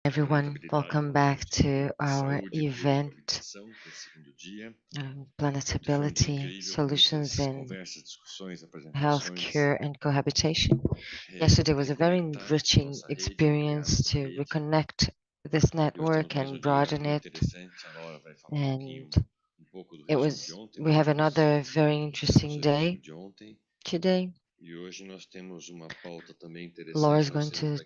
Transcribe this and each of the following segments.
Everyone, welcome back to our event, Planetability, Solutions in Healthcare and Cohabitation. Yesterday was a very enriching experience to reconnect this network and broaden it. And we have another very interesting day today. Laura is going to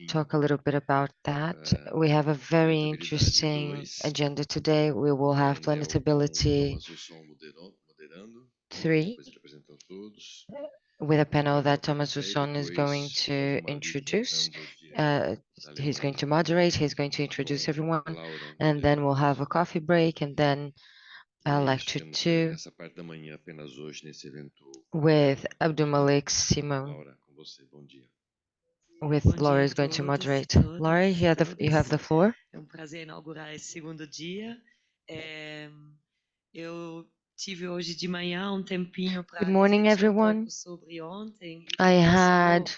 talk a little bit about that. We have a very interesting agenda today. We will have Planetability 3 with a panel that Thomas Husson is going to introduce. He's going to moderate, he's going to introduce everyone, and then we'll have a coffee break, and then lecture 2 with Abdulmalik Simon. With Laura is going to moderate. Laura, you have the floor. É prazer inaugurar esse segundo dia. Eu tive hoje de manhã tempinho para Good morning, everyone. Sobre ontem. I had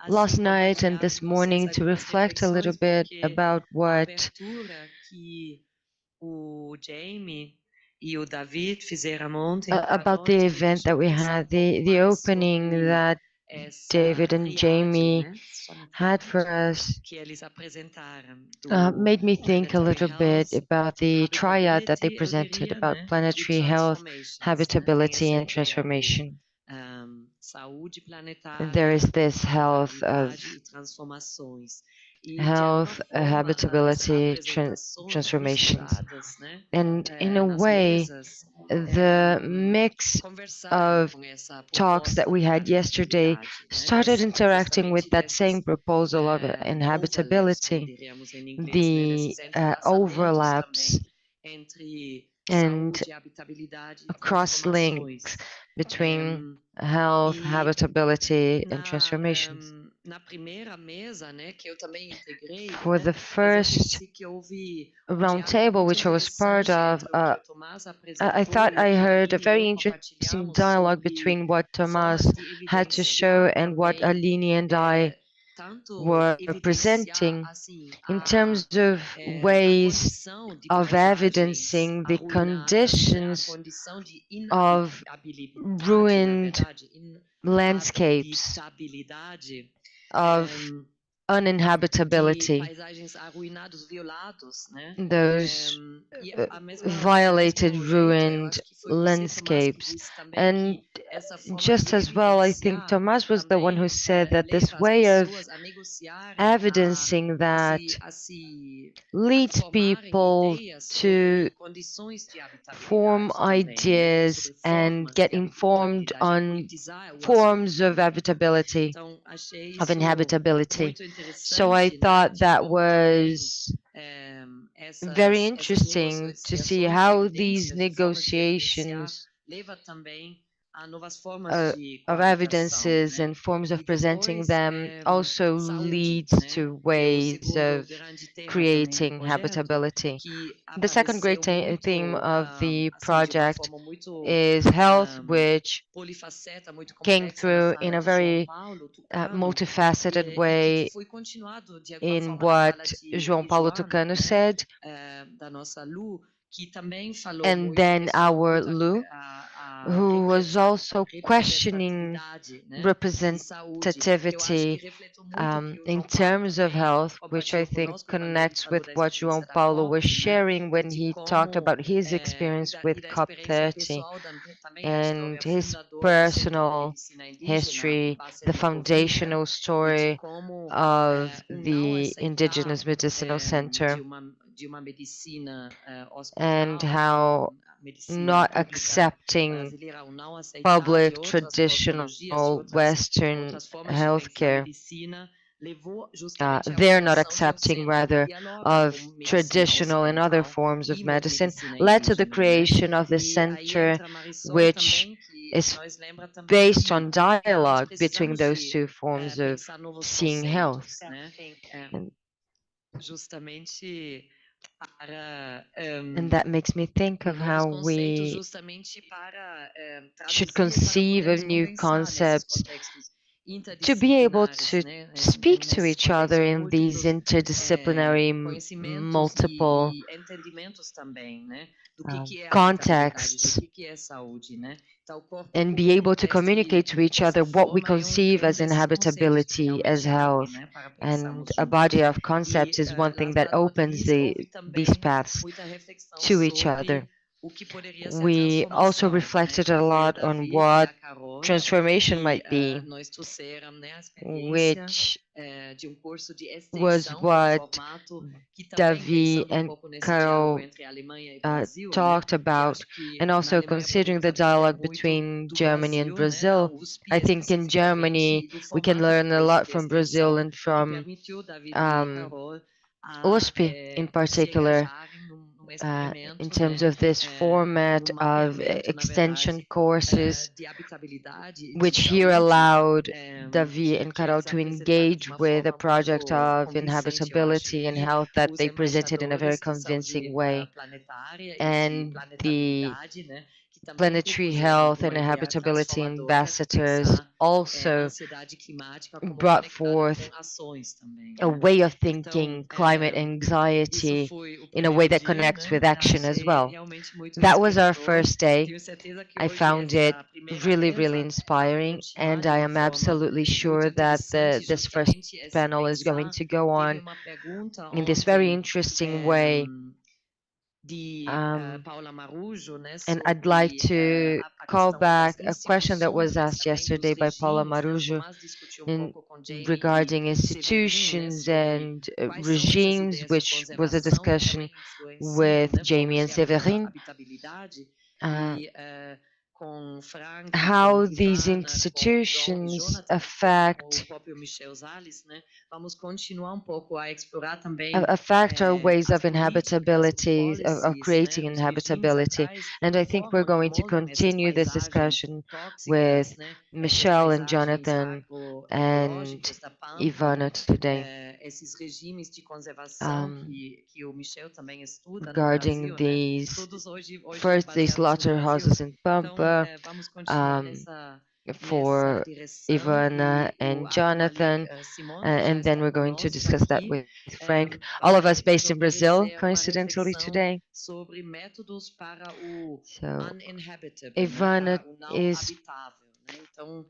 last night and this morning to reflect a little bit about what que o Jamie e o David fizeram ontem about the event that we had, the opening that David and Jamie had for us made me think a little bit about the triad that they presented about planetary health, habitability, and transformation. Saúde, There is this health of habitability, transformations. And in a way, the mix of talks that we had yesterday started interacting with that same proposal of inhabitability, the overlaps and cross links between health, habitability, and transformations. For the first roundtable, which I was part of, I thought I heard a very interesting dialogue between what Tomás had to show and what Aline and I were presenting in terms of ways of evidencing the conditions of ruined landscapes, of uninhabitability, those violated, ruined landscapes. And just as well, I think Tomás was the one who said that this way of evidencing that leads people to form ideas and get informed on forms of habitability, of inhabitability. So I thought that was very interesting to see how these negotiations of evidences and forms of presenting them also leads to ways of creating habitability. The second great theme of the project is health, which came through in a very multifaceted way in what João Paulo Tucano said, and then our Lu, who was also questioning representativity in terms of health, which I think connects with what João Paulo was sharing when he talked about his experience with COP30 and his personal history, the foundational story of the Indigenous Medicinal Center, and how not accepting public traditional Western healthcare, they're not accepting rather of traditional and other forms of medicine, led to the creation of the center, which is based on dialogue between those two forms of seeing health. And that makes me think of how we should conceive of new concepts to be able to interdisciplinares, né, speak to nesses each other contextos in these múltiplos, interdisciplinary conhecimentos multiple e entendimentos também, né, do que é habitabilidade, do contexts, que é saúde, né? Então, o corpo and be comum able to communicate to each dessa other what we forma conceive um as desses conceitos que inhabitability, as realmente abre, health. né, para And pensarmos a juntos. body of E concepts is one thing last that but not opens least, houve these também paths muita reflexão to each other. sobre o que poderia ser a We also transformação, né? reflected a Que foi o lot on David e what a Carol transformation que might be, nós trouxeram, né, a experiência which de um curso de was extensão no what formato que também Davi pensando um and pouco nesse diálogo Carol entre a Alemanha e Brasil, né? talked Eu about, acho que and na also Alemanha considering podemos the aprender dialogue muito between do Germany and Brasil, né, da Brazil. I USP think in especificamente Germany e do we can formato de learn a curso lot de from Brazil extensão and que from permitiu David e um, Carol a USP in se particular, engajarem num in experimento, terms né, of this num format of mapeamento, na extension verdade, courses, de habitabilidade e de which here saúde, allowed Davi and que Carol eles to apresentaram de engage uma with a forma project muito of convincente, eu acho, inhabitability and e health that os they presented in a very embaixadores de convincing saúde way. planetária e de And the planetabilidade, né, que também planetary propuseram health uma and ideia habitability transformadora de ambassadors pensar a also ansiedade climática como brought conectada com forth ações também, a né? way of Então, thinking climate isso anxiety foi o in a way primeiro that dia, connects né? with action as Achei well. realmente muito That was our inspirador. first day. Tenho certeza que I hoje found it essa primeira really, really mesa ela vai inspiring, continuar and de I uma am forma absolutely muito sure that interessante, this first justamente esse panel is going pensar. to go Teve on uma pergunta in this very ontem interesting way. de Paula Marujo, né, And I'd like sobre to a call questão das back a question that was instituições asked também, dos yesterday by Paula regimes, né? O Marujo Tomás discutiu um in pouco com Jamie e regarding Severin, né, institutions sobre and quais são essas regimes, ideias de which was a conservação que discussion também influenciam, with né, Jamie formas and de Severin, habitabilidade uh, e com Frank, com how these Ivana, com John e institutions Jonathan, com o affect próprio Michel Zales, né? Vamos continuar um pouco a explorar a- também affect our ways as of políticas, os inhabitability, of policies, né, creating os regimes inhabitability. locais And que I think we're formam e going to moldam essas continue this paisagens discussion with tóxicas, né, essas Michelle and paisagens Jonathan and agroecológicas da Pampa, Ivana today, esses regimes de conservação um, que o Michel também estuda no regarding Brasil, né? these Todos hoje first these baseados no Brasil. slaughterhouses in Então, Pampa, vamos continuar um, nessa for direção Ivana e o and Arthur Malik Jonathan, Simon, que já and then está we're going to conosco discuss that aqui, with Frank. All of us vai nos based in Brazil, oferecer uma coincidentally reflexão today. sobre métodos para o So uninhabitable, né? Ivana Para o não is habitável, né? Então,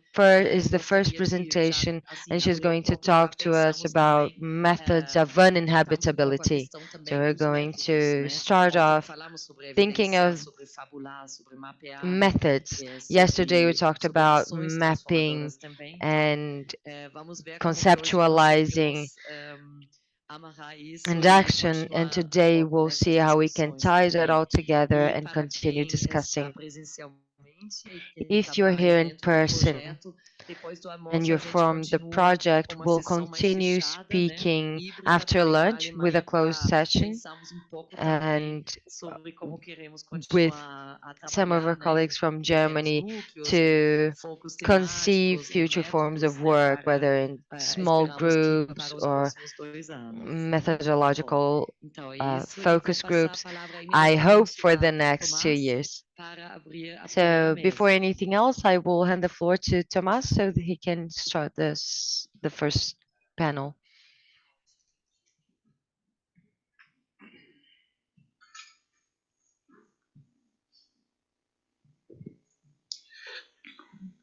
is the first gostaria de já presentation, assim and she's abrir um going to pouco para talk to us pensarmos about também methods of tratarmos um pouco a uninhabitability. questão So também we're dos going métodos, to né? start Ontem off falamos sobre thinking evidenciar, of sobre fabular, sobre mapear, né? methods. Yesterday we talked Sobre about ações mapping transformadoras também. Então, and vamos ver como que hoje conceptualizing conseguimos amarrar isso and e action, and continuar um today pouco we'll nessas see how we can discussões tie that também. all together E and para continue quem está discussing. presencialmente e quem If you're trabalha here in dentro do person projeto, depois do and almoço a you're gente from the continua com project, uma we'll sessão mais continue fechada, né? speaking Híbrida after para ir para a lunch with a Alemanha closed para session, pensarmos um pouco também and sobre como queremos with continuar a some of our trabalhar, né? Em colleagues from pequenos Germany núcleos, em to focos conceive temáticos, em future forms métodos, of né? work, Para whether in small esperamos que groups para os or próximos 2 anos. Bom, methodological então é isso e vou focus passar a groups, palavra I hope imediatamente for the a next two Tomás years. para abrir a primeira So before mesa. anything else, I will hand the floor to Tomas so that he can start the first panel.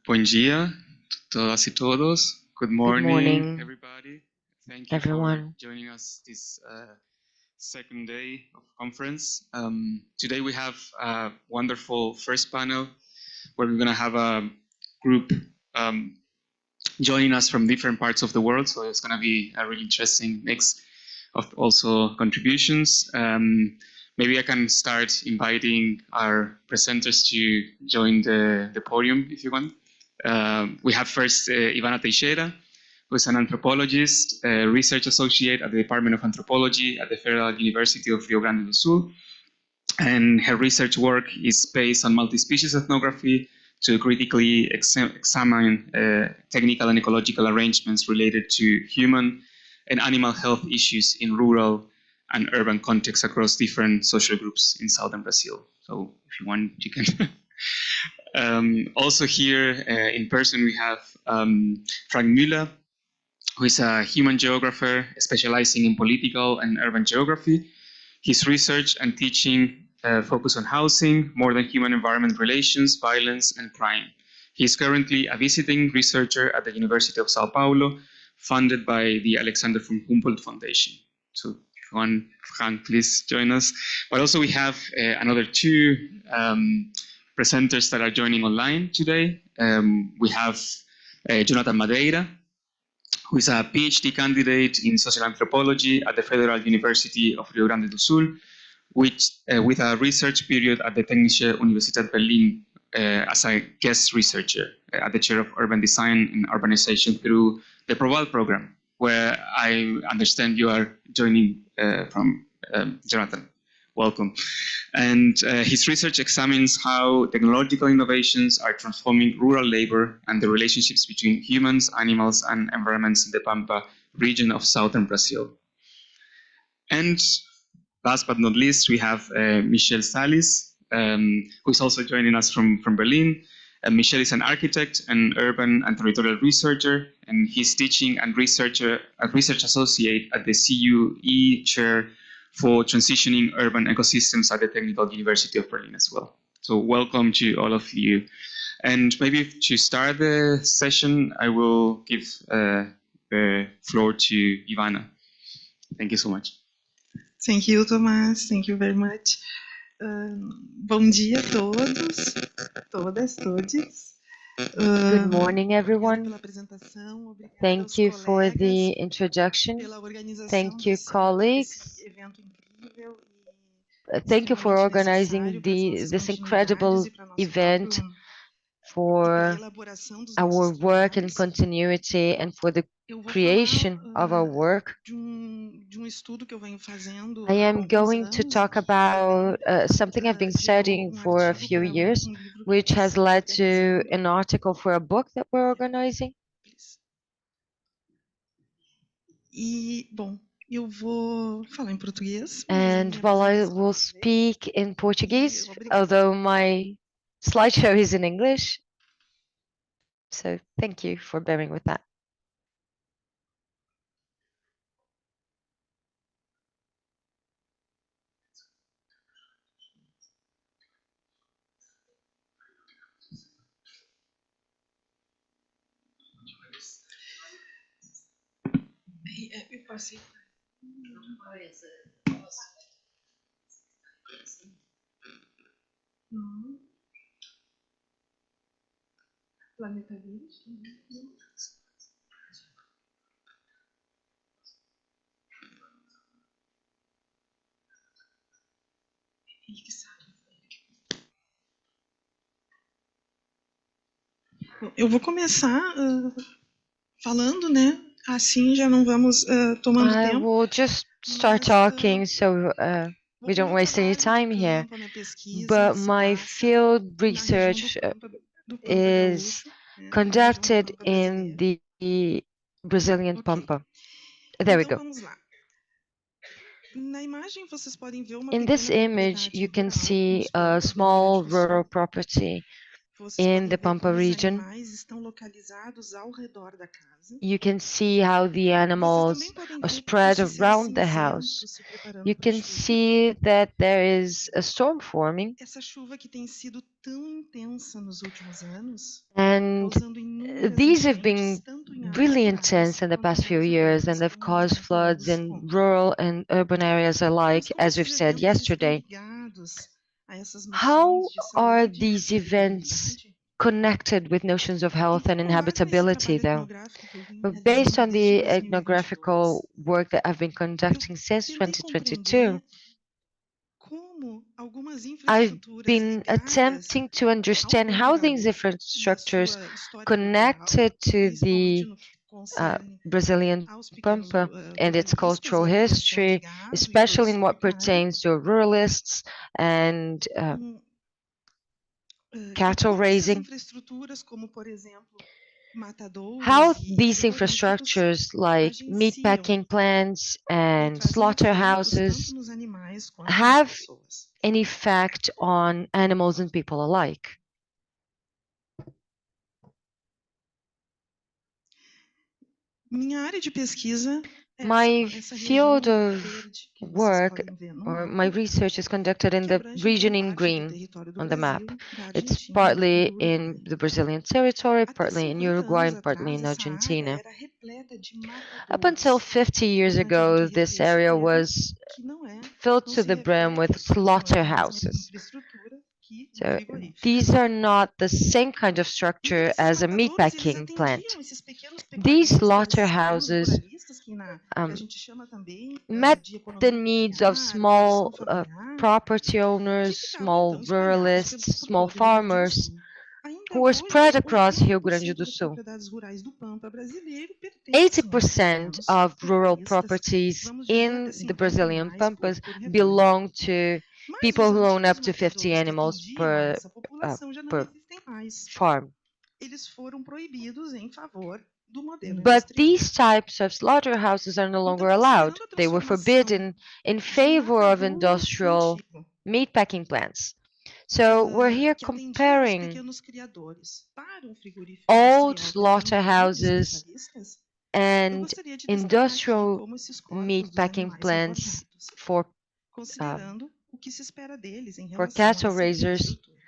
Bom dia, todas e todos. Good morning, everybody. Thank you everyone. for joining us this second day of conference. Today we have a wonderful first panel where we're going to have a group joining us from different parts of the world. So it's going to be a really interesting mix of also contributions. Maybe I can start inviting our presenters to join the podium if you want. We have first Ivana Teixeira, who is an anthropologist, research associate at the Department of Anthropology at the Federal University of Rio Grande do Sul. And her research work is based on multi-species ethnography to critically examine technical and ecological arrangements related to human and animal health issues in rural and urban contexts across different social groups in southern Brazil. So if you want, you can Also here in person we have Frank Müller, who is a human geographer specializing in political and urban geography. His research and teaching focus on housing, more than human environment relations, violence, and crime. He is currently a visiting researcher at the University of Sao Paulo, funded by the Alexander von Humboldt Foundation. So, Juan, Frank, please join us. But also we have another two presenters that are joining online today. We have Jonathan Madeira, who is a PhD candidate in social anthropology at the Federal University of Rio Grande do Sul, with a research period at the Technische Universität Berlin as a guest researcher at the chair of urban design and urbanization through the Proval program, where I understand you are joining from. Jonathan, welcome. And his research examines how technological innovations are transforming rural labor and the relationships between humans, animals, and environments in the Pampa region of southern Brazil. And last but not least, we have Michel Salis, who is also joining us from Berlin. Michel is an architect, an urban and territorial researcher, and he's teaching and research associate at the CUE chair for transitioning urban ecosystems at the Technical University of Berlin as well. So welcome to all of you. And maybe to start the session, I will give the floor to Ivana. Thank you so much. Thank you, Tomás. Thank you very much. Bom dia a todos, todas, todes. Good morning, everyone. Thank you for the introduction. Thank you, colleagues. Thank you for organizing this incredible event for our work and continuity and for the creation of our work. I am going to talk about something I've been studying for a few years, which has led to an article for a book that we're organizing. And while I will speak in Portuguese, although my slideshow is in English, so thank you for bearing with that. Eu vou começar falando, né? Assim já não vamos tomando tempo. I will just start talking so we don't waste any time here. But my field research is conducted in the Brazilian Pampa. There we go. In this image, you can see a small rural property in the Pampa region. You can see how the animals are spread around the house. You can see that there is a storm forming, and these have been really intense in the past few years, and they've caused floods in rural and urban areas alike, as we've said yesterday. How are these events connected with notions of health and inhabitability, though? But based on the ethnographical work that I've been conducting since 2022, I've been attempting to understand how these infrastructures connected to the Brazilian Pampa and its cultural history, especially in what pertains to ruralists and cattle raising. How these infrastructures like meatpacking plants and slaughterhouses have an effect on animals and people alike. Minha área de pesquisa é My essa field região of verde que vocês work podem ver no or my mapa, research is conducted in que the abrange region então in parte do green território do on the map. Brasil, da It's Argentina e partly do in Uruguai. the Brazilian territory, Até partly in 50 Uruguay, anos and partly atrás, in essa área Argentina. era repleta de Up until matadouros, 50 years portanto, de ago, this recurso area terra, was que filled não to se the brim with reflete hoje na mesma slaughterhouses. infraestrutura que um So frigorífico. these are not the same kind of E structure esses as a matadouros, eles meatpacking plant. atendiam esses pequenos These pecuaristas, pequenos slaughterhouses ruralistas, que a gente chama também met de the economia needs of familiar, produção small familiar, property que owners, ficavam small então espalhados ruralists, por small todo o Rio Grande do farmers Sul. Ainda who were spread hoje, across Rio Grande 80% do das Sul. propriedades rurais do Pampa brasileiro pertencem a esses 80% pequenos of rural pecuaristas, properties vamos dizer até in the 50 Brazilian animais Pampas por rebanho. belong to Mas people os who own antigos up to 50 matadouros que animals atendiam a per, essa população já não per existem mais. farm. Eles foram proibidos em favor do modelo But industrial. these types of slaughterhouses are no longer Então, allowed. considerando a They were transformação forbidden in de favor of matadouro industrial antigo, meatpacking plants. So we're here que atendia os comparing pequenos criadores, para um frigorífico old industrial que atende grandes slaughterhouses especialistas, eu and gostaria de destacar aqui industrial como esses corpos dos meatpacking animais plants engordados, um, considerando o que se espera deles em for relação a cattle essa raisers infraestrutura.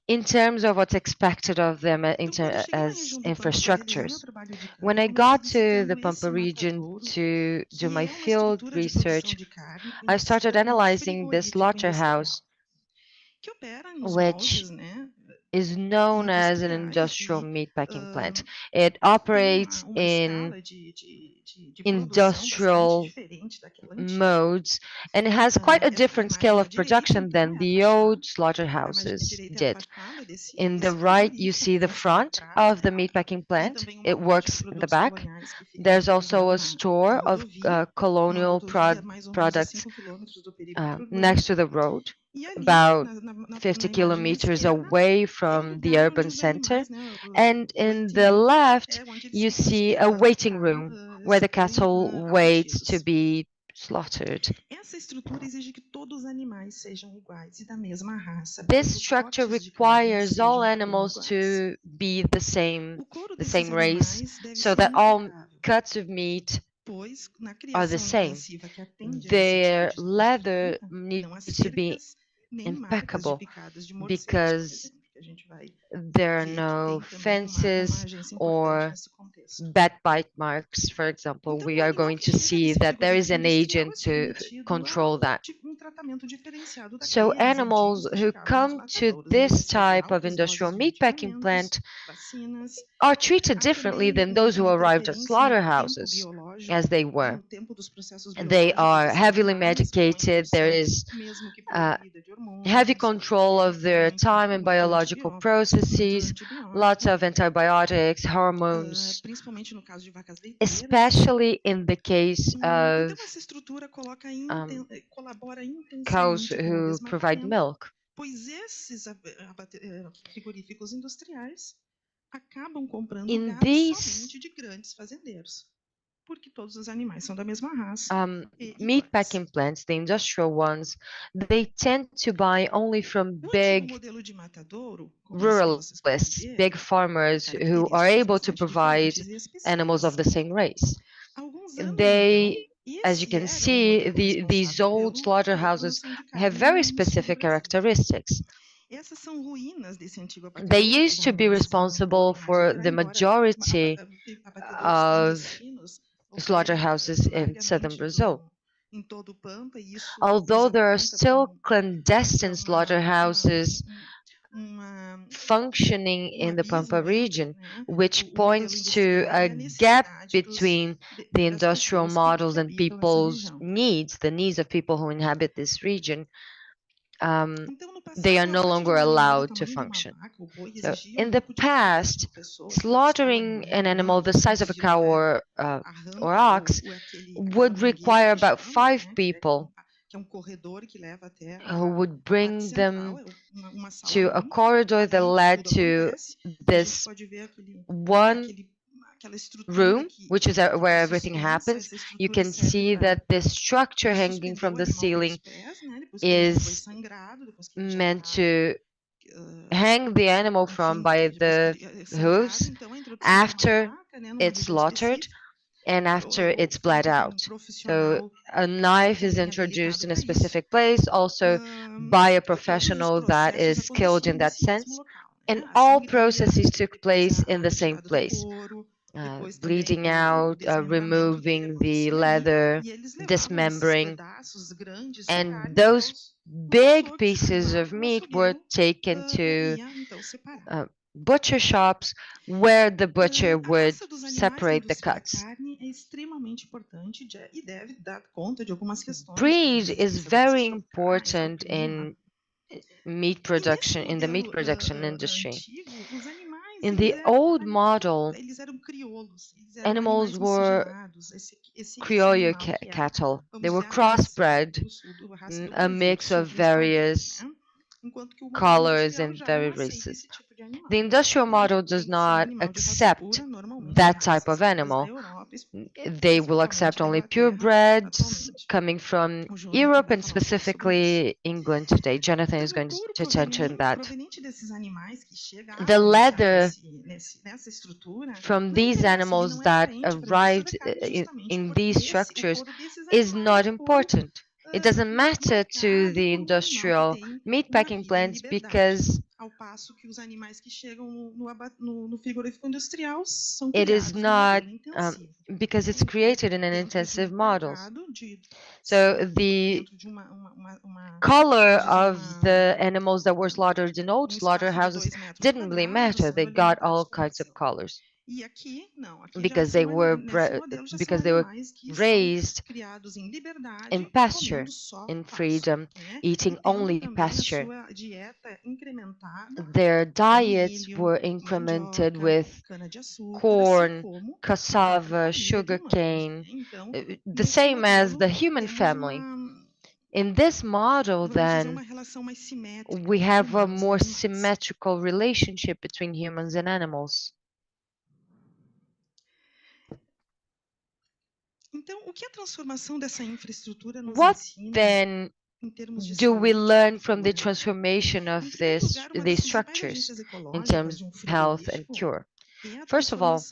in terms of what's expected of them Então, quando eu cheguei na as região do Pampa para realizar meu infrastructures. trabalho de campo, When I comecei got to visitando the esse Pampa region matadouro, to do que my é uma field estrutura de produção research, de carne I em started estilo analyzing this frigorífico slaughterhouse, industrial, que opera nos which moldes, né, is known as an industriais industrial e meatpacking plant. It tem operates uma in escala de produção bastante industrial diferente daquela antiga. modes, and it has quite a Essa different imagem scale da of direita, production então, than é a the fachada. old A imagem da slaughterhouses direita é a did. fachada In the desse right, you frigorífico, see que the foi feito em front prata. of the meatpacking Tem plant. também uma It parte de works in the produtos back. coloniais que fica There's also localizada a na store of rodovia, uma colonial rodovia mais ou menos a products 5 quilômetros do perímetro urbano. next to the road, E ali, about na 50 imagem à kilometers esquerda, away é o from the lugar onde urban os center. animais, né, And o in waiting the room, left, é onde eles you ficam see a esperando waiting para room where the serem cattle waits to abatidos. be slaughtered. Essa estrutura exige que todos os animais sejam iguais e da mesma raça, para This que os structure cortes de carne requires all sejam também animals iguais. to be the O couro same desses race, animais deve so ser that all impecável, cuts of meat pois na are the criação same. intensiva que atende a esse tipo Their de leather estrutura, não há needs to be cercas nem marcas de impeccable picadas de morcegos, por because exemplo, que a gente vai there are ver que no tem também uma fences agência importante or nesse contexto. bat bite marks, for example. Então, We o are animal going que to chega see nesse that there is frigorífico an industrial é agent to submetido a control that. um tratamento diferenciado So daqueles animals antigos que who chegavam nos come to matadouros. Ele this recebe type of altas industrial doses de meatpacking medicamentos, plant vacinas. are treated Há differently também than those who uma arrived at interferência no tempo slaughterhouses as biológico, they né, were. no tempo dos processos They biológicos are desses heavily animais, com a medicated. There indução, is mesmo que uh, proibida, de heavy hormônios, control of their time and muito biological muito processes, lots antibiótico, of antibiotics, hormones, principalmente no caso de vacas leiteiras. especially in the case of Então, essa estrutura colabora cows intensamente com o who provide desmatamento, milk. pois esses frigoríficos industriais acabam comprando In gado these somente de grandes fazendeiros, porque todos os animais são da mesma raça e iguais. meatpacking plants, the industrial ones, they tend to buy only from O antigo big modelo de matadouro, como vocês podem ruralists, ver, big farmers who are características able to bastante provide diferentes e animals of especiais. the same race. Há alguns anos, They, então, as you esse can era o see, modelo these responsável old pela slaughterhouses produção de have carne very no sul do specific Brasil. characteristics. Essas são ruínas desse antigo They abatedouro, que used já to não be existe responsible mais, for operar, the embora majority abatedouros of clandestinos operem slaughterhouses in southern largamente Brazil. em todo o Pampa, e isso Although nos there are aponta para still clandestine slaughterhouses functioning in the abismo Pampa entre, region, né, which o modelo points to industrial e a a gap necessidade between the das industrial pessoas que models and habitam essa people's região. needs, the needs of people who inhabit this region. Então, no They are passado, a no partir longer do allowed to tamanho de uma function. vaca ou boi So exigia in the tempo de trabalho past, por pessoa para slaughtering escolher an o animal the ângulo size of a preciso, cow não era or a or rampa ox aquela would mangueira require que about chamam, 5 né, people que é um corredor que leva até who would a parte bring central, them é uma sala to a única, corridor that ali led tudo to acontece. A gente this pode ver one aquela estrutura room, which is where que everything sustenta, happens. essa You estrutura can serve see para that this structure hanging suspender from o the animal pelos ceiling pés, né, depois que ele já foi is sangrado, depois que ele já meant está, to hang the animal from enfim, by depois que the ele é sangrado, hooves então a introdução de uma after faca it's slaughtered and after it's bled out. So a knife is introduced in a specific place, also by a professional that is skilled in that sense. And all processes took place in the same place. Bleeding out, removing the leather, dismembering, and those big pieces of meat were taken to butcher shops where the butcher would separate the cuts. Breed is very important in meat production, in the meat production industry. In the old model, animals were criollo cattle. They were crossbred, a mix of various colors and various races. The industrial model does not accept that type of animal. They will accept only purebreds coming from Europe and specifically England today. Jonathan is going to attention that. The leather from these animals that arrived in these structures is not important. It doesn't matter to the industrial meatpacking plants because it is not because it's created in an intensive model. So the color of the animals that were slaughtered in old slaughterhouses didn't really matter. They got all kinds of colors because they were raised in pasture, in freedom, eating only pasture. Their diets were incremented with corn, cassava, sugarcane, the same as the human family. In this model, then, we have a more symmetrical relationship between humans and animals. What then do we learn from the transformation of these structures in terms of health and cure? First of all,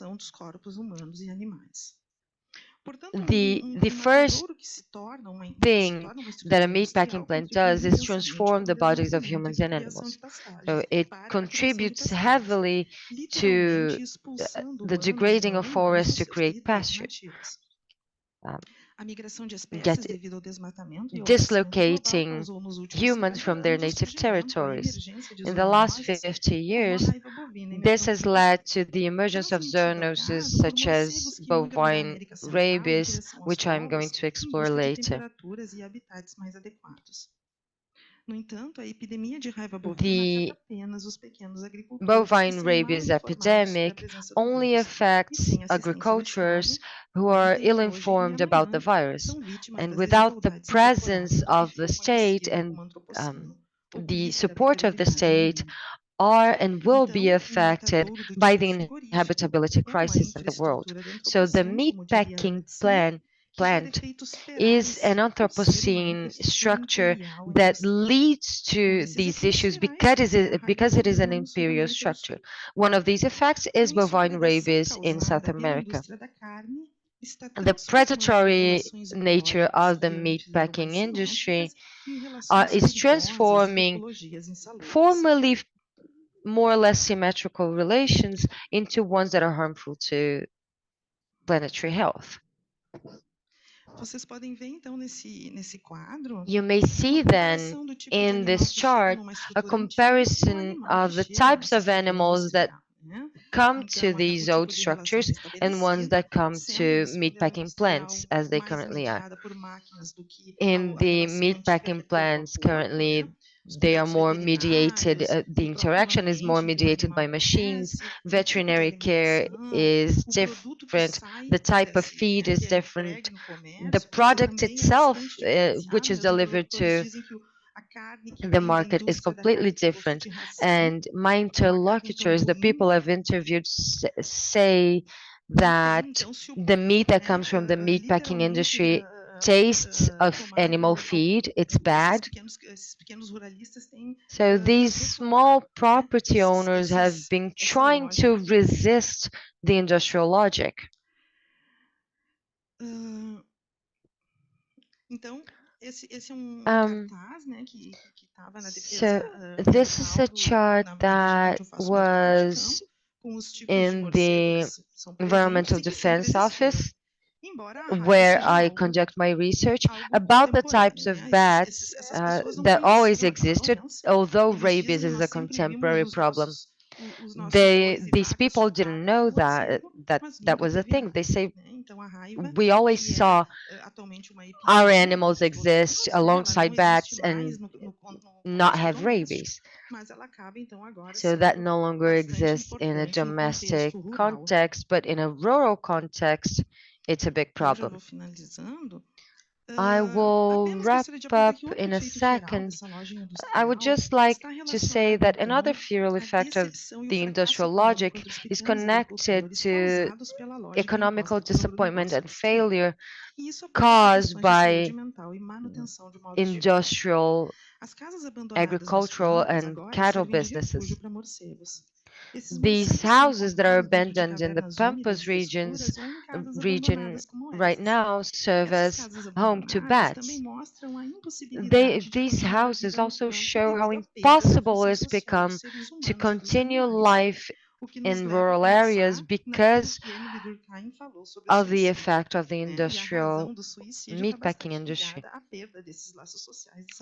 the first thing that a meatpacking plant does is transform the bodies of humans and animals. So it contributes heavily to the degrading of forests to create pastures. Dislocating humans from their native territories. In the last 50 years, this has led to the emergence of zoonoses such as bovine rabies, which I'm going to explore later. The bovine rabies epidemic only affects agriculturers who are ill-informed about the virus, and without the presence of the state and the support of the state, are and will be affected by the inhabitability crisis in the world. So the meatpacking plant is an Anthropocene structure that leads to these issues because it is an imperial structure. One of these effects is bovine rabies in South America. The predatory nature of the meatpacking industry is transforming formerly more or less symmetrical relations into ones that are harmful to planetary health. You may see then in this chart a comparison of the types of animals that come to these old structures and ones that come to meatpacking plants as they currently are. In the meatpacking plants currently, they are more mediated, the interaction is more mediated by machines, veterinary care is different, the type of feed is different, the product itself, which is delivered to the market, is completely different. And my interlocutors, the people I've interviewed, say that the meat that comes from the meatpacking industry tastes of animal feed. It's bad. So these small property owners have been trying to resist the industrial logic. So this is a chart that was in the Environmental Defense Office, where I conduct my research about the types of bats that always existed, although rabies is a contemporary problem. These people didn't know that was a thing. They say we always saw our animals exist alongside bats and not have rabies. So that no longer exists in a domestic context, but in a rural context, it's a big problem. I will wrap up in a second. I would just like to say that another feral effect of the industrial logic is connected to economical disappointment and failure caused by industrial, agricultural, and cattle businesses. These houses that are abandoned in the Pampas region right now serve as home to bats. These houses also show how impossible it's become to continue life in rural areas because of the effect of the industrial meatpacking industry.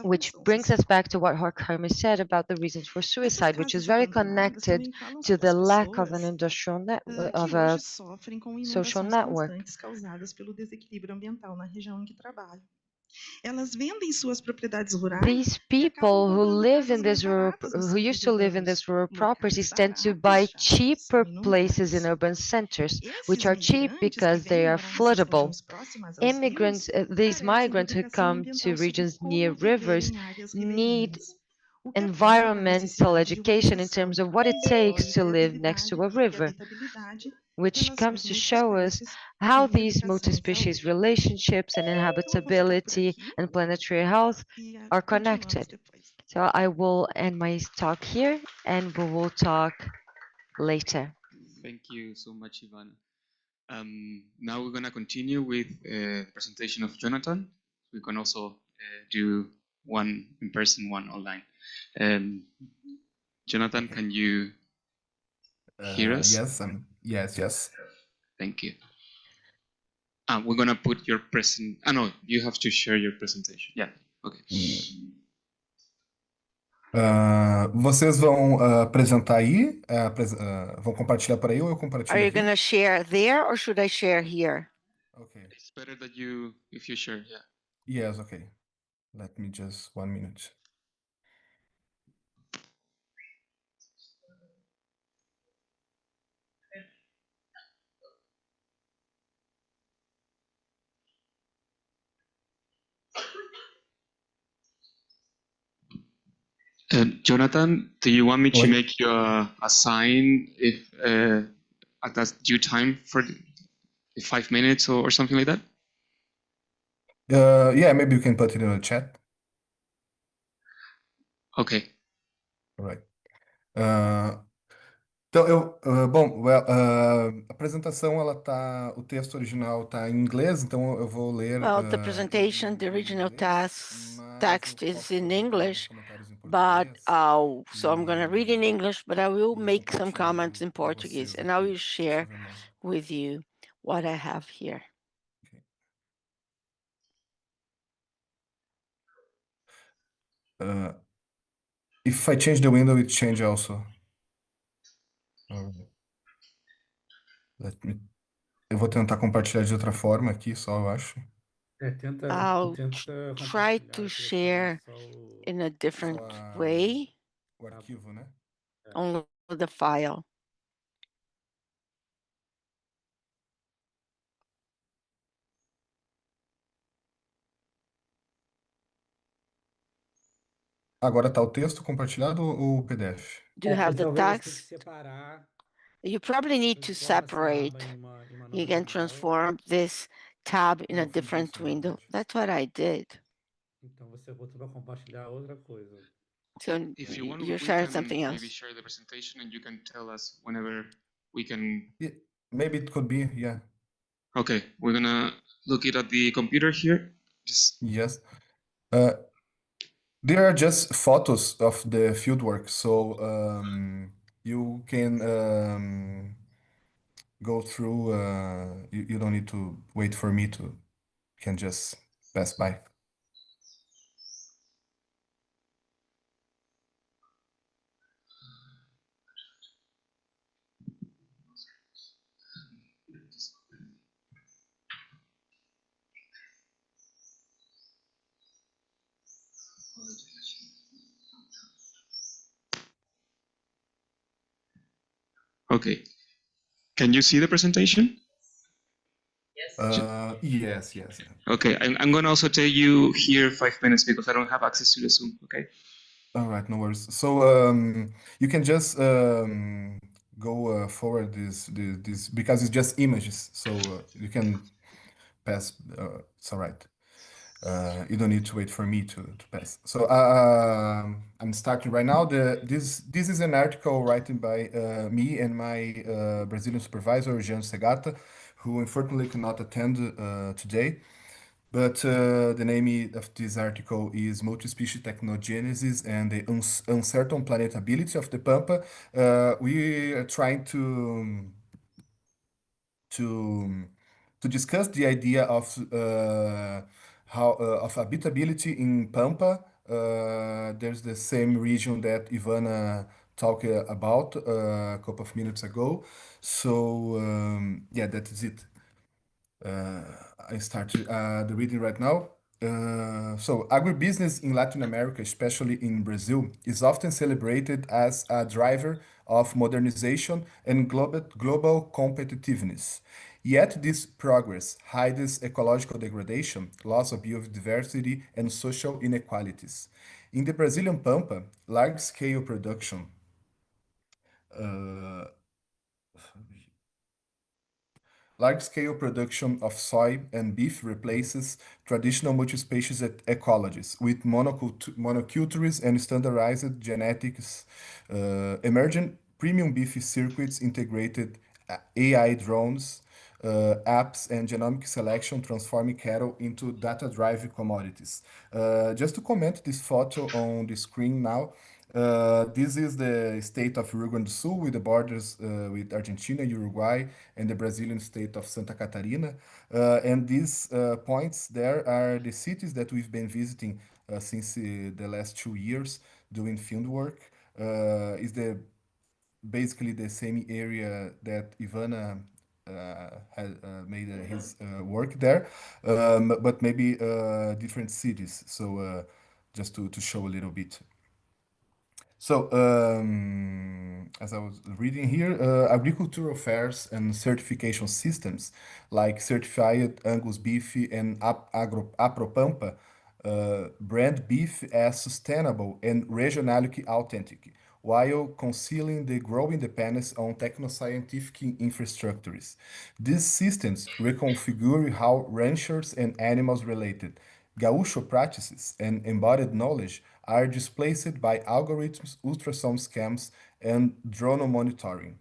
Which brings us back to what Horkheimer said about the reasons for suicide, which is very connected to the lack of an industrial of a social network. These people who live in this who used to live in these rural properties tend to buy cheaper places in urban centers, which are cheap because they are floodable. Immigrants, these migrants who come to regions near rivers need environmental education in terms of what it takes to live next to a river, which comes to show us how these multi-species relationships and inhabitability and planetary health are connected. So I will end my talk here and we will talk later. Thank you so much, Ivana. Now we're going to continue with the presentation of Jonathan. We can also do one in person, one online. Jonathan, can you hear us? Yes. Thank you. We're going to put your present... no, you have to share your presentation. Yeah, okay. Vocês vão apresentar aí? Vão compartilhar por aí ou eu compartilho Are you aqui? going to share there or should I share here? Okay. It's better that if you share, yeah. Yes, okay. Let me just 1 minute. Jonathan, do you want me to make you a sign if at that due time for 5 minutes or something like that? Yeah, maybe you can put it in the chat. Okay. All right. Então, a apresentação, o texto original está em inglês, então eu vou ler. Well, the presentation, the original text is in English, but so I'm going to read in English, but I will make some comments in Portuguese, and I will share with you what I have here. If I change the window, it change also. Eu vou tentar compartilhar de outra forma aqui, só eu acho. I'll try to share in a different way. O arquivo, né? Only the file. Agora está o texto compartilhado ou o PDF? Do you have the text? You probably need to separate. You can transform this tab in a different window. That's what I did. Então você voltou para compartilhar outra coisa. So If you want, you're we sharing can something maybe else. share the presentation and you can tell us whenever we can. Yeah, maybe it could be, yeah. Okay, we're gonna look it at the computer here. Just Yes. There are just photos of the fieldwork, so you can go through. You don't need to wait for me to. Can just pass by. okay. Can you see the presentation? Yes. Okay, I'm gonna also tell you here 5 minutes because I don't have access to the Zoom. Okay. All right, no worries. So you can just go forward this because it's just images, so you can pass. It's all right. You don't need to wait for me to pass. So I'm starting right now. This is an article written by me and my Brazilian supervisor, Jean Segata, who unfortunately cannot attend today. But the name of this article is Multi-Species Technogenesis and the Uncertain Planetability of the Pampa. We are trying to to discuss the idea of how of habitability in Pampa. There's the same region that Ivana talked about a couple of minutes ago. So yeah, that is it. I start the reading right now. So, agribusiness in Latin America, especially in Brazil, is often celebrated as a driver of modernization and global competitiveness. Yet, this progress hides ecological degradation, loss of biodiversity, and social inequalities. In the Brazilian Pampa, large scale production uh, large-scale production of soy and beef replaces traditional multi-species ecologies with monocultures and standardized genetics. Emergent premium beef circuits integrated AI drones, apps, and genomic selection transforming cattle into data-driven commodities. Just to comment this photo on the screen now, this is the state of Rio Grande do Sul with the borders with Argentina, Uruguay, and the Brazilian state of Santa Catarina. And these points there are the cities that we've been visiting since the last 2 years doing field work. Is the basically the same area that Ivana had made his work there, but maybe different cities. So just to show a little bit. So, as I was reading here, agricultural fairs and certification systems like Certified Angus Beef and Apropampa brand beef as sustainable and regionally authentic, while concealing the growing dependence on techno-scientific infrastructures. These systems reconfigure how ranchers and animals related. Gaucho practices and embodied knowledge are displaced by algorithms, ultrasound scans, and drone monitoring.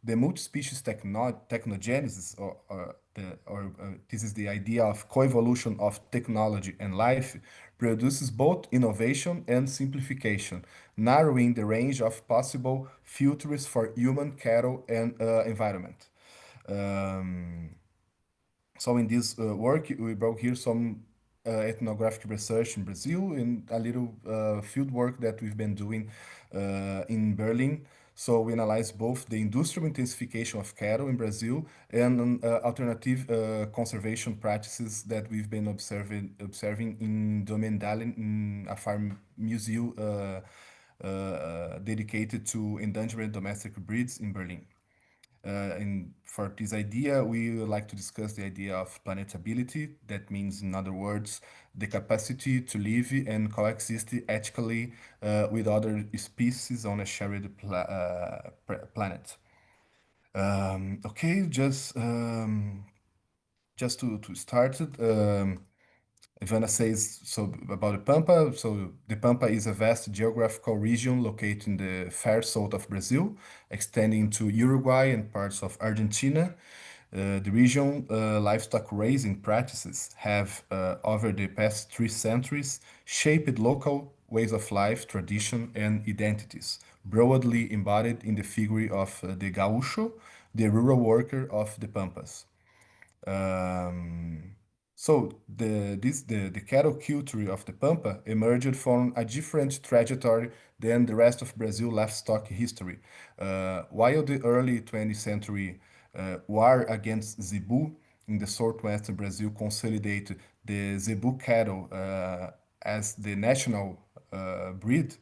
The multi-species technogenesis, this is the idea of coevolution of technology and life, produces both innovation and simplification, narrowing the range of possible futures for human, cattle, and environment. Um, so in this work, we brought here some ethnographic research in Brazil and a little field work that we've been doing in Berlin. So we analyze both the industrial intensification of cattle in Brazil and alternative conservation practices that we've been observing in Domendalen, in a farm museum dedicated to endangered domestic breeds in Berlin. And for this idea, we would like to discuss the idea of planetability. That means, in other words, the capacity to live and coexist ethically with other species on a shared planet. Okay, just just to start it, Ivana says so about the Pampa. So the Pampa is a vast geographical region located in the far south of Brazil, extending to Uruguay and parts of Argentina. The region livestock raising practices have, over the past 3 centuries, shaped local ways of life, tradition, and identities, broadly embodied in the figure of the gaucho, the rural worker of the Pampas. Um, the cattle culture of the Pampa emerged from a different trajectory than the rest of Brazil livestock history. While the early 20th century war against Zebu in the southwestern Brazil consolidated the Zebu cattle as the national breed,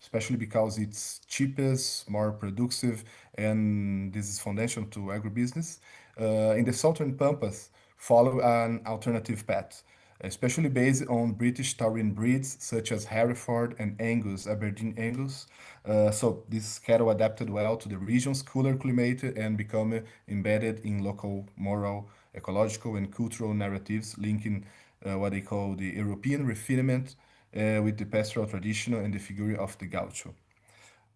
especially because it's cheapest, more productive, and this is foundation to agribusiness. In the southern Pampas, follow an alternative path, especially based on British taurine breeds such as Hereford and Angus, Aberdeen Angus. So this cattle adapted well to the region's cooler climate and become embedded in local moral, ecological, and cultural narratives, linking what they call the European refinement with the pastoral tradition and the figure of the gaucho.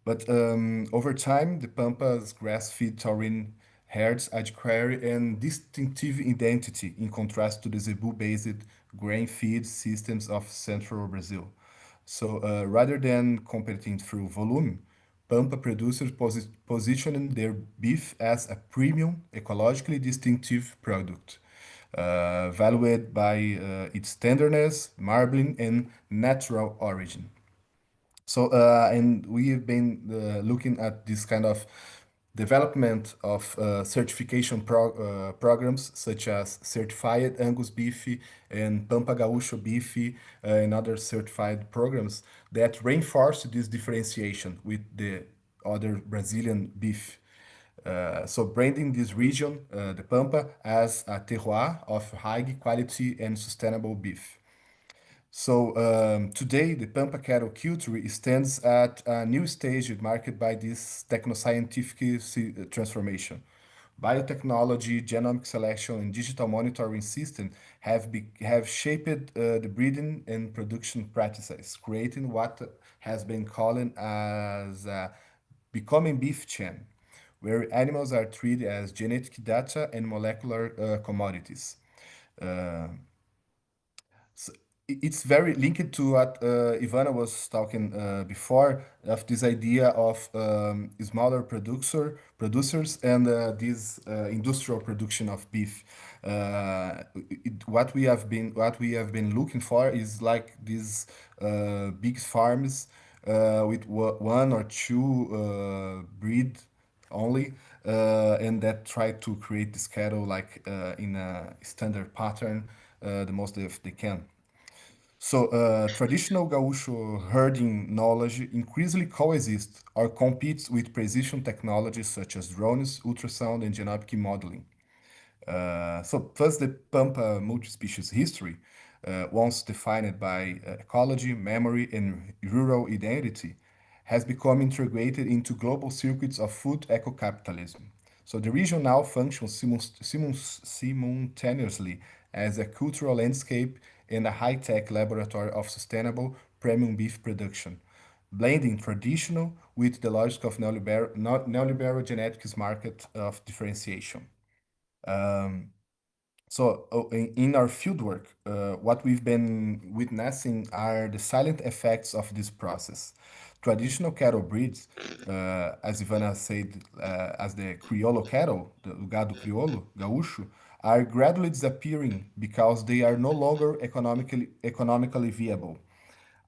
But over time, the Pampas grass-fed taurine herds acquire a distinctive identity in contrast to the zebu-based grain-fed systems of central Brazil. So rather than competing through volume, Pampa producers position their beef as a premium, ecologically distinctive product, valued by its tenderness, marbling, and natural origin. So, and we have been looking at this kind of development of certification programs such as Certified Angus Beef and Pampa Gaúcho Beef and other certified programs that reinforce this differentiation with the other Brazilian beef. So branding this region, the Pampa, as a terroir of high quality and sustainable beef. So today, the Pampa cattle culture stands at a new stage marked by this technoscientific transformation. Biotechnology, genomic selection, and digital monitoring systems have shaped the breeding and production practices, creating what has been called as becoming beef chain, where animals are treated as genetic data and molecular commodities. Uh, so it's very linked to what Ivana was talking before of this idea of smaller producers and this industrial production of beef. What we have been looking for is like these big farms with one or two breed only, and that try to create this cattle like in a standard pattern the most if they can. So, traditional gaucho herding knowledge increasingly coexists or competes with precision technologies such as drones, ultrasound, and genomic modeling. So first, the Pampa multi-species history, once defined by ecology, memory, and rural identity, has become integrated into global circuits of food eco-capitalism. So the region now functions simultaneously as a cultural landscape and a high-tech laboratory of sustainable premium beef production, blending traditional with the logic of neoliberal genetics market of differentiation. Um, in our fieldwork, what we've been witnessing are the silent effects of this process. Traditional cattle breeds, as Ivana said, as the Criollo cattle, the gado criollo, gaúcho, are gradually disappearing because they are no longer economically viable.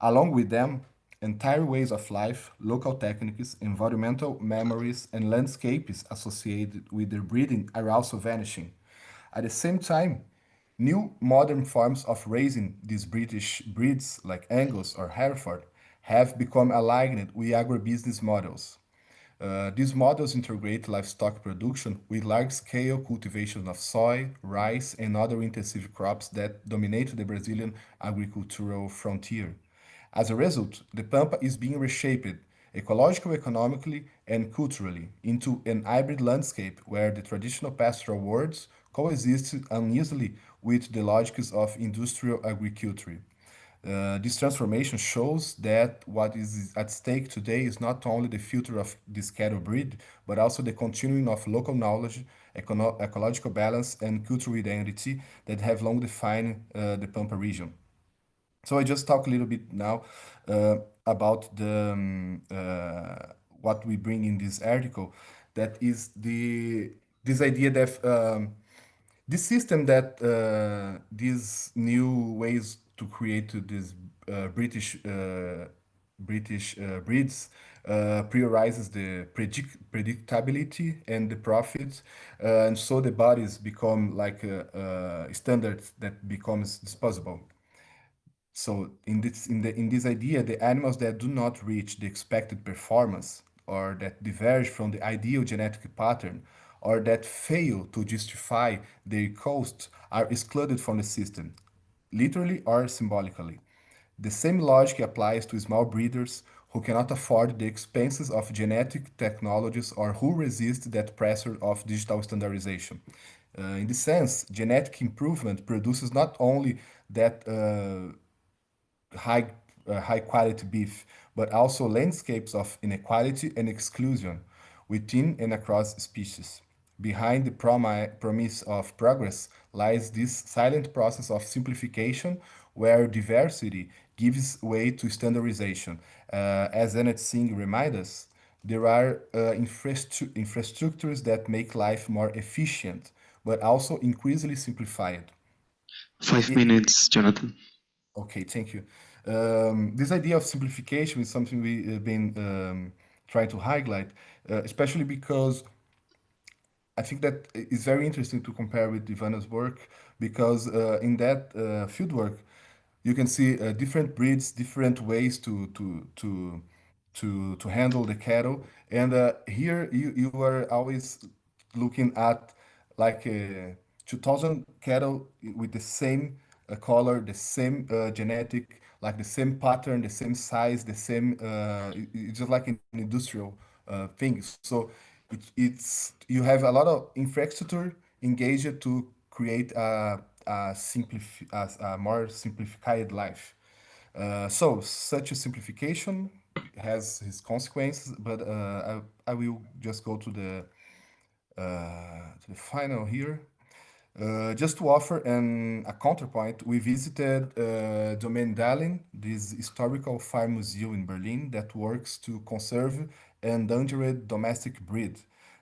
Along with them, entire ways of life, local techniques, environmental memories, and landscapes associated with their breeding are also vanishing. At the same time, new modern forms of raising these British breeds, like Angus or Hereford, have become aligned with agribusiness models. These models integrate livestock production with large-scale cultivation of soy, rice, and other intensive crops that dominate the Brazilian agricultural frontier. As a result, the Pampa is being reshaped, ecological, economically, and culturally, into an hybrid landscape where the traditional pastoral worlds coexist uneasily with the logics of industrial agriculture. This transformation shows that what is at stake today is not only the future of this cattle breed, but also the continuing of local knowledge, ecological balance, and cultural identity that have long defined the Pampa region. So I just talk a little bit now about what we bring in this article. That is this idea that this system that these new ways to create these British breeds prioritizes the predictability and the profits, and so the bodies become like a standard that becomes disposable. So in this idea, the animals that do not reach the expected performance or that diverge from the ideal genetic pattern or that fail to justify their cost are excluded from the system, literally or symbolically. The same logic applies to small breeders who cannot afford the expenses of genetic technologies or who resist that pressure of digital standardization. In this sense, genetic improvement produces not only that high high quality beef, but also landscapes of inequality and exclusion within and across species. Behind the promise of progress lies this silent process of simplification where diversity gives way to standardization. As Annette Singh reminds us, there are infrastructures that make life more efficient, but also increasingly simplified. Five It, minutes, Jonathan. Okay, thank you. This idea of simplification is something we've been trying to highlight, especially because I think that it's very interesting to compare with Ivana's work because in that field work, you can see different breeds, different ways to handle the cattle, and here you are always looking at like 2,000 cattle with the same color, the same genetic, like the same pattern, the same size, the same. It's just like an industrial thing. So it's you have a lot of infrastructure engaged to create a more simplified life. So such a simplification has its consequences, but I will just go to the final here. Just to offer a counterpoint, we visited Domaine Dallin, this historical farm museum in Berlin that works to conserve endangered domestic breed.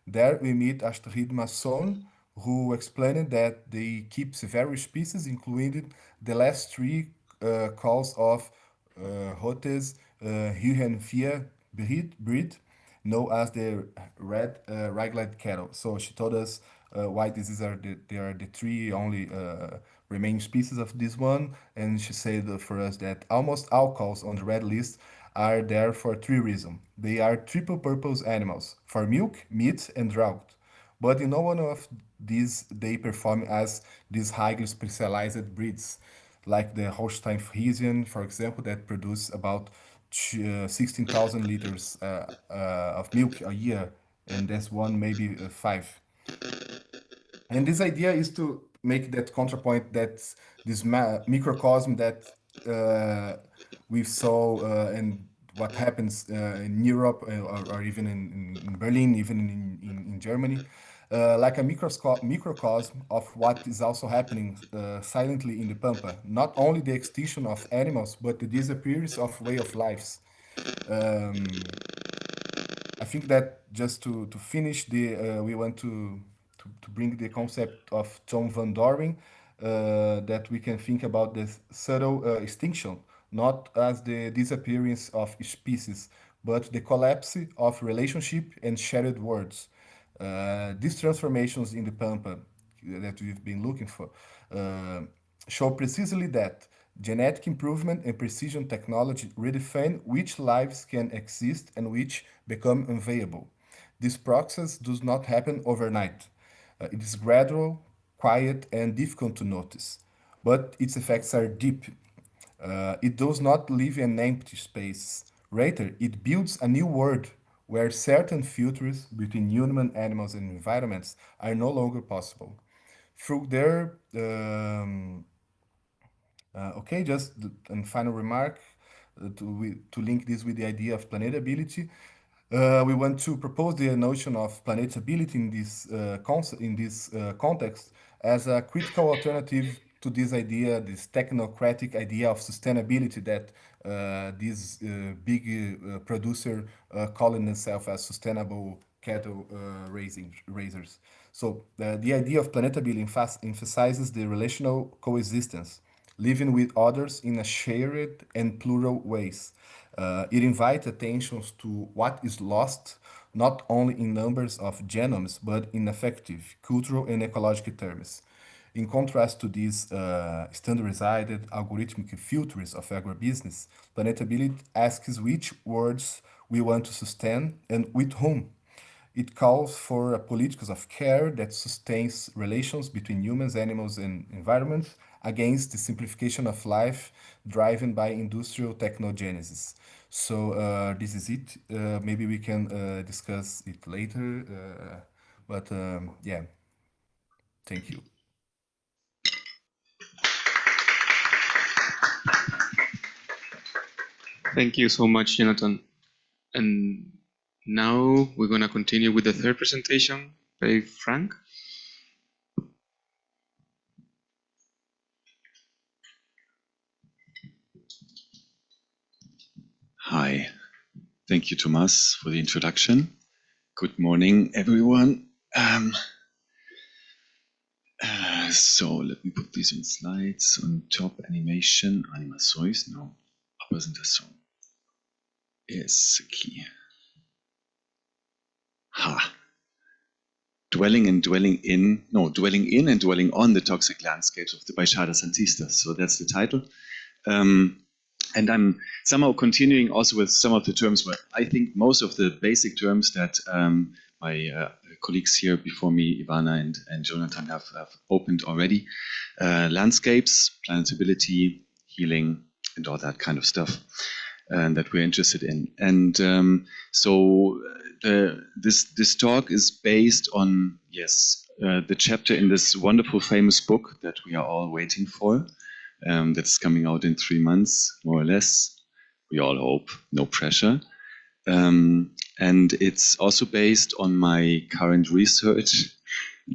There we meet Astrid Masson, who explained that they keep several species, including the last three calls of Rotes Huhenfia breed, known as the red raglan cattle. So she told us why these are they are the three only remaining species of this one, and she said for us that almost all cows on the red list are there for three reasons. They are triple purpose animals for milk, meat, and draught. But in no one of these they perform as these highly specialized breeds, like the Holstein Friesian, for example, that produce about 16,000 liters of milk a year, and that's one maybe five. And this idea is to make that counterpoint that this microcosm that uh, we saw and what happens in Europe or even in Berlin, even in Germany, like a microcosm of what is also happening silently in the Pampa. Not only the extinction of animals, but the disappearance of way of lives. Um, I think that just to finish we want to bring the concept of John Van Doren that we can think about the subtle extinction, not as the disappearance of species, but the collapse of relationship and shared words. These transformations in the Pampa that we've been looking for uh, show precisely that genetic improvement and precision technology redefine which lives can exist and which become unviable. This process does not happen overnight. It is gradual, quiet, and difficult to notice, but its effects are deep. It does not leave an empty space Rather, it builds a new world where certain filters between human, animals, and environments are no longer possible. Through their okay, just a final remark to link this with the idea of planetability. We want to propose the notion of planetability in this concept, in this context, as a critical alternative to this idea, this technocratic idea of sustainability that this big producer calling themselves as sustainable cattle raisers. So the idea of planetability emphasizes the relational coexistence, living with others in a shared and plural ways. It invites attention to what is lost, not only in numbers of genomes, but in affective, cultural, and ecological terms. In contrast to these standardized algorithmic filters of agribusiness, planetability asks which words we want to sustain and with whom. It calls for a politics of care that sustains relations between humans, animals, and environments against the simplification of life driven by industrial technogenesis. So this is it. Maybe we can discuss it later. But yeah, thank you. Thank you so much, Jonathan. And now we're going to continue with the third presentation by Frank. Hi, thank you, Thomas, for the introduction. Good morning, everyone. So let me put these on slides. On top, animation, animações, no, apresentação. Yes, key. Ha. Dwelling in and dwelling on the toxic landscapes of the Baixada Santista. So that's the title. And I'm somehow continuing also with some of the terms where I think most of the basic terms that my colleagues here before me, Ivana and Jonathan, have opened already. Landscapes, planetability, healing, and all that kind of stuff that we're interested in. And so this talk is based on, the chapter in this wonderful famous book that we are all waiting for. That's coming out in 3 months, more or less. We all hope, no pressure. And it's also based on my current research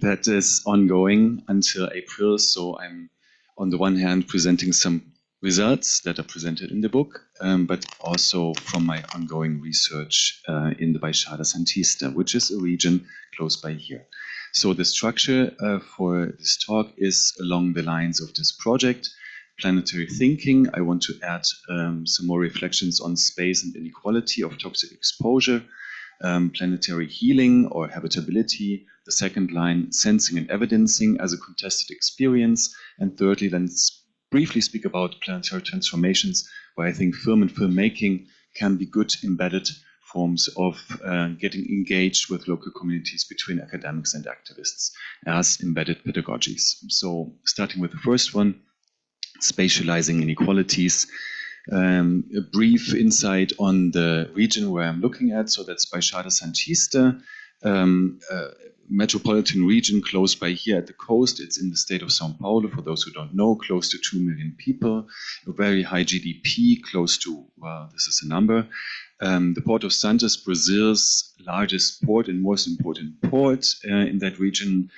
that is ongoing until April. So I'm, on the one hand, presenting some results that are presented in the book, but also from my ongoing research in the Baixada Santista, which is a region close by here. So the structure for this talk is along the lines of this project. Planetary thinking. I want to add some more reflections on space and inequality of toxic exposure. Planetary healing or habitability. The second line, sensing and evidencing as a contested experience. And thirdly, let's briefly speak about planetary transformations, where I think film and filmmaking can be good embedded forms of getting engaged with local communities between academics and activists as embedded pedagogies. So starting with the first one, spatializing inequalities. A brief insight on the region where I'm looking at. So that's Baixada Santista, metropolitan region close by here at the coast. It's in the state of São Paulo, for those who don't know, close to 2 million people, a very high GDP, close to, well, this is a number. The Port of Santos, Brazil's largest port and most important port in that region,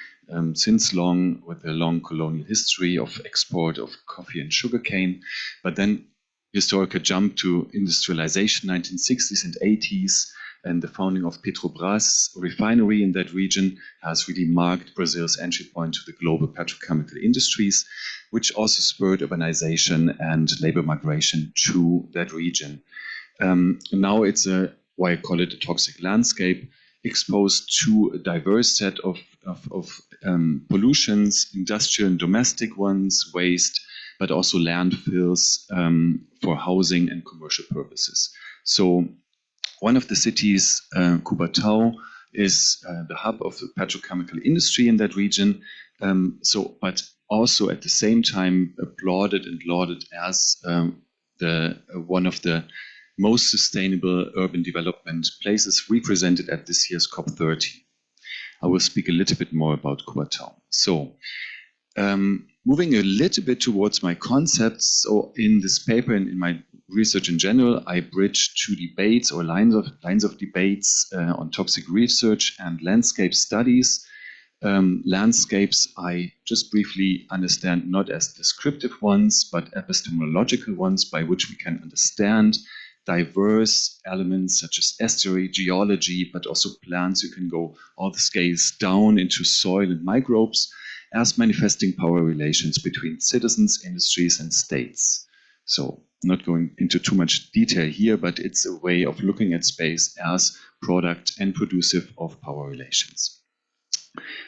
since long, with a long colonial history of export of coffee and sugarcane, but then historical jump to industrialization, 1960s and 80s, and the founding of Petrobras refinery in that region has really marked Brazil's entry point to the global petrochemical industries, which also spurred urbanization and labor migration to that region. Now it's why I call it a toxic landscape, exposed to a diverse set of pollutions, industrial and domestic ones, waste, but also landfills for housing and commercial purposes. So one of the cities, Cubatão, is the hub of the petrochemical industry in that region. But also at the same time applauded and lauded as one of the most sustainable urban development places represented at this year's COP30. I will speak a little bit more about Cohabitation. So, moving a little bit towards my concepts, so in this paper and in my research in general, I bridge two debates or lines of debates on toxic research and landscape studies. Landscapes I just briefly understand not as descriptive ones, but epistemological ones by which we can understand diverse elements such as estuary, geology, but also plants. You can go all the scales down into soil and microbes as manifesting power relations between citizens, industries, and states. So, not going into too much detail here, but it's a way of looking at space as product and producive of power relations.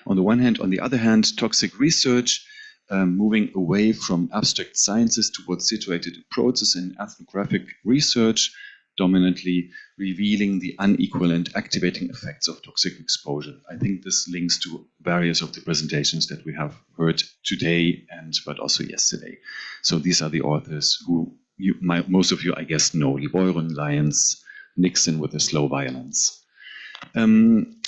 On the one hand, on the other hand, toxic research, moving away from abstract sciences towards situated approaches in ethnographic research, dominantly revealing the unequal and activating effects of toxic exposure. I think this links to various of the presentations that we have heard today but also yesterday. So these are the authors who most of you, I guess, know: Liboiron, Lyons, Nixon with the slow violence.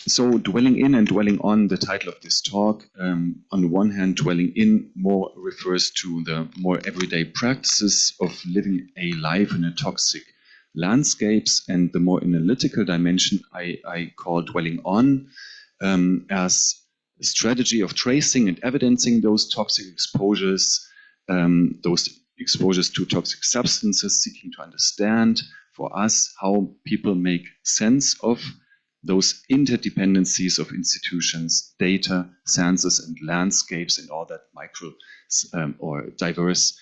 So dwelling in and dwelling on, the title of this talk, on the one hand, dwelling in more refers to the more everyday practices of living a life in a toxic landscapes, and the more analytical dimension I call dwelling on as a strategy of tracing and evidencing those toxic exposures, those exposures to toxic substances, seeking to understand for us how people make sense of those interdependencies of institutions, data, sensors, and landscapes, and all that micro or diverse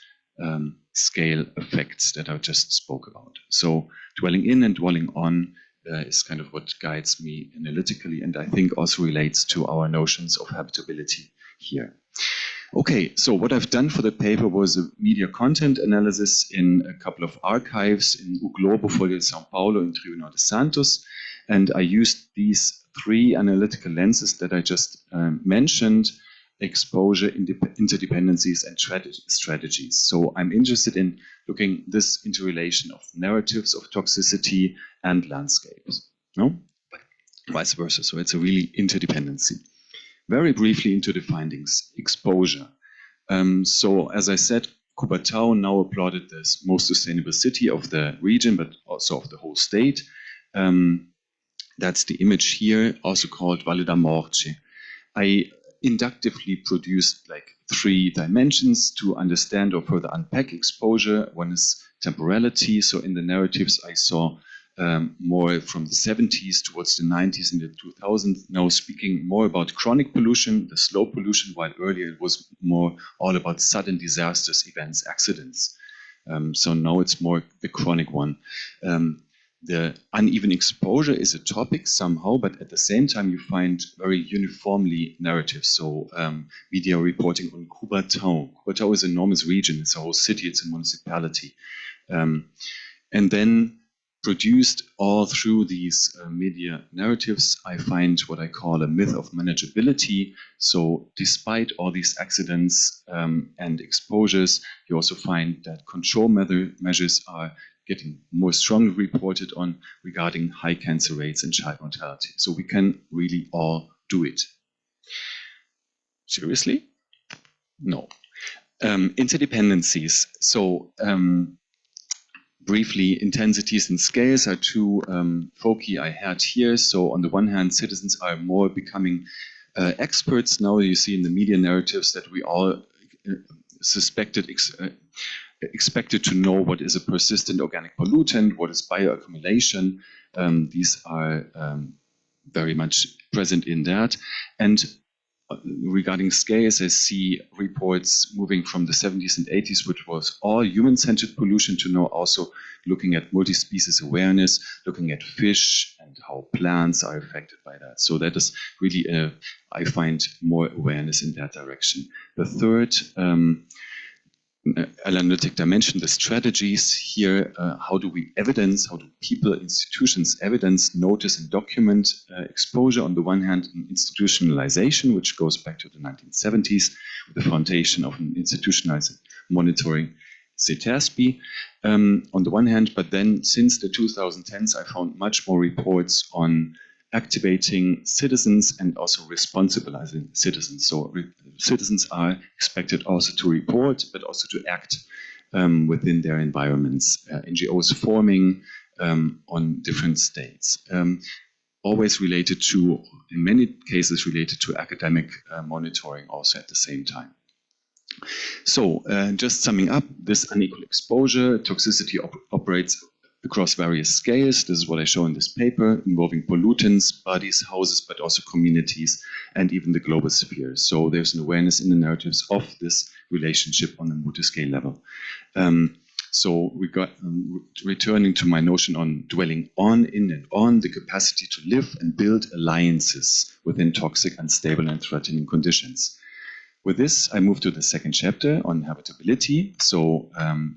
scale effects that I just spoke about. So dwelling in and dwelling on is kind of what guides me analytically, and I think also relates to our notions of habitability here. Okay, so what I've done for the paper was a media content analysis in a couple of archives in O Globo, Folha de São Paulo, and Tribunal de Santos. And I used these three analytical lenses that I just mentioned: exposure, interdependencies, and strategies. So I'm interested in looking this interrelation of narratives of toxicity and landscapes, no? Vice versa, so it's a really interdependency. Very briefly into the findings. Exposure. So as I said, Cohabitation now applauded as most sustainable city of the region, but also of the whole state. That's the image here, also called Valle da Morte. I inductively produced like 3 dimensions to understand or further unpack exposure. One is temporality. So in the narratives, I saw more from the 70s towards the 90s and the 2000s, now speaking more about chronic pollution, the slow pollution, while earlier it was more all about sudden disasters, events, accidents. So now it's more the chronic one. The uneven exposure is a topic somehow, but at the same time you find very uniformly narratives. So media reporting on Cohabitation. Cohabitation is an enormous region. It's a whole city. It's a municipality. And then produced all through these media narratives, I find what I call a myth of manageability. So despite all these accidents and exposures, you also find that control measures are getting more strongly reported on regarding high cancer rates and child mortality. So we can really all do it. Seriously? No. Interdependencies. So briefly, intensities and scales are 2 foci I had here. So on the one hand, citizens are more becoming experts. Now you see in the media narratives that we all expected to know what is a persistent organic pollutant, what is bioaccumulation. These are very much present in that. And regarding scales, I see reports moving from the 70s and 80s, which was all human-centered pollution, to now also looking at multi-species awareness, looking at fish and how plants are affected by that. So that is really, I find more awareness in that direction. The third analytic dimension, the strategies here, how do we evidence, how do people, institutions evidence, notice and document exposure? On the one hand, in institutionalization, which goes back to the 1970s with the foundation of an institutionalized monitoring CETASB on the one hand, but then since the 2010s, I found much more reports on activating citizens and also responsibilizing citizens. So citizens are expected also to report, but also to act within their environments. NGOs forming on different states. Always related to, in many cases, related to academic monitoring also at the same time. So just summing up, this unequal exposure, toxicity operates across various scales. This is what I show in this paper, involving pollutants, bodies, houses, but also communities, and even the global sphere. So there's an awareness in the narratives of this relationship on a multi-scale level. So we got returning to my notion on dwelling on, in and on, the capacity to live and build alliances within toxic, unstable, and threatening conditions. With this, I move to the second chapter on habitability. So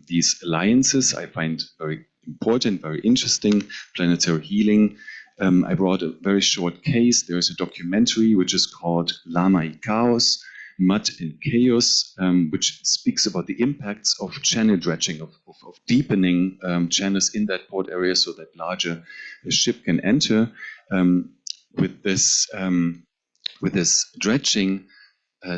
these alliances I find very important, very interesting. Planetary healing. I brought a very short case. There's a documentary which is called Lama y Chaos, Mud and Chaos, which speaks about the impacts of channel dredging, of deepening channels in that port area so that larger ship can enter. With this dredging,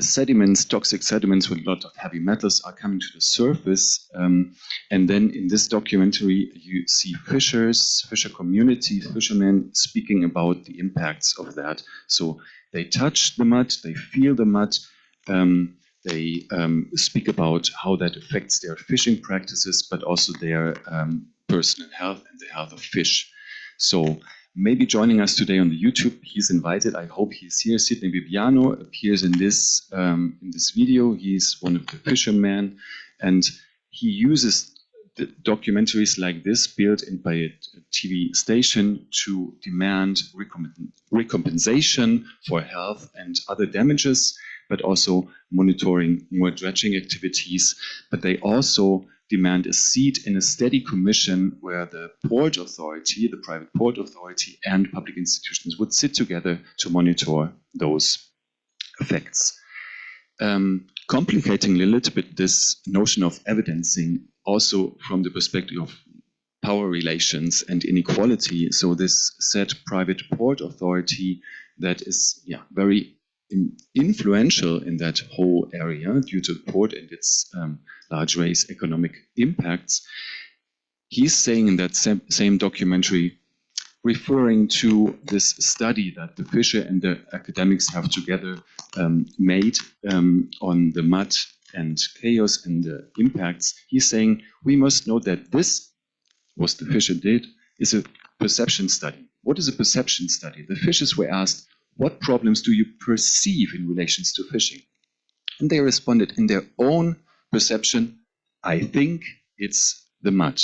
sediments, toxic sediments with a lot of heavy metals are coming to the surface. And then in this documentary, you see fisher communities, fishermen speaking about the impacts of that. So they touch the mud, they feel the mud, they speak about how that affects their fishing practices, but also their personal health and the health of fish. So maybe joining us today on the YouTube, he's invited. I hope he's here. Sidney Bibiano appears in this video. He's one of the fishermen, and he uses the documentaries like this built in by a TV station to demand recompensation for health and other damages, but also monitoring more dredging activities. But they also demand a seat in a steady commission where the port authority, the private port authority, and public institutions would sit together to monitor those effects. Complicating a little bit this notion of evidencing also from the perspective of power relations and inequality. So this said private port authority that is very influential in that whole area due to the port and its large race economic impacts. He's saying in that same documentary, referring to this study that the fisher and the academics have together made on the mud and chaos and the impacts, he's saying we must know that this, what the fisher did, is a perception study. What is a perception study? The fishers were asked, what problems do you perceive in relations to fishing? And they responded in their own perception, I think it's the mud,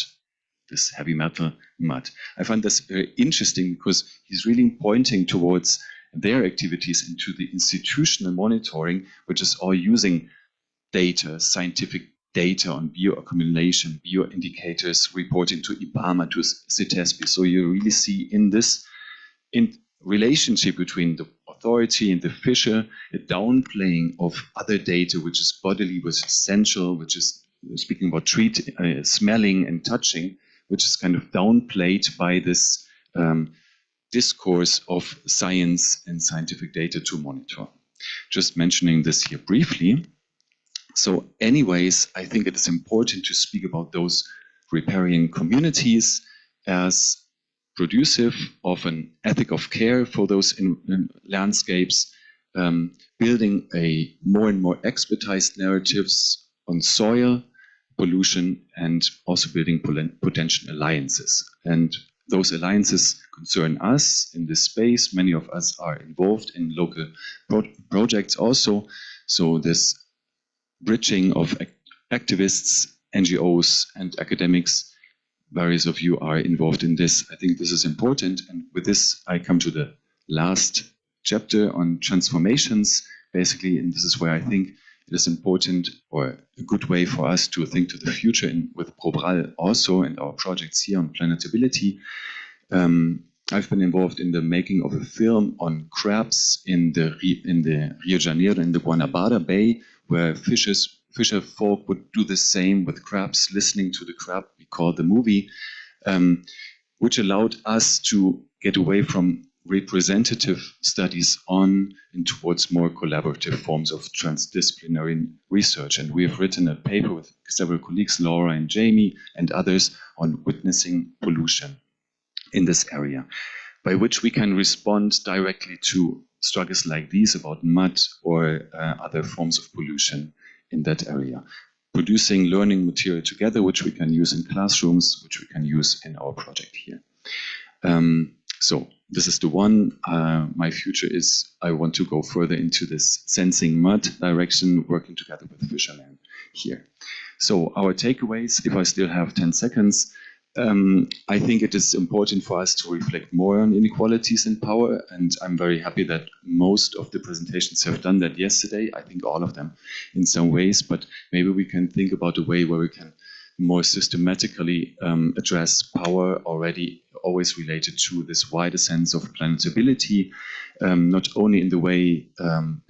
this heavy metal mud. I find this very interesting because he's really pointing towards their activities and to the institutional monitoring, which is all using data, scientific data on bioaccumulation, bioindicators, reporting to IBAMA, to CETASB. So you really see in this relationship between the authority and the fisher, a downplaying of other data, which is bodily, which is essential, which is speaking about smelling and touching, which is kind of downplayed by this discourse of science and scientific data to monitor. Just mentioning this here briefly. So anyways, I think it is important to speak about those riparian communities as producive of an ethic of care for those in landscapes, building a more and more expertized narratives on soil, pollution, and also building potential alliances. And those alliances concern us in this space. Many of us are involved in local projects also. So this bridging of activists, NGOs, and academics, various of you are involved in this. I think this is important. And with this, I come to the last chapter on transformations, basically. And this is where I think it is important, or a good way for us to think to the future with Probral also and our projects here on Planetability. I've been involved in the making of a film on crabs in the Rio de Janeiro, in the Guanabara Bay, where fishers fisher folk would do the same with crabs, listening to the crab we call the movie, which allowed us to get away from representative studies on and towards more collaborative forms of transdisciplinary research. And we have written a paper with several colleagues, Laura and Jamie and others, on witnessing pollution in this area, by which we can respond directly to struggles like these about mud or other forms of pollution in that area, producing learning material together, which we can use in classrooms, which we can use in our project here. So this is the one. My future is I want to go further into this sensing mud direction, working together with fishermen here. So our takeaways, if I still have 10 seconds, I think it is important for us to reflect more on inequalities in power, and I'm very happy that most of the presentations have done that yesterday. I think all of them in some ways, but maybe we can think about a way where we can more systematically address power already always related to this wider sense of planetability, not only in the way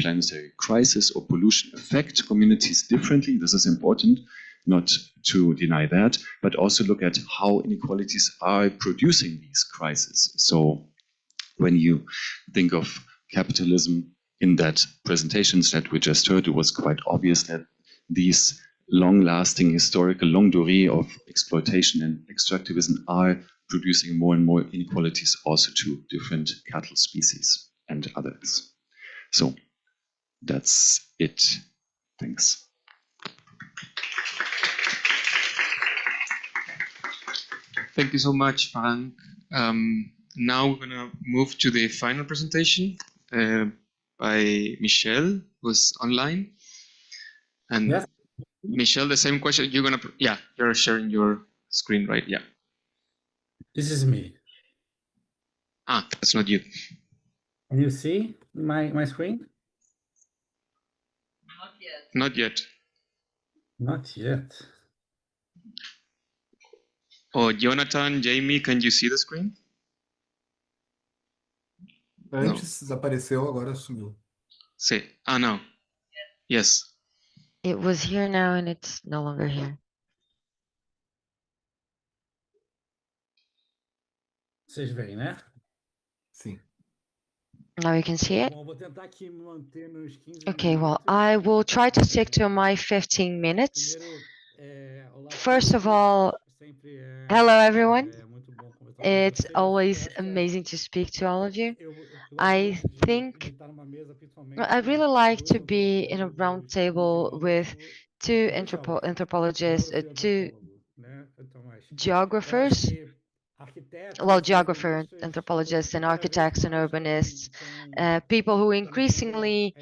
planetary crisis or pollution affect communities differently, this is important, not to deny that, but also look at how inequalities are producing these crises. So when you think of capitalism in that presentations that we just heard, it was quite obvious that these long-lasting historical longue durée of exploitation and extractivism are producing more and more inequalities also to different cattle species and others. So that's it. Thanks. Thank you so much, Frank. Now we're going to move to the final presentation by Michelle, who's online. And Yes. Michelle, the same question. You're going to, yeah, you're sharing your screen, right? Yeah. This is me. Ah, that's not you. Can you see my screen? Not yet. Not yet. Oh, Jonathan, Jamie, can you see the screen? Antes apareceu, agora sumiu. See. Ah, no. Yes. It was here now and it's no longer here. Vocês veem, né? Sim. Now you can see it. Bom, vou tentar aqui manter meus 15 Okay, well, minutos. I will try to stick to my 15 minutes. Primeiro, olá a First of todos. all, Sempre hello everyone. muito bom conversar com It's vocês. always Eu acho que amazing to speak to all of you. eu I gosto de think estar numa mesa, principalmente, I really like dois to be in a round table with two anthropologists, two né? Então, mas eu acho geographers, que arquitetos, well, geographer, urbanistas, anthropologists and têm cada vez architects and mais também urbanists, estão people who tendo increasingly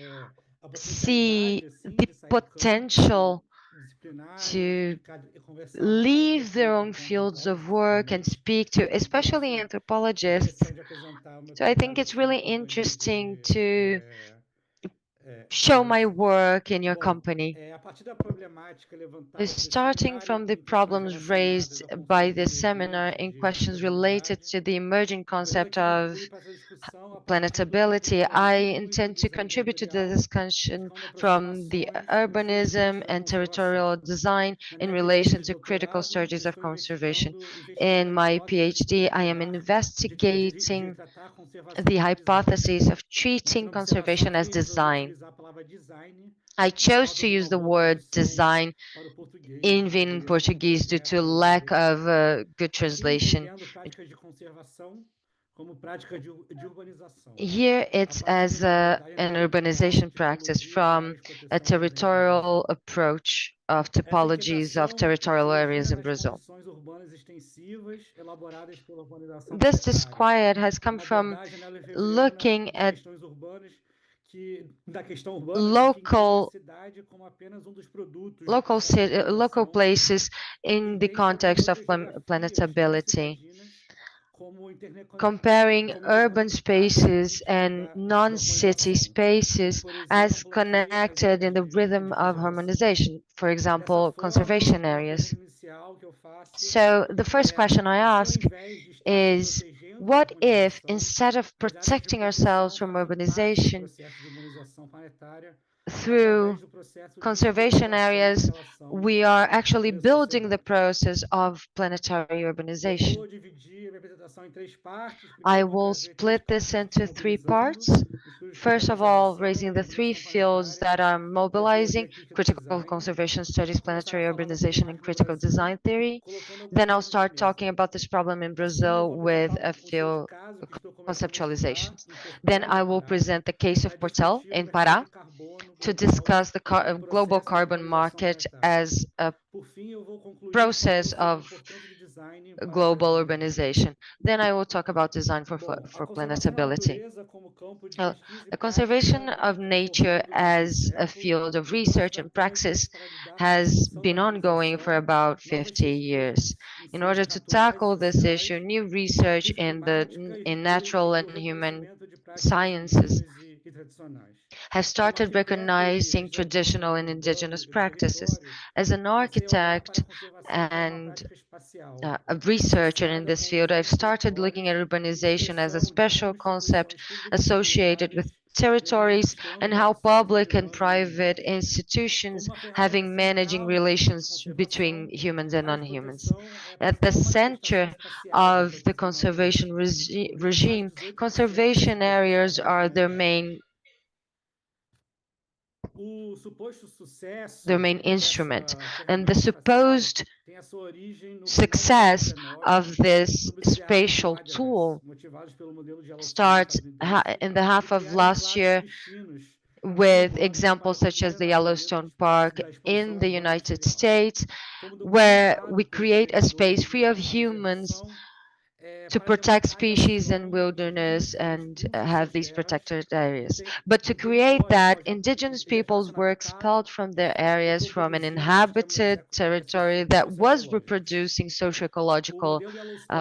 a see potencialidade, assim, the de sair do campo potential disciplinar to e conversar mais, leave assim, their com own fields of work and profissionalmente. speak to, especially Acho anthropologists. interessante apresentar o meu So I think trabalho it's aqui na really companhia interesting de to show my vocês. work in your Bom, company. a partir da problemática levantada por esse Starting seminário from the em questões problems raised relacionadas ao by conceito this emergente seminar in de questions related planetabilidade, to the emerging eu pretendo concept aqui of contribuir para essa discussão a partir do planetability, I urbanismo e do intend to design contribute to the territorial, discussion buscando from the aproximações nos três urbanism campos da and territorial conservação. design Na in minha pesquisa relation de to critical doutorado, eu stages of estou conservation. investigando In a my hipótese PhD, I am de investigating tratar a conservação the como design. hypothesis of Nessa treating observação conservation as aqui, resolvi design. utilizar a palavra design I por chose falta to de use uma the boa word tradução design para o português, in como vain in poderia ser Portuguese due to correto lack deveria of ser. a good Aqui translation. entendendo práticas de conservação como prática de urbanização. Here A it's partir as de uma abordagem an territorial, urbanization de practice topologias from gerais de a proteção presentes no territorial Brasil. approach of Essa topologies of inquietação territorial se areas origina in nas Brazil. condições urbanas extensivas elaboradas pela urbanização This planetária. disquiet has come Uma from abordagem looking das at questões urbanas da questão urbana que entende a cidade como apenas dos produtos dessa local urbanização places e in the entende também context of outras geografias menos planetability, citadinas comparing como urban interconectadas no spaces sentido and da non-city harmonização. spaces Por as exemplo, aqui as connected áreas in the rhythm de of conservação. harmonization, for Dessa example, forma, conservation uma areas. pergunta inicial que eu faço So the first question I se ao ask invés de estar is, protegendo a what if urbanização, instead of as áreas de protecting proteção ourselves from fazem parte do urbanization, processo de urbanização planetária, through conservation areas, we are actually building the process of planetary urbanization. I will split this into three parts. First of all, raising the three fields that are mobilizing: critical conservation studies, planetary urbanization, and critical design theory. Then I'll start talking about this problem in Brazil with a few conceptualizations. Then I will present the case of Portel in Pará to discuss the global carbon market as a process of global urbanization. Then I will talk about design for planetability. The conservation of nature as a field of research and praxis has been ongoing for about 50 years. In order to tackle this issue, new research in natural and human sciences have started recognizing traditional and indigenous practices. As an architect and a researcher in this field, I've started looking at urbanization as a special concept associated with territories and how public and private institutions having managing relations between humans and non-humans. At the center of the conservation regime, conservation areas are their main instrument, and the supposed success of this spatial tool starts in the half of last year with examples such as the Yellowstone Park in the United States, where we create a space free of humans to protect species and wilderness and have these protected areas. But to create that, indigenous peoples were expelled from their areas from an inhabited territory that was reproducing socio-ecological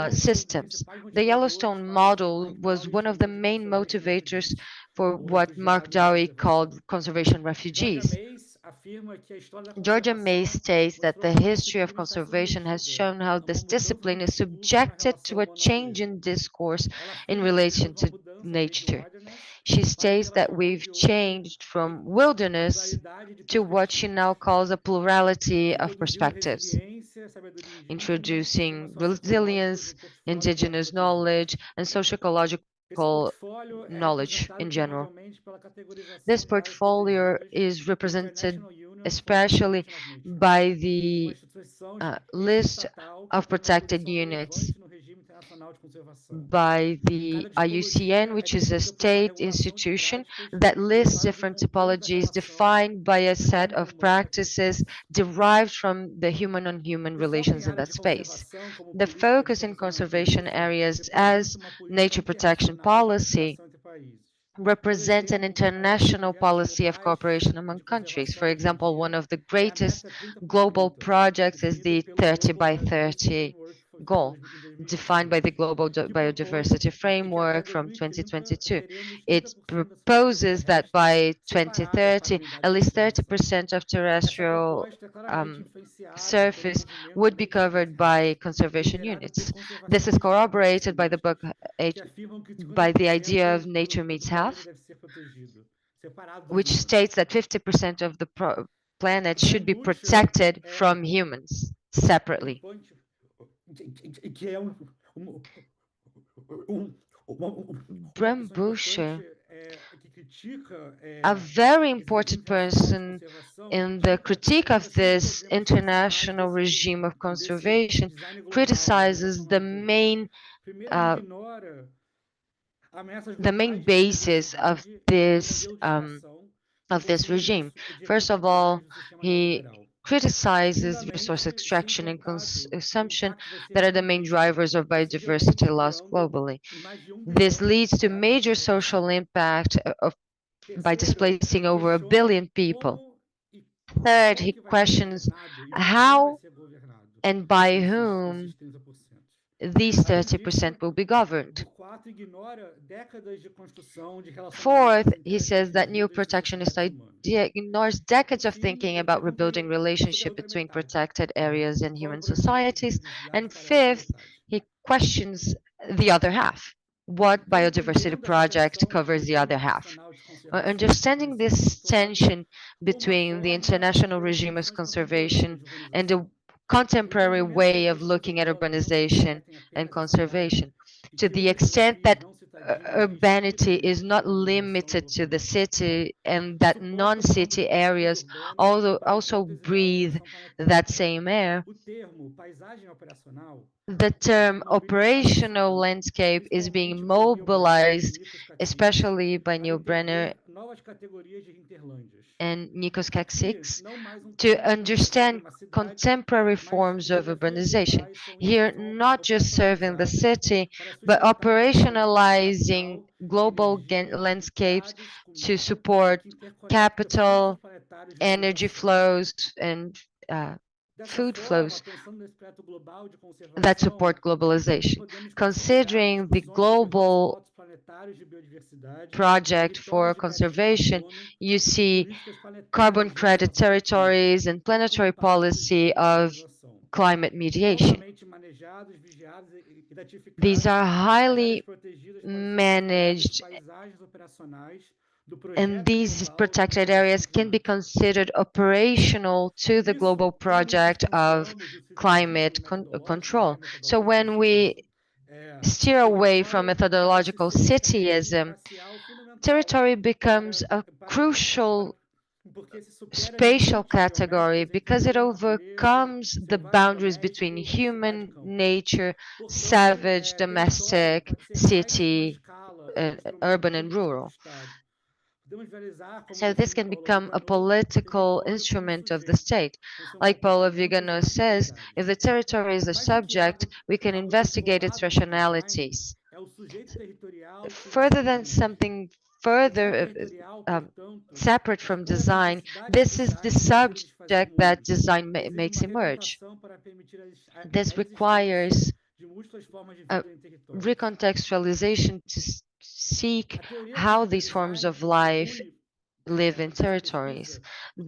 systems. The Yellowstone model was one of the main motivators for what Mark Dowie called conservation refugees. Georgia May states that the history of conservation has shown how this discipline is subjected to a change in discourse in relation to nature. She states that we've changed from wilderness to what she now calls a plurality of perspectives, introducing resilience, indigenous knowledge, and socio-ecological knowledge in general. This portfolio is represented especially by the list of protected units by the IUCN, which is a state institution that lists different typologies defined by a set of practices derived from the human-on-human relations in that space. The focus in conservation areas as nature protection policy represents an international policy of cooperation among countries. For example, one of the greatest global projects is the 30 by 30 goal defined by the Global Biodiversity Framework from 2022. It proposes that by 2030, at least 30% of terrestrial surface would be covered by conservation units. This is corroborated by the book by the idea of nature meets health, which states that 50% of the planet should be protected from humans separately. Bram Buescher, a very important person in the critique of this international regime of conservation, criticizes the main basis of this regime. First of all, he criticizes resource extraction and consumption that are the main drivers of biodiversity loss globally. This leads to major social impact by displacing over 1 billion people. Third, he questions how and by whom these 30% will be governed. Fourth, he says that new protectionist idea ignores decades of thinking about rebuilding relationship between protected areas and human societies. And fifth, he questions the other half. what biodiversity project covers the other half. Understanding this tension between the international regime of conservation and the contemporary way of looking at urbanization and conservation, to the extent that urbanity is not limited to the city and that non-city areas also breathe that same air, the term operational landscape is being mobilized, especially by Neil Brenner and Nikos Kaksix, to understand contemporary forms of urbanization. Here, not just serving the city, but operationalizing global landscapes to support capital, energy flows, and food flows that support globalization. Considering the global project for conservation, you see carbon credit territories and planetary policy of climate mediation. These are highly managed, and these protected areas can be considered operational to the global project of climate control. So when we steer away from methodological cityism, territory becomes a crucial spatial category because it overcomes the boundaries between human nature, savage, domestic, city, urban, and rural. So this can become a political instrument of the state. Like Paulo Vigano says, if the territory is a subject, we can investigate its rationalities. Further than something further separate from design, this is the subject that design makes emerge. This requires recontextualization to seek how these forms of life live in territories.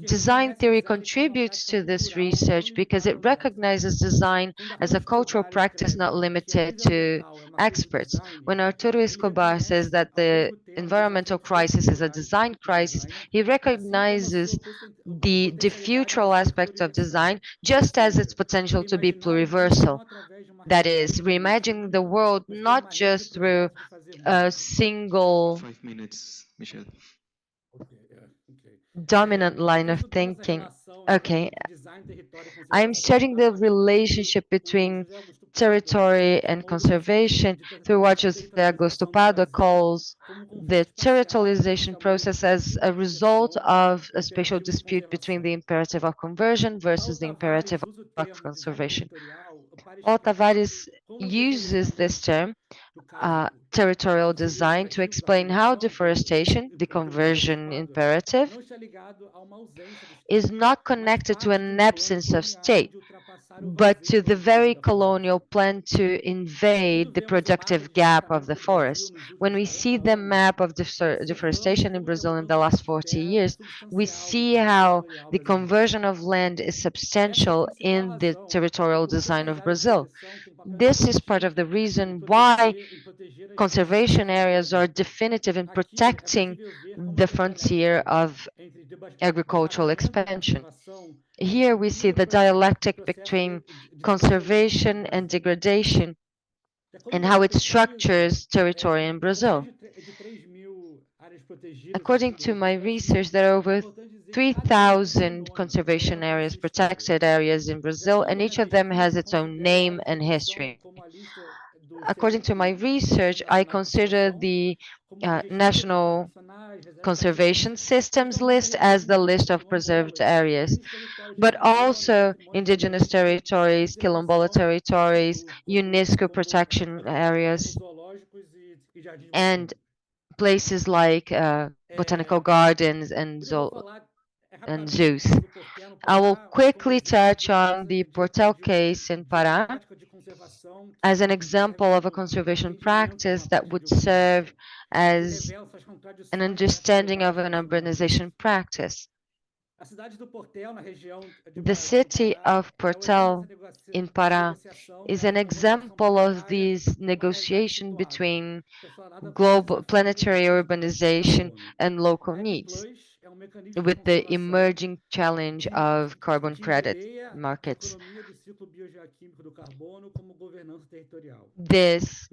Design theory contributes to this research because it recognizes design as a cultural practice not limited to experts. When Arturo Escobar says that the environmental crisis is a design crisis, he recognizes the diffutural aspect of design just as its potential to be pluriversal. That is, reimagining the world not just through a single 5 minutes, Michelle. dominant line of thinking. Okay, I'm studying the relationship between territory and conservation through what José Augusto Padua calls the territorialization process as a result of a spatial dispute between the imperative of conversion versus the imperative of conservation. Paul Tavares uses this term, territorial design, to explain how deforestation, the conversion imperative, is not connected to an absence of state, but to the very colonial plan to invade the productive gap of the forest. When we see the map of deforestation in Brazil in the last 40 years, we see how the conversion of land is substantial in the territorial design of Brazil. This is part of the reason why conservation areas are definitive in protecting the frontier of agricultural expansion. Here we see the dialectic between conservation and degradation and how it structures territory in Brazil. According to my research, there are over 3,000 conservation areas, protected areas in Brazil, and each of them has its own name and history. According to my research, I consider the National Conservation Systems list as the list of preserved areas, but also indigenous territories, quilombola territories, UNESCO protection areas, and places like botanical gardens and zoos. I will quickly touch on the Portel case in Pará as an example of a conservation practice that would serve as an understanding of an urbanization practice. The city of Portel in Pará is an example of this negotiation between global planetary urbanization and local needs, with the emerging challenge of carbon credit markets. This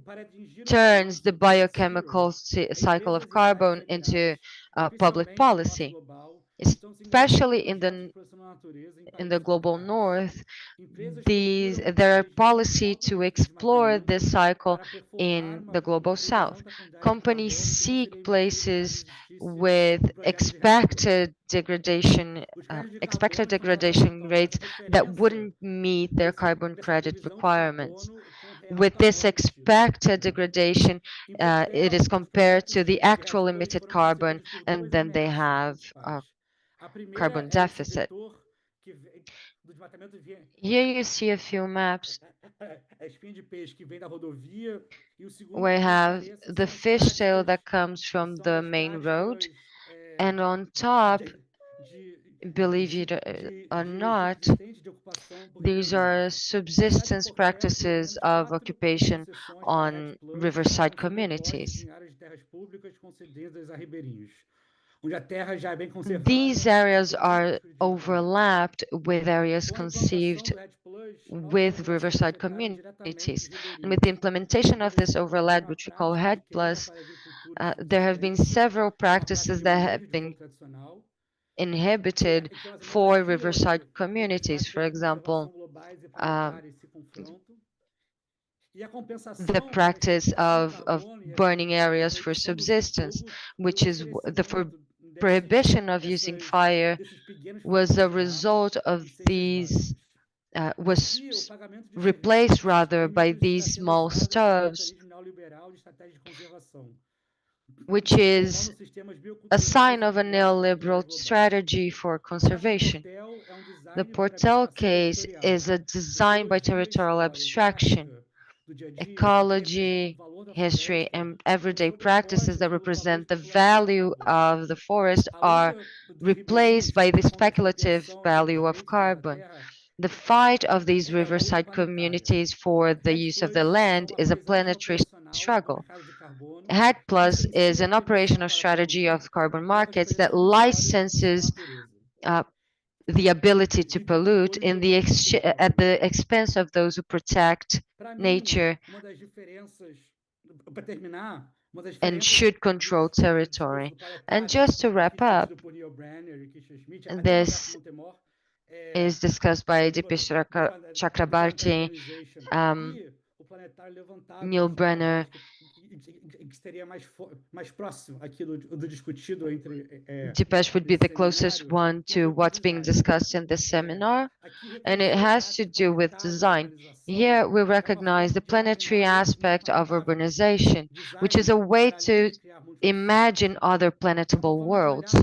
turns the biochemical cycle of carbon into public policy, especially in the global north. There are policy to explore this cycle in the global south. Companies seek places with expected degradation rates that wouldn't meet their carbon credit requirements. With this expected degradation, it is compared to the actual emitted carbon, and then they have a carbon deficit. Here you see a few maps where you have the fishtail that comes from the main road, and on top, believe it or not, these are subsistence practices of occupation on riverside communities. These areas are overlapped with areas conceived with riverside communities. And with the implementation of this overlap, which we call HEAD+, there have been several practices that have been inhibited for riverside communities. For example, the practice of burning areas for subsistence, which is the prohibition of using fire was a result of these, was replaced rather by these small stoves, which is a sign of a neoliberal strategy for conservation. The Portel case is a design by territorial abstraction. Ecology, history, and everyday practices that represent the value of the forest are replaced by the speculative value of carbon. The fight of these riverside communities for the use of the land is a planetary struggle. HEAD Plus is an operational strategy of carbon markets that licenses the ability to pollute at the expense of those who protect nature and should control territory. And just to wrap up, this is discussed by Dipesh Chakrabarty, Neil Brenner, Dipesh would be the closest one to what's being discussed in this seminar, and it has to do with design. Here we recognize the planetary aspect of urbanization, which is a way to imagine other planetable worlds.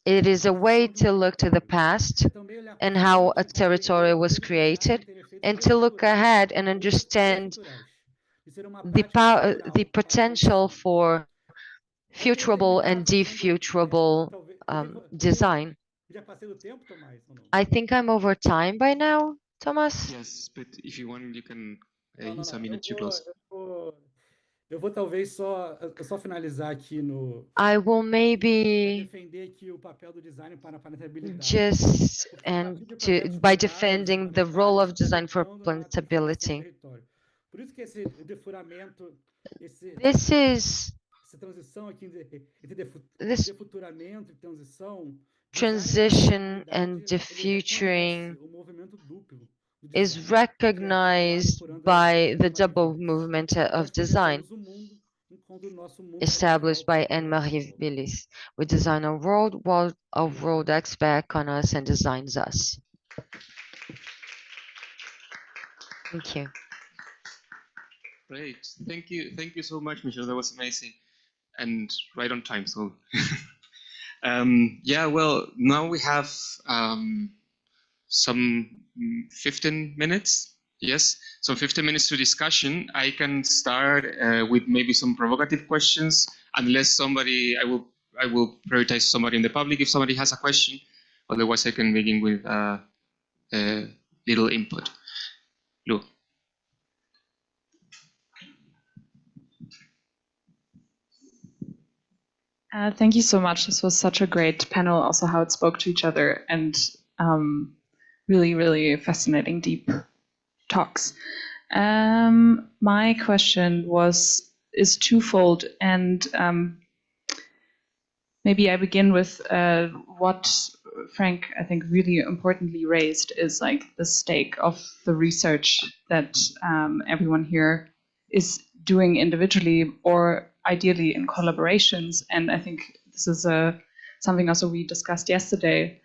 It is a way to look to the past and how a territory was created, and to look ahead and understand the potential for futurable and defuturable design. I think I'm over time by now, Thomas? Yes, but if you want, you can use a minute to close. I will maybe just by defending the role of design for planetability. This transition and defuturing is recognized by the double movement of design established by Anne-Marie Willis. We design a world while our world acts back on us and designs us. Thank you. Great. Thank you so much, Michelle. That was amazing and right on time. So yeah, well, now we have some 15 minutes. Yes, so 15 minutes to discussion. I can start with maybe some provocative questions, unless I will prioritize somebody in the public if somebody has a question. Otherwise, I can begin with a little input. Lu. Thank you so much. This was such a great panel, also how it spoke to each other, and really, really fascinating, deep talks. My question is twofold, and maybe I begin with what Frank, I think, really importantly raised is like the stake of the research that everyone here is doing individually or ideally in collaborations. And I think this is something also we discussed yesterday.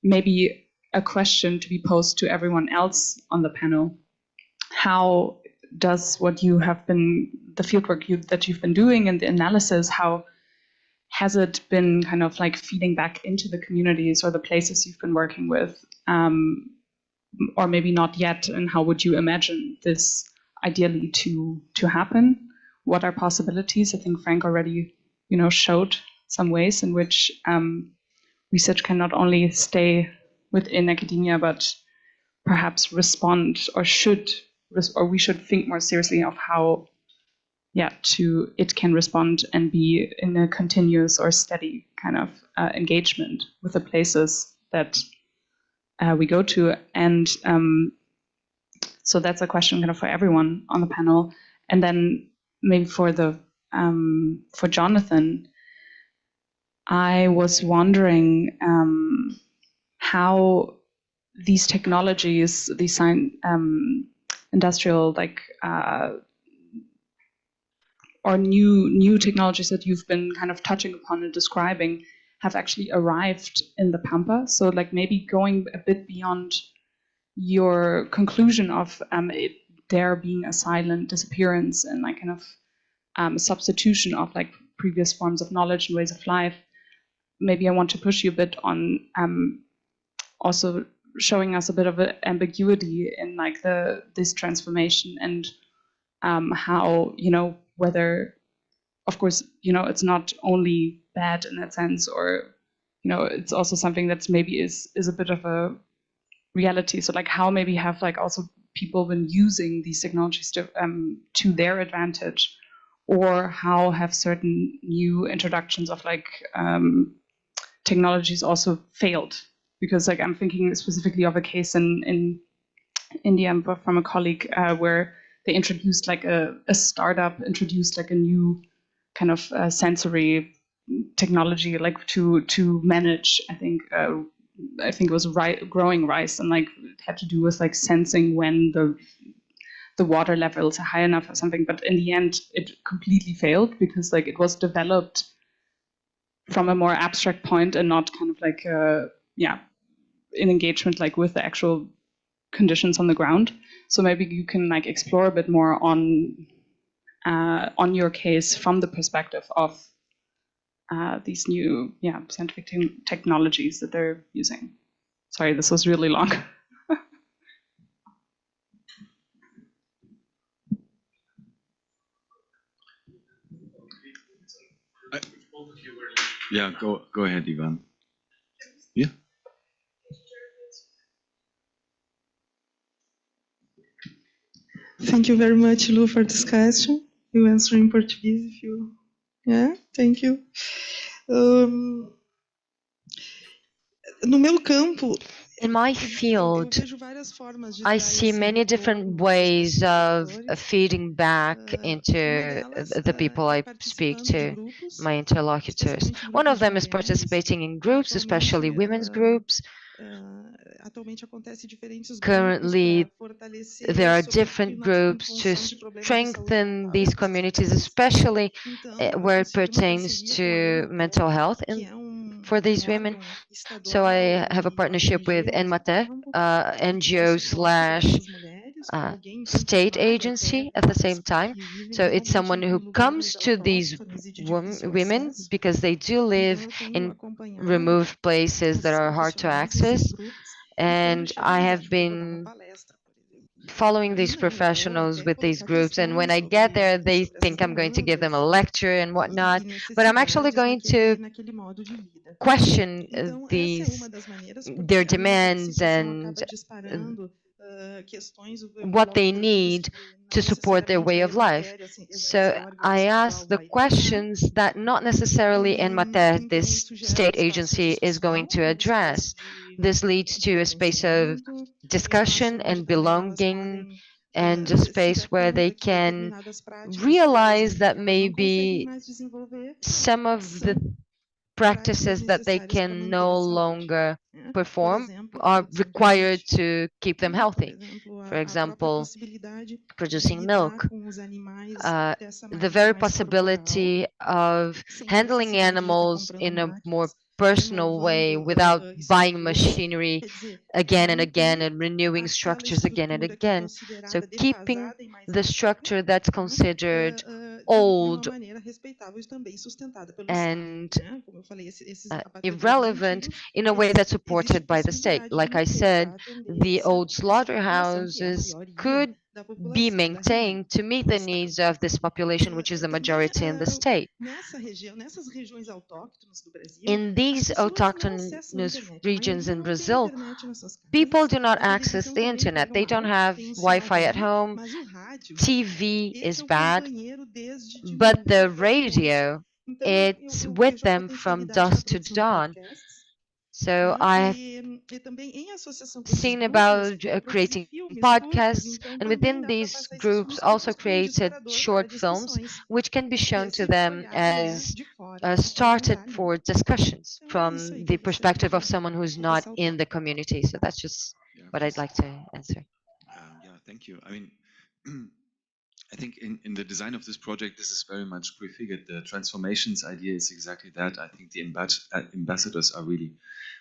Maybe a question to be posed to everyone else on the panel. How does what you have been, the fieldwork that you've been doing and the analysis, how has it been kind of like feeding back into the communities or the places you've been working with, or maybe not yet, and how would you imagine this ideally to happen? What are possibilities? I think Frank already, showed some ways in which research can not only stay within academia, but perhaps respond or we should think more seriously of how it can respond and be in a continuous or steady kind of engagement with the places that we go to. And so that's a question kind of for everyone on the panel. And then maybe for Jonathan, I was wondering how these technologies, these industrial or new technologies that you've been kind of touching upon and describing have actually arrived in the Pampa. So like maybe going a bit beyond your conclusion of it there being a silent disappearance and like kind of substitution of like previous forms of knowledge and ways of life. Maybe I want to push you a bit on also showing us a bit of an ambiguity in like this transformation and how, whether, of course, it's not only bad in that sense, or, it's also something that's maybe is a bit of a reality. So like how maybe have like also people been using these technologies to their advantage, or how have certain new introductions of like technologies also failed? Because like I'm thinking specifically of a case in India from a colleague where they introduced like a startup introduced like a new kind of sensory technology like to manage I think it was growing rice, and like it had to do with like sensing when the water levels are high enough or something. But in the end it completely failed because like it was developed from a more abstract point and not kind of like in engagement like with the actual conditions on the ground. So maybe you can like explore a bit more on your case from the perspective of these new scientific technologies that they're using. Sorry, this was really long. Yeah, go ahead, Ivan. Yeah. Thank you very much, Lu, for this question. You answer in Portuguese if you... Yeah, thank you. No meu campo, in my field, I see many different ways of feeding back into the people I speak to, my interlocutors. One of them is participating in groups, especially women's groups. Currently, there are different groups to strengthen these communities, especially where it pertains to mental health for these women. So I have a partnership with Enmater, NGO / state agency at the same time. So it's someone who comes to these women because they do live in removed places that are hard to access. And I have been following these professionals with these groups, and when I get there they think I'm going to give them a lecture and whatnot, but I'm actually going to question their demands and what they need to support their way of life. So I ask the questions that not necessarily Enmater, this state agency, is going to address. This leads to a space of discussion and belonging, and a space where they can realize that maybe some of the practices that they can no longer perform are required to keep them healthy. For example, producing milk, the very possibility of handling animals in a more personal way without buying machinery again and again and renewing structures again and again. So keeping the structure that's considered old and irrelevant in a way that's supported by the state. Like I said, the old slaughterhouses could be maintained to meet the needs of this population, which is the majority in the state. In these autochthonous regions in Brazil, people do not access the internet. They don't have Wi-Fi at home. TV is bad, but the radio, it's with them from dusk to dawn. So I've seen about creating podcasts, and within these groups also created short films which can be shown to them as started for discussions from the perspective of someone who's not in the community. So that's just what I'd like to answer. Yeah, thank you. I mean, I think in the design of this project, this is very much prefigured. The transformations idea is exactly that. I think the ambassadors are really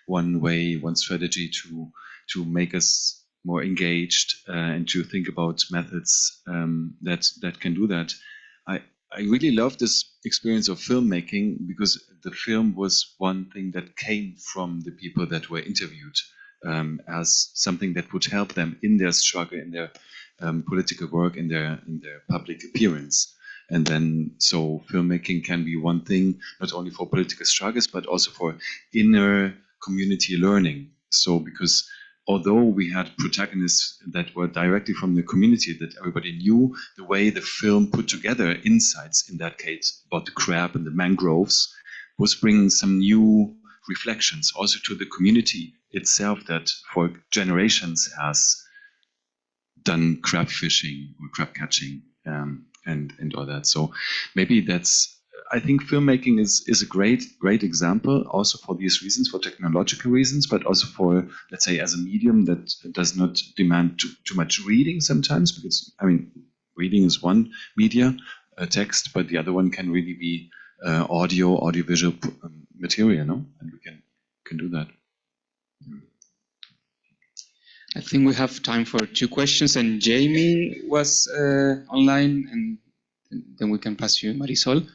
one way, one strategy to make us more engaged and to think about methods that can do that. I really love this experience of filmmaking because the film was one thing that came from the people that were interviewed as something that would help them in their struggle, in their political work, in their public appearance. And then, so filmmaking can be one thing, not only for political struggles, but also for inner community learning. So, because although we had protagonists that were directly from the community, that everybody knew, the way the film put together insights, in that case, about the crab and the mangroves, was bringing some new reflections also to the community itself that for generations has done crab fishing or crab catching and all that. So maybe that's, I think filmmaking is a great example also for these reasons, for technological reasons, but also for, let's say, as a medium that does not demand too much reading sometimes, because, I mean, reading is one media, text, but the other one can really be audiovisual material, no? And we can do that. I think we have time for 2 questions, and Jamie was online, and then we can pass you Marisol.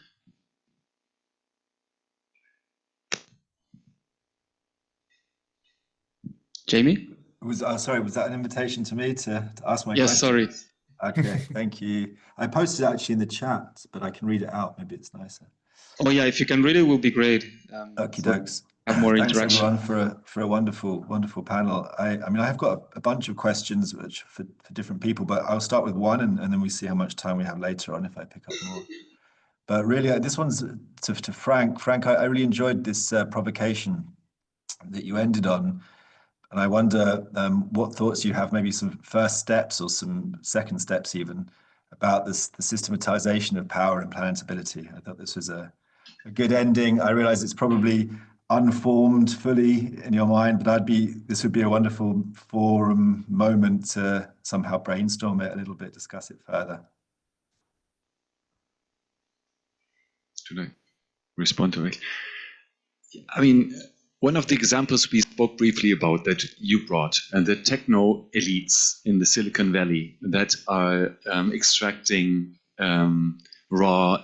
Jamie? Sorry, was that an invitation to me to ask my question? Yes, sorry. Okay, thank you. I posted it actually in the chat, but I can read it out. Maybe it's nicer. Oh yeah, if you can read it, will be great. Okie dokes. Have more Thanks interaction. everyone for a wonderful panel. I mean, I've got a bunch of questions which for different people, but I'll start with one and then we see how much time we have later on if I pick up more. But really, this one's to Frank. Frank, I really enjoyed this provocation that you ended on. And I wonder what thoughts you have, maybe some first steps or some second steps even, about the systematization of power and planetability. I thought this was a good ending. I realize it's probably unformed fully in your mind, but this would be a wonderful forum moment to somehow brainstorm it a little bit, discuss it further. Should I respond to it? I mean, one of the examples we spoke briefly about that you brought, and the techno elites in the Silicon Valley that are extracting raw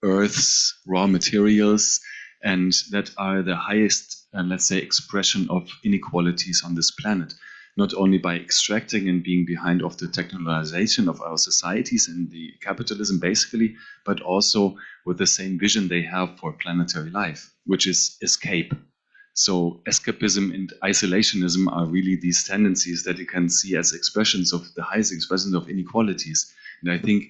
earths, raw materials, and that are the highest, let's say, expression of inequalities on this planet. not only by extracting and being behind of the technologization of our societies and the capitalism basically, but also with the same vision they have for planetary life, which is escape. So escapism and isolationism are really these tendencies that you can see as expressions of the highest expressions of inequalities. And I think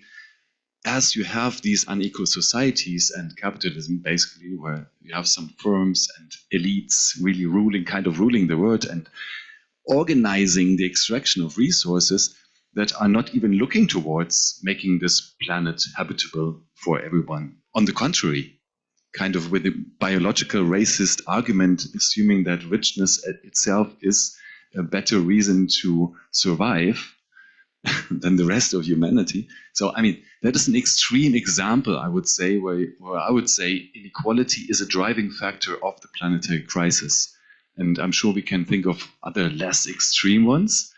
as you have these unequal societies and capitalism, basically, where you have some firms and elites really ruling the world and organizing the extraction of resources that are not even looking towards making this planet habitable for everyone. On the contrary, kind of with a biological racist argument, assuming that richness itself is a better reason to survive than the rest of humanity. So, I mean, that is an extreme example, I would say, where I would say inequality is a driving factor of the planetary crisis. And I'm sure we can think of other less extreme ones,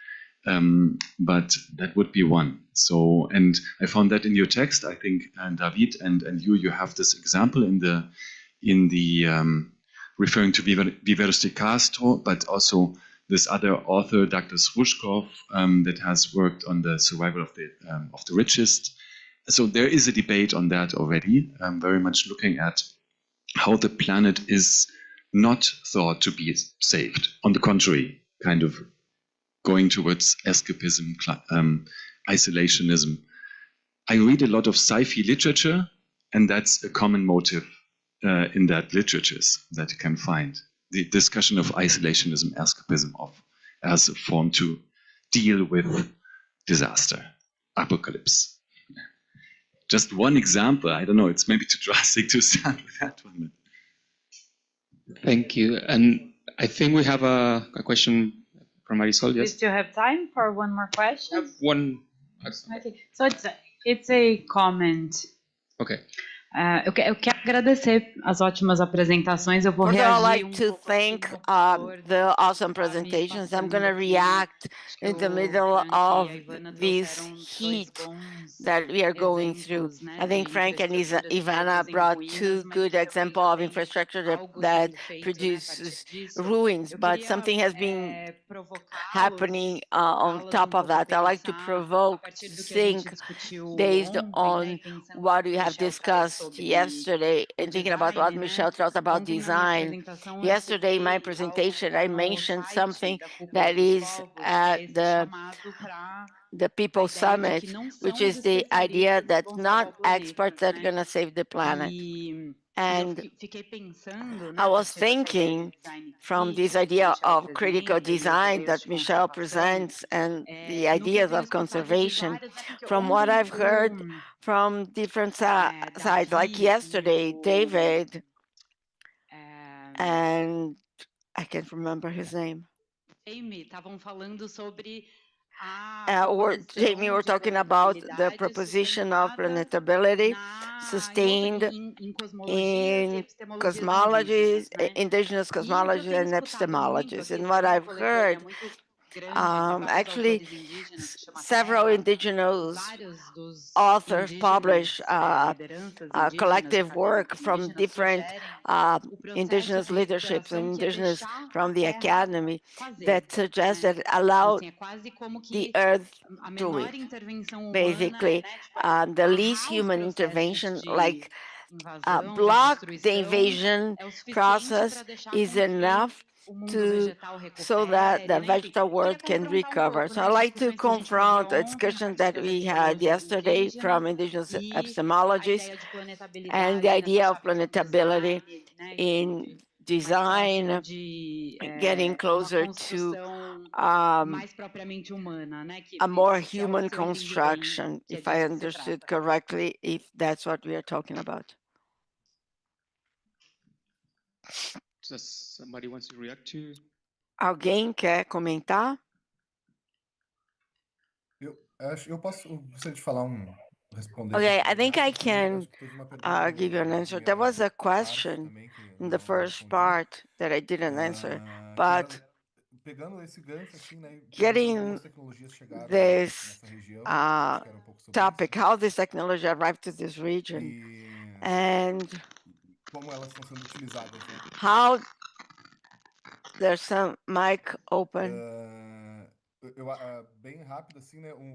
but that would be one. So, and I found that in your text, I think, and David and you have this example in the referring to Viveros de Castro, but also this other author, Dr. Srushkov, that has worked on the survival of the richest. So there is a debate on that already, very much looking at how the planet is not thought to be saved. On the contrary, kind of going towards escapism, isolationism. I read a lot of sci-fi literature, and that's a common motive in that literatures that you can find. The discussion of isolationism, escapism as a form to deal with disaster, apocalypse. Just one example, I don't know, it's maybe too drastic to start with that one. Thank you. And I think we have a question from Marisol. We Yes. still have time for one more question? One. Okay. So it's a comment. Okay. Eu quero agradecer as ótimas apresentações. Eu vou First of all, I'd reagir like to thank the awesome presentations. I'm going to react in the middle of this heat that we are going through. I think Frank and Ivana brought two good examples of infrastructure that produces ruins, but something has been happening on top of that. I like to provoke to think based on what we have discussed yesterday and thinking about what Michelle talked about design. Yesterday, in my presentation, I mentioned something that is at the People Summit, which is the idea that not experts that are going to save the planet. And I was thinking from this idea of critical design that Michelle presents and the ideas of conservation, from what I've heard from different sides, like yesterday, David, and I can't remember his name. Jamie, we're talking about the proposition of planetability sustained in cosmologies, indigenous cosmologies and epistemologies. And what I've heard, actually, several indigenous authors publish collective work from different indigenous leaderships and indigenous from the academy that suggest that allow the earth to live. Basically, the least human intervention, like block the invasion process, is enough so that the vegetable world can recover. So I like to confront a discussion that we had yesterday from indigenous epistemologists and the idea of planetability in design, getting closer to a more human construction, if I understood correctly, if that's what we are talking about. Does somebody wants to react to? Alguém quer comentar? Eu posso, gostaria de falar responder. Okay, I think I can give you an answer. There was a question in the first part that I didn't answer, but getting this topic, how this technology arrived to this region, and how there's some mic open.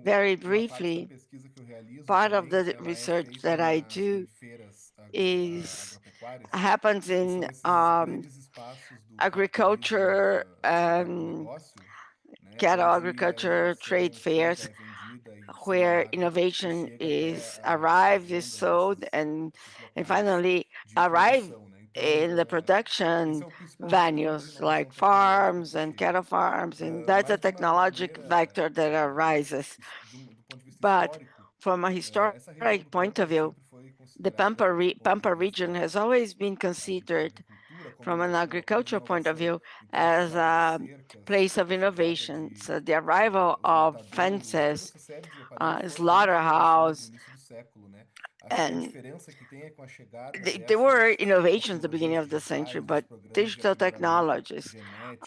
Very briefly, part of the research that I do is happens in agriculture and cattle agriculture trade fairs where innovation is arrived, is sold, and finally arrive in the production venues like farms and cattle farms, and that's a technological vector that arises. But from a historic point of view, the Pampa region has always been considered, from an agricultural point of view, as a place of innovation. So the arrival of fences, slaughterhouse, and there were innovations at the beginning of the century, but digital technologies,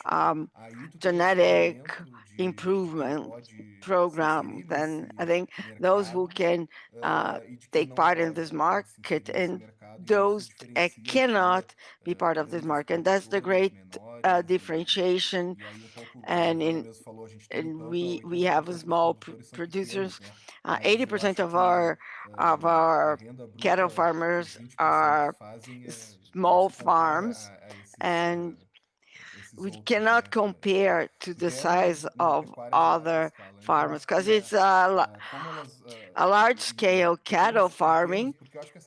um, genetic improvement program, then I think those who can uh, take part in this market and those cannot be part of this market. And that's the great differentiation. And we have small producers. 80% of our cattle farmers are small farms, and we cannot compare to the size of other farmers because it's a large scale cattle farming.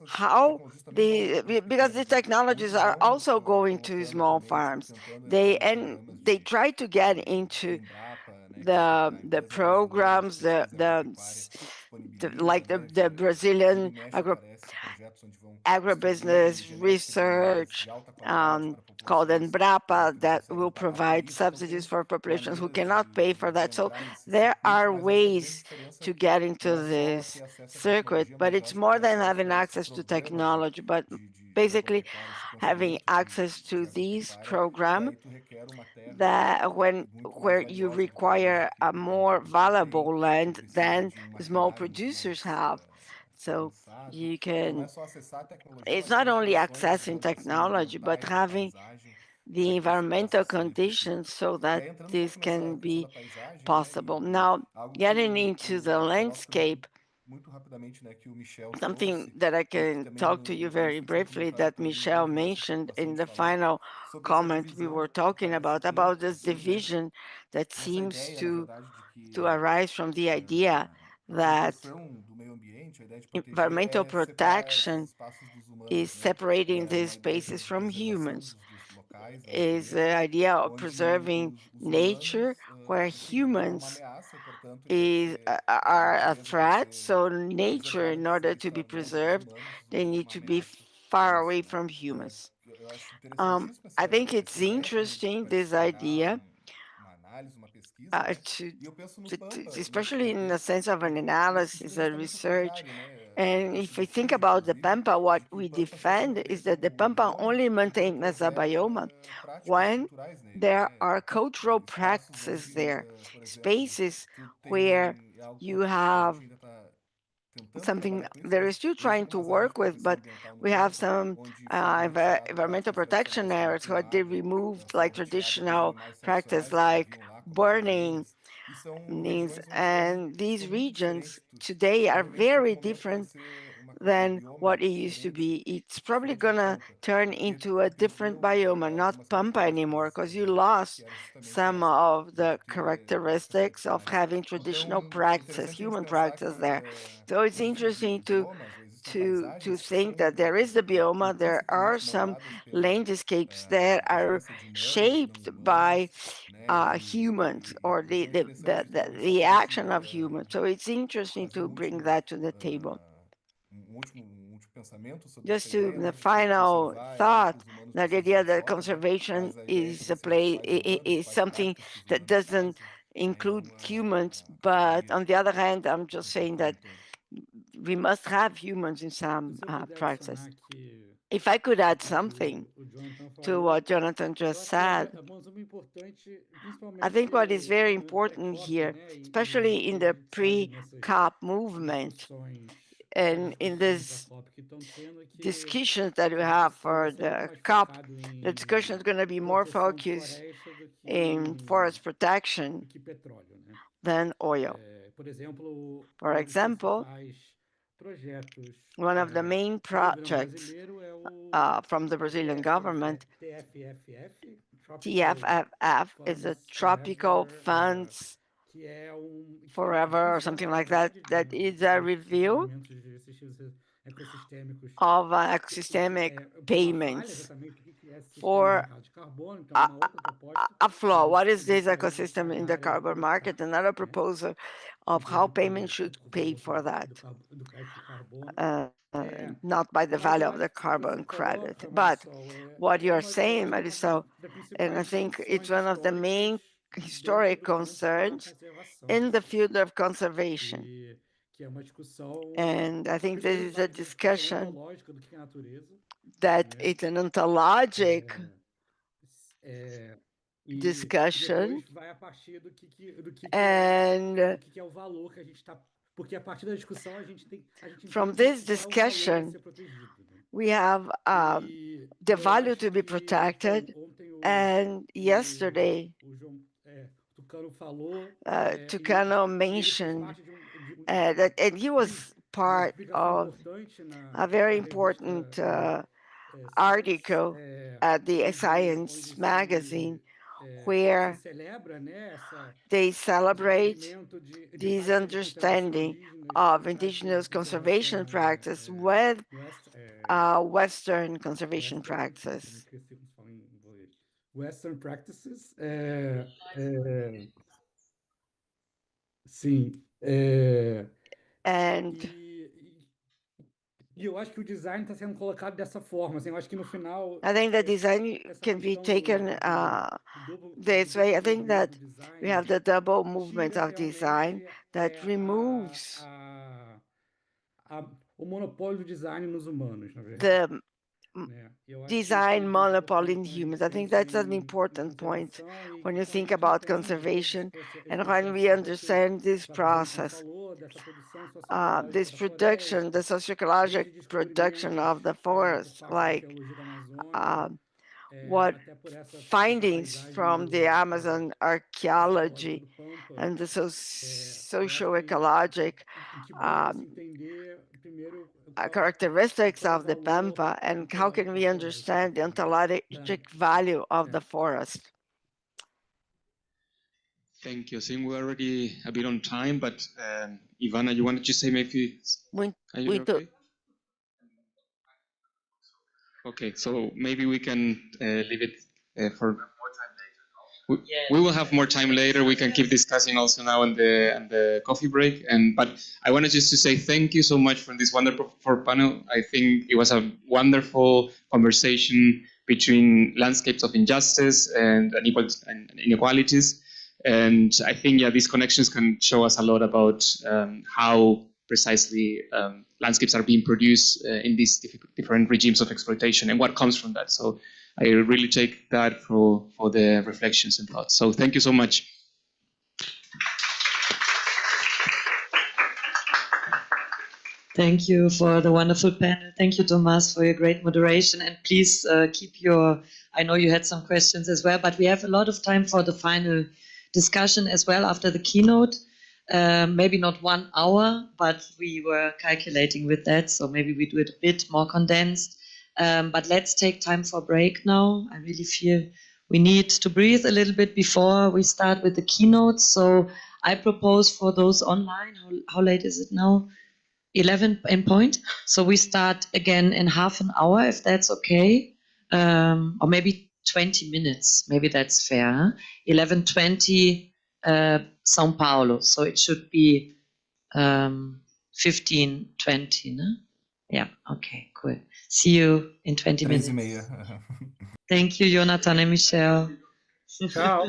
How because the technologies are also going to small farms. They try to get into the programs, the Brazilian agribusiness research called Embrapa that will provide subsidies for populations who cannot pay for that. So there are ways to get into this circuit, but it's more than having access to technology, but basically having access to these programs that where you require a more valuable land than small producers have. So you can, it's not only accessing technology, but having the environmental conditions so that this can be possible. Now, getting into the landscape, something that I can talk to you very briefly that Michelle mentioned in the final comment we were talking about this division that seems to arise from the idea that environmental protection is separating these spaces from humans, is the idea of preserving nature where humans are a threat. So nature, in order to be preserved, they need to be far away from humans. I think it's interesting, this idea, especially in the sense of an analysis, a research. And if we think about the Pampa, what we defend is that the Pampa only maintains as a biome when there are cultural practices there, spaces where you have something they're still trying to work with, but we have some environmental protection areas where they removed like traditional practice like burning means, and these regions today are very different than what it used to be. It's probably gonna turn into a different biome, not Pampa anymore, because you lost some of the characteristics of having traditional practice, human practice there. So it's interesting to think that there is the bioma, there are some landscapes that are shaped by humans or the action of humans. So it's interesting to bring that to the table. Just to the final thought, that the idea that conservation is a play is something that doesn't include humans, but on the other hand, I'm just saying that we must have humans in some process. If I could add something to what Jonathan just said, I think what is very important here, especially in the pre-COP movement and in this discussions that we have for the COP, the discussion is going to be more focused in forest protection than oil. For example, one of the main projects from the Brazilian government, TFFF, is a tropical funds forever or something like that, that is a review of ecosystemic payments for a flaw. What is this ecosystem in the carbon market? Another proposal of how payments should pay for that. Not by the value of the carbon credit. But what you're saying, Marisol, and I think it's one of the main historic concerns in the field of conservation. And I think this is a discussion that it's an ontologic discussion, and from this discussion we have the value to be protected. And yesterday Tucano mentioned that, and he was part of a very important article at the Science magazine, where they celebrate this understanding of indigenous conservation practice with Western conservation practices. Western practices. Sim. And eu acho que o design está sendo colocado dessa forma. Assim, eu acho que no final. I think the design can be taken this way. I think that we have the double movement of design that removes o monopólio do design nos humanos, na verdade. Design monopoly in humans. I think that's an important point when you think about conservation and when we understand this process, this production, the socio-ecological production of the forest, like what findings from the Amazon archaeology and the socio-ecologic characteristics of the Pampa, and how can we understand the ontologic value of the forest? Thank you. I think we're already a bit on time, but Ivana, you wanted to say maybe? Are you okay? Okay, so maybe we can leave it for. We will have more time later. We can keep discussing also now in the coffee break. But I wanted just to say thank you so much for this wonderful panel. I think it was a wonderful conversation between landscapes of injustice and inequalities. And I think, these connections can show us a lot about how precisely landscapes are being produced in these different regimes of exploitation and what comes from that. So I really take that for the reflections and thoughts. So thank you so much. Thank you for the wonderful panel. Thank you, Thomas, for your great moderation. And please keep I know you had some questions as well, but we have a lot of time for the final discussion as well after the keynote. Maybe not 1 hour, but we were calculating with that. So maybe we do it a bit more condensed. But let's take time for break now. I really feel we need to breathe a little bit before we start with the keynotes. So I propose for those online, how late is it now? 11 in point. So we start again in half an hour, if that's okay. Or maybe 20 minutes. Maybe that's fair. 11:20 São Paulo. So it should be 15:20. No? Yeah, okay, cool. See you in 20 minutes. 3:30. Thank you, Jonathan and Michelle. Ciao.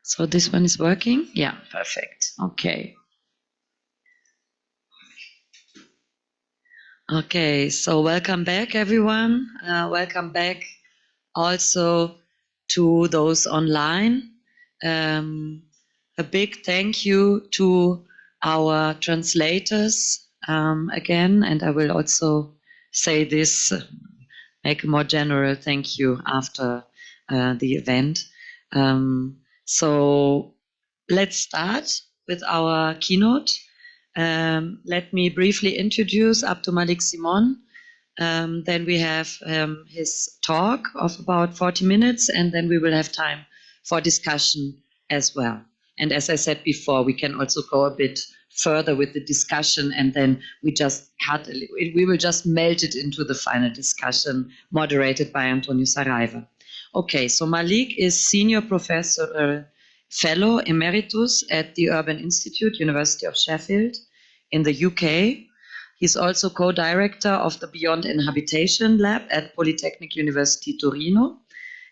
So this one is working? Yeah, perfect. Okay. Okay, so welcome back, everyone. Welcome back also to those online. A big thank you to our translators again, and I will also say this, make a more general thank you after the event. So let's start with our keynote. Let me briefly introduce Abdou Malik Simon. Then we have his talk of about 40 minutes, and then we will have time for discussion as well. And as I said before, we can also go a bit further with the discussion, and then we will just melt it into the final discussion moderated by Antonio Saraiva. Okay, so Malik is Senior Professor Fellow Emeritus at the Urban Institute, University of Sheffield in the UK. He's also co-director of the Beyond Inhabitation Lab at Polytechnic University Torino,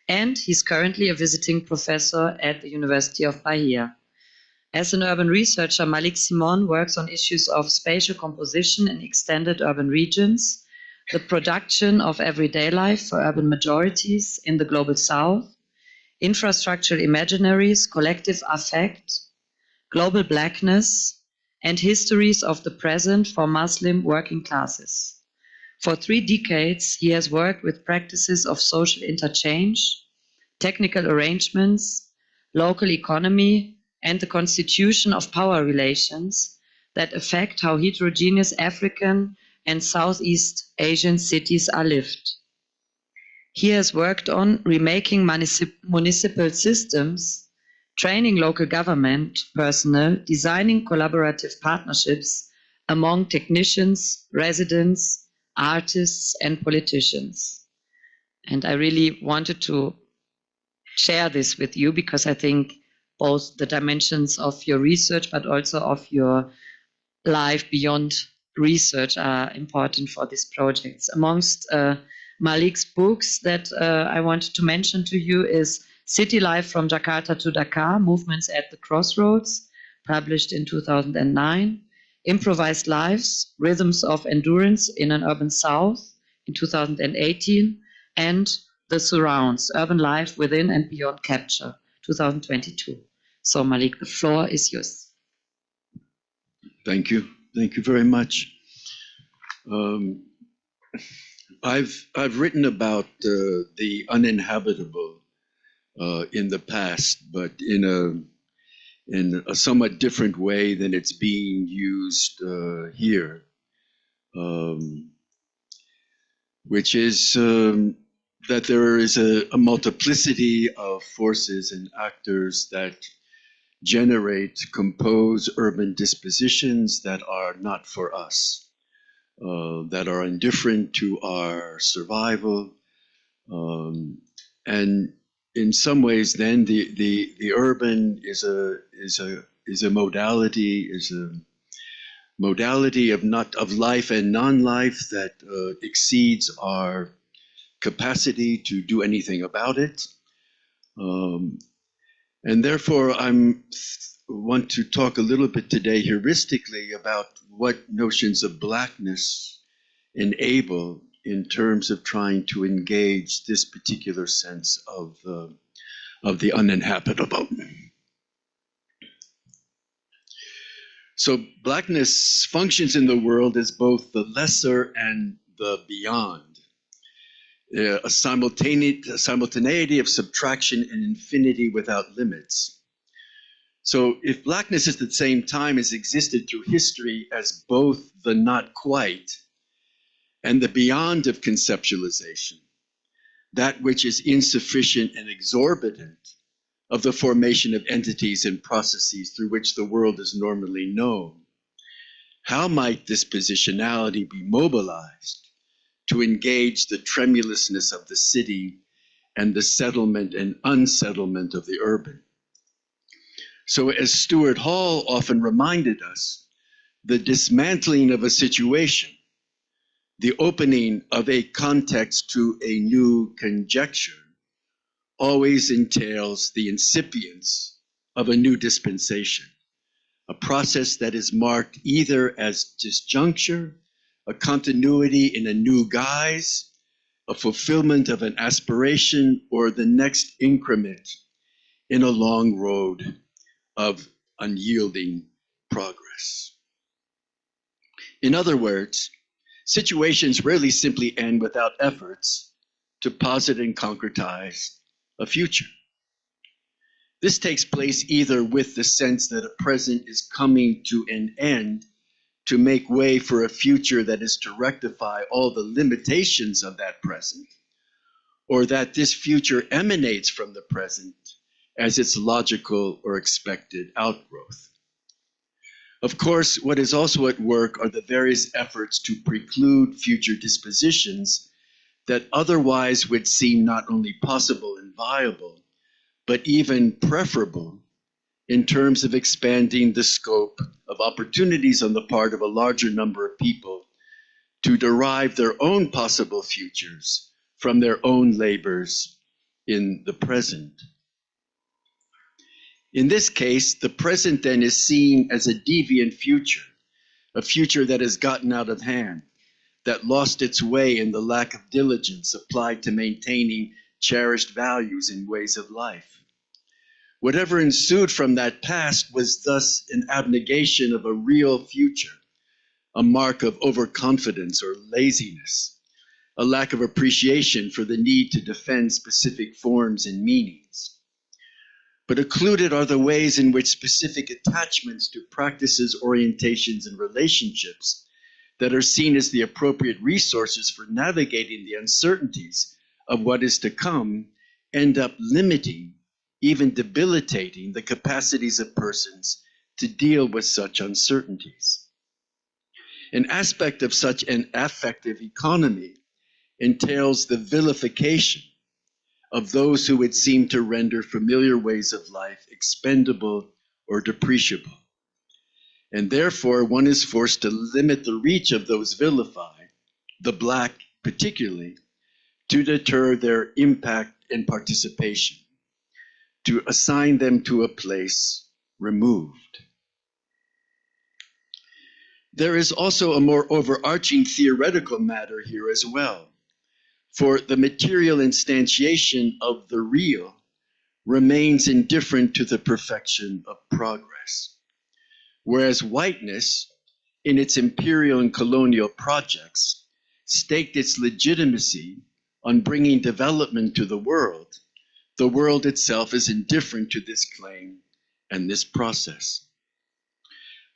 and he's currently a visiting professor at the University of Bahia. As an urban researcher, Malik Simon works on issues of spatial composition in extended urban regions, the production of everyday life for urban majorities in the global south, infrastructural imaginaries, collective affect, global blackness, and histories of the present for Muslim working classes. For 3 decades, he has worked with practices of social interchange, technical arrangements, local economy, and the constitution of power relations that affect how heterogeneous African and Southeast Asian cities are lived. He has worked on remaking municipal systems, training local government personnel, designing collaborative partnerships among technicians, residents, artists, and politicians. And I really wanted to share this with you because I think both the dimensions of your research, but also of your life beyond research are important for these projects. Amongst Malik's books that I wanted to mention to you is City Life from Jakarta to Dakar, Movements at the Crossroads, published in 2009, Improvised Lives, Rhythms of Endurance in an Urban South in 2018, and The Surrounds, Urban Life Within and Beyond Capture, 2022. So Malik, the floor is yours. Thank you. Thank you very much. I've written about the uninhabitable in the past, but in a somewhat different way than it's being used here, which is that there is a multiplicity of forces and actors that generate, compose urban dispositions that are not for us, that are indifferent to our survival, and in some ways, then the urban is a modality of life and non-life that exceeds our capacity to do anything about it. And therefore, I want to talk a little bit today heuristically about what notions of blackness enable in terms of trying to engage this particular sense of the uninhabitable. So blackness functions in the world as both the lesser and the beyond, a simultaneity of subtraction and infinity without limits. So if blackness at the same time has existed through history as both the not quite and the beyond of conceptualization, that which is insufficient and exorbitant of the formation of entities and processes through which the world is normally known, how might this positionality be mobilized to engage the tremulousness of the city and the settlement and unsettlement of the urban? So as Stuart Hall often reminded us, the dismantling of a situation, the opening of a context to a new conjecture, always entails the incipience of a new dispensation, a process that is marked either as disjuncture, a continuity in a new guise, a fulfillment of an aspiration, or the next increment in a long road of unyielding progress. In other words, situations rarely simply end without efforts to posit and concretize a future. This takes place either with the sense that a present is coming to an end to make way for a future that is to rectify all the limitations of that present, or that this future emanates from the present as its logical or expected outgrowth. Of course, what is also at work are the various efforts to preclude future dispositions that otherwise would seem not only possible and viable, but even preferable in terms of expanding the scope of opportunities on the part of a larger number of people to derive their own possible futures from their own labors in the present. In this case, the present then is seen as a deviant future, a future that has gotten out of hand, that lost its way in the lack of diligence applied to maintaining cherished values and ways of life. Whatever ensued from that past was thus an abnegation of a real future, a mark of overconfidence or laziness, a lack of appreciation for the need to defend specific forms and meanings. But occluded are the ways in which specific attachments to practices, orientations, and relationships that are seen as the appropriate resources for navigating the uncertainties of what is to come end up limiting, even debilitating, the capacities of persons to deal with such uncertainties. An aspect of such an affective economy entails the vilification of those who would seem to render familiar ways of life expendable or depreciable. And therefore, one is forced to limit the reach of those vilified, the Black particularly, to deter their impact and participation, to assign them to a place removed. There is also a more overarching theoretical matter here as well, for the material instantiation of the real remains indifferent to the perfection of progress, whereas whiteness, in its imperial and colonial projects, staked its legitimacy on bringing development to the world itself is indifferent to this claim and this process.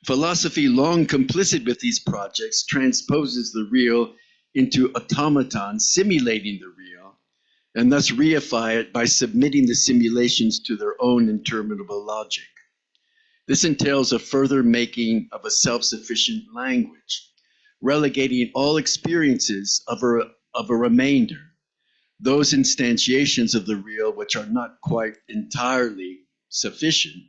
Philosophy, long complicit with these projects, transposes the real into automatons simulating the real, and thus reify it by submitting the simulations to their own interminable logic. This entails a further making of a self-sufficient language, relegating all experiences of a remainder, those instantiations of the real which are not quite entirely sufficient,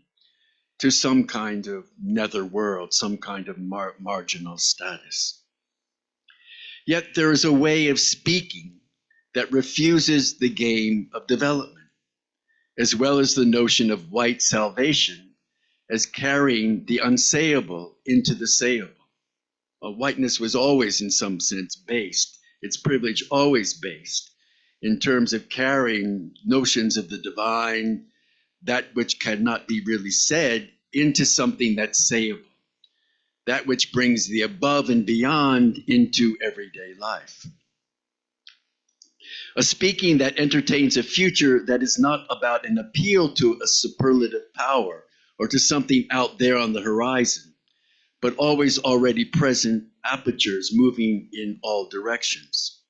to some kind of netherworld, some kind of marginal status. Yet there is a way of speaking that refuses the game of development, as well as the notion of white salvation as carrying the unsayable into the sayable. Whiteness was always, in some sense, based, its privilege always based, in terms of carrying notions of the divine, that which cannot be really said, into something that's sayable, that which brings the above and beyond into everyday life. A speaking that entertains a future that is not about an appeal to a superlative power or to something out there on the horizon, but always already present apertures moving in all directions.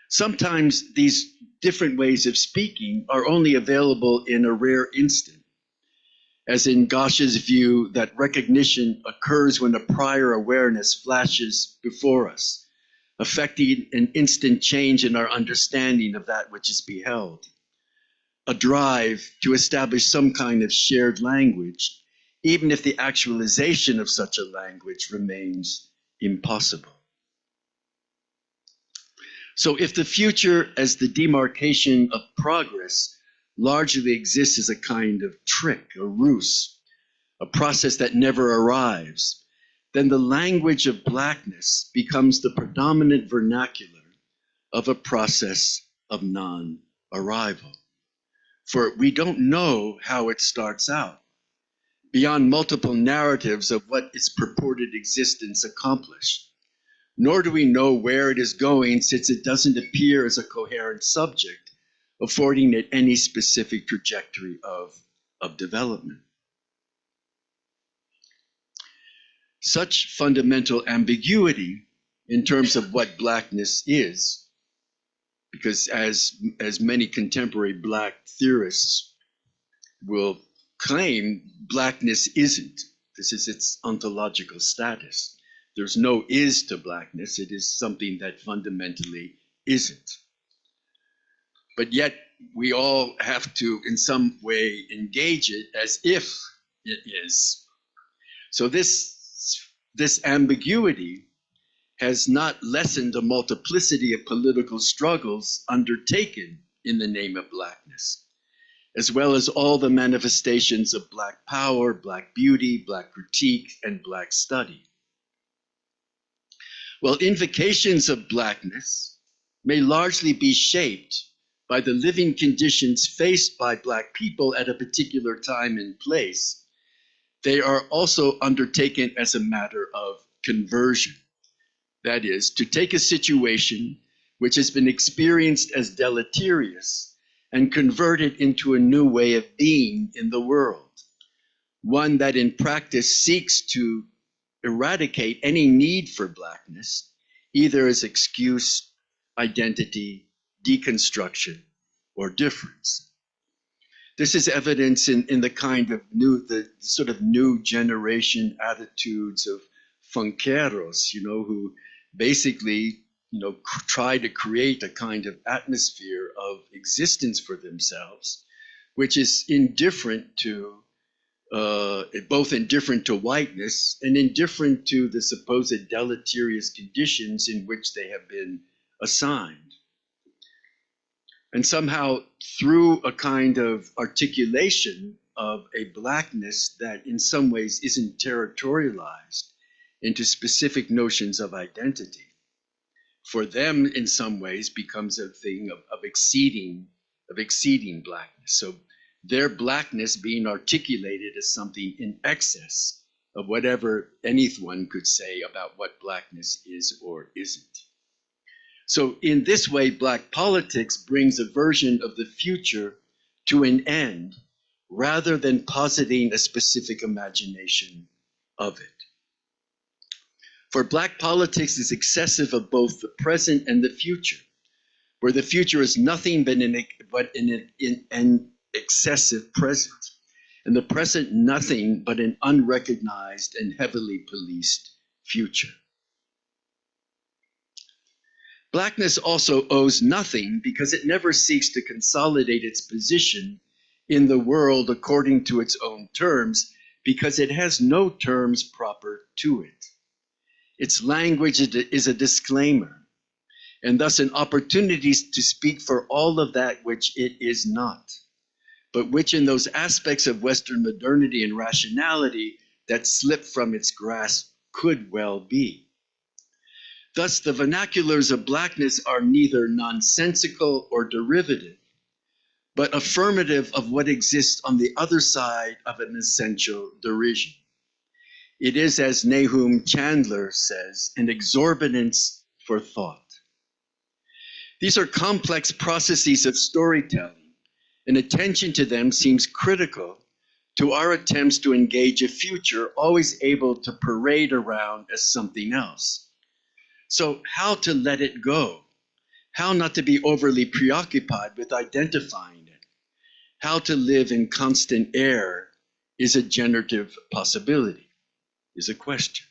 Sometimes these different ways of speaking are only available in a rare instant, as in Gosha's view that recognition occurs when a prior awareness flashes before us, affecting an instant change in our understanding of that which is beheld. A drive to establish some kind of shared language, even if the actualization of such a language remains impossible. So if the future as the demarcation of progress largely exists as a kind of trick, a ruse, a process that never arrives, then the language of blackness becomes the predominant vernacular of a process of non-arrival. For we don't know how it starts out, beyond multiple narratives of what its purported existence accomplished. Nor do we know where it is going, since it doesn't appear as a coherent subject, affording it any specific trajectory of development. Such fundamental ambiguity in terms of what blackness is, because as many contemporary Black theorists will claim, blackness isn't. This is its ontological status. There's no is to blackness. It is something that fundamentally isn't. But yet we all have to in some way engage it as if it is. So this ambiguity has not lessened the multiplicity of political struggles undertaken in the name of blackness, as well as all the manifestations of Black power, Black beauty, Black critique, and Black study. Well, invocations of blackness may largely be shaped by the living conditions faced by Black people at a particular time and place. They are also undertaken as a matter of conversion. That is, to take a situation which has been experienced as deleterious and convert it into a new way of being in the world, one that in practice seeks to eradicate any need for blackness, either as excuse, identity, deconstruction, or difference. This is evidence in the kind of the sort of new generation attitudes of funkeros, who basically, try to create a kind of atmosphere of existence for themselves, which is indifferent to, both indifferent to whiteness and indifferent to the supposed deleterious conditions in which they have been assigned. And somehow, through a kind of articulation of a blackness that in some ways isn't territorialized into specific notions of identity, for them in some ways becomes a thing of exceeding blackness. So their blackness being articulated as something in excess of whatever anyone could say about what blackness is or isn't. So in this way, Black politics brings a version of the future to an end rather than positing a specific imagination of it. For Black politics is excessive of both the present and the future, where the future is nothing but an excessive present, and the present nothing but an unrecognized and heavily policed future. Blackness also owes nothing because it never seeks to consolidate its position in the world according to its own terms, because it has no terms proper to it. Its language is a disclaimer, and thus an opportunity to speak for all of that which it is not, but which in those aspects of Western modernity and rationality that slip from its grasp could well be. Thus, the vernaculars of blackness are neither nonsensical or derivative, but affirmative of what exists on the other side of an essential derision. It is, as Nahum Chandler says, an exorbitance for thought. These are complex processes of storytelling, and attention to them seems critical to our attempts to engage a future always able to parade around as something else. So how to let it go? How not to be overly preoccupied with identifying it? How to live in constant air is a generative possibility, is a question.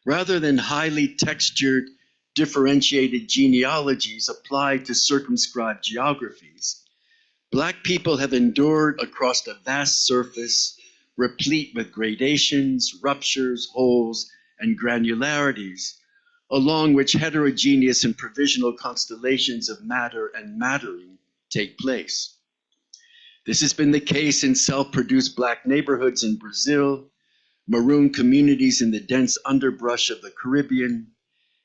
Rather than highly textured, differentiated genealogies applied to circumscribed geographies, Black people have endured across a vast surface replete with gradations, ruptures, holes, and granularities, along which heterogeneous and provisional constellations of matter and mattering take place. This has been the case in self-produced Black neighborhoods in Brazil, maroon communities in the dense underbrush of the Caribbean,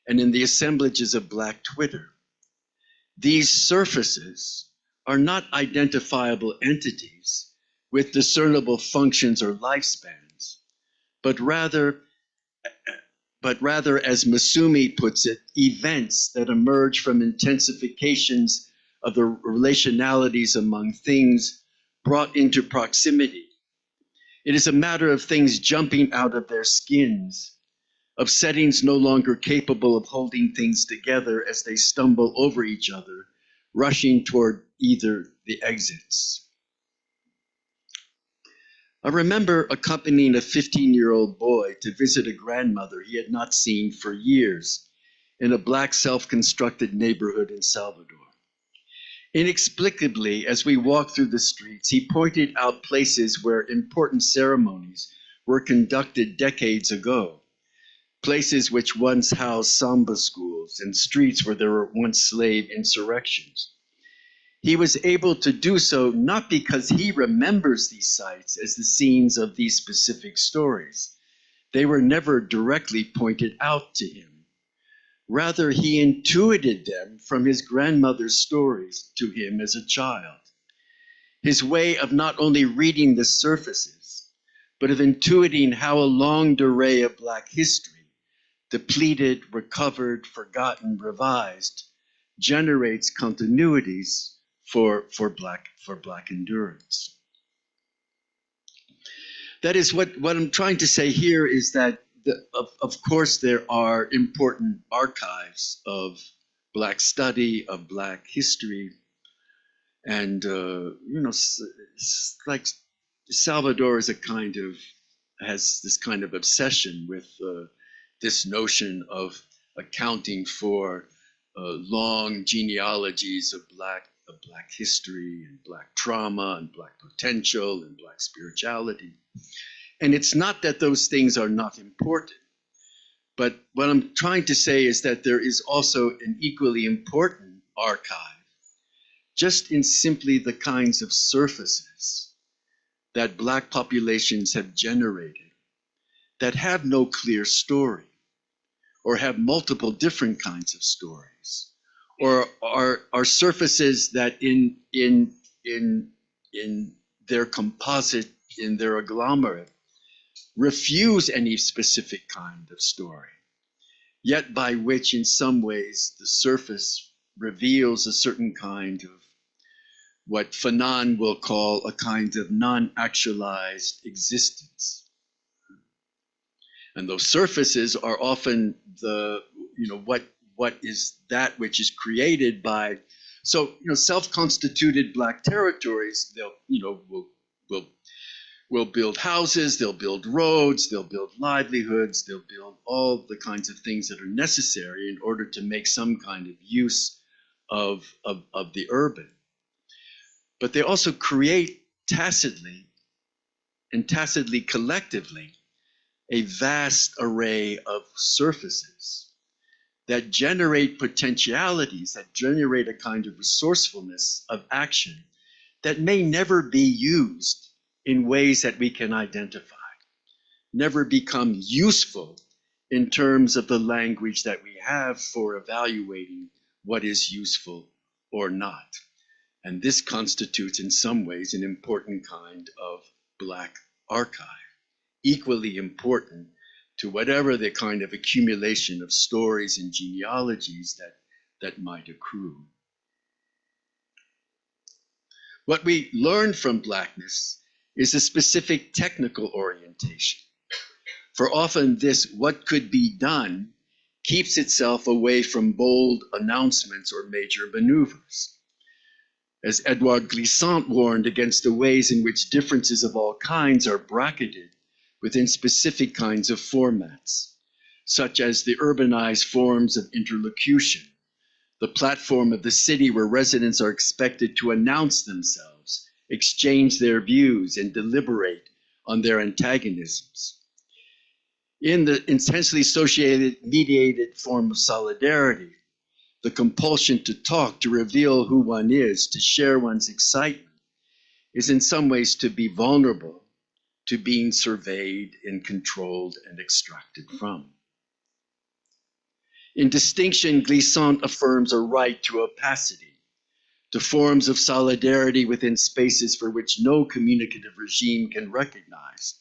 and in the assemblages of Black Twitter. These surfaces are not identifiable entities with discernible functions or lifespans, but rather, as Masumi puts it, events that emerge from intensifications of the relationalities among things brought into proximity. It is a matter of things jumping out of their skins, of settings no longer capable of holding things together as they stumble over each other, rushing toward either the exits. I remember accompanying a 15-year-old boy to visit a grandmother he had not seen for years in a Black self-constructed neighborhood in Salvador. Inexplicably, as we walked through the streets, he pointed out places where important ceremonies were conducted decades ago, places which once housed samba schools and streets where there were once slave insurrections. He was able to do so not because he remembers these sites as the scenes of these specific stories. They were never directly pointed out to him. Rather, he intuited them from his grandmother's stories to him as a child. His way of not only reading the surfaces, but of intuiting how a long array of Black history, depleted, recovered, forgotten, revised, generates continuities for Black endurance. That is what I'm trying to say here is that of course there are important archives of Black study, of Black history, and like Salvador is has this kind of obsession with this notion of accounting for long genealogies of Black history and Black trauma and Black potential and Black spirituality. And it's not that those things are not important, but what I'm trying to say is that there is also an equally important archive, just in simply the kinds of surfaces that Black populations have generated that have no clear story, or have multiple different kinds of stories, or are surfaces that in their composite, in their agglomerate, refuse any specific kind of story, yet by which in some ways the surface reveals a certain kind of what Fanon will call a kind of non-actualized existence. And those surfaces are often what is that which is created by, self-constituted Black territories. Will build houses, they'll build roads, they'll build livelihoods, they'll build all the kinds of things that are necessary in order to make some kind of use of the urban. But they also create tacitly collectively a vast array of surfaces that generate potentialities, that generate a kind of resourcefulness of action that may never be used in ways that we can identify, never become useful in terms of the language that we have for evaluating what is useful or not. And this constitutes in some ways an important kind of Black archive, equally important to whatever the kind of accumulation of stories and genealogies that might accrue. What we learn from Blackness is a specific technical orientation. For often this what could be done keeps itself away from bold announcements or major maneuvers. As Edouard Glissant warned against the ways in which differences of all kinds are bracketed within specific kinds of formats, such as the urbanized forms of interlocution, the platform of the city where residents are expected to announce themselves, exchange their views, and deliberate on their antagonisms. In the intensely associated, mediated form of solidarity, the compulsion to talk, to reveal who one is, to share one's excitement, is in some ways to be vulnerable to being surveyed and controlled and extracted from. In distinction, Glissant affirms a right to opacity, to forms of solidarity within spaces for which no communicative regime can recognize.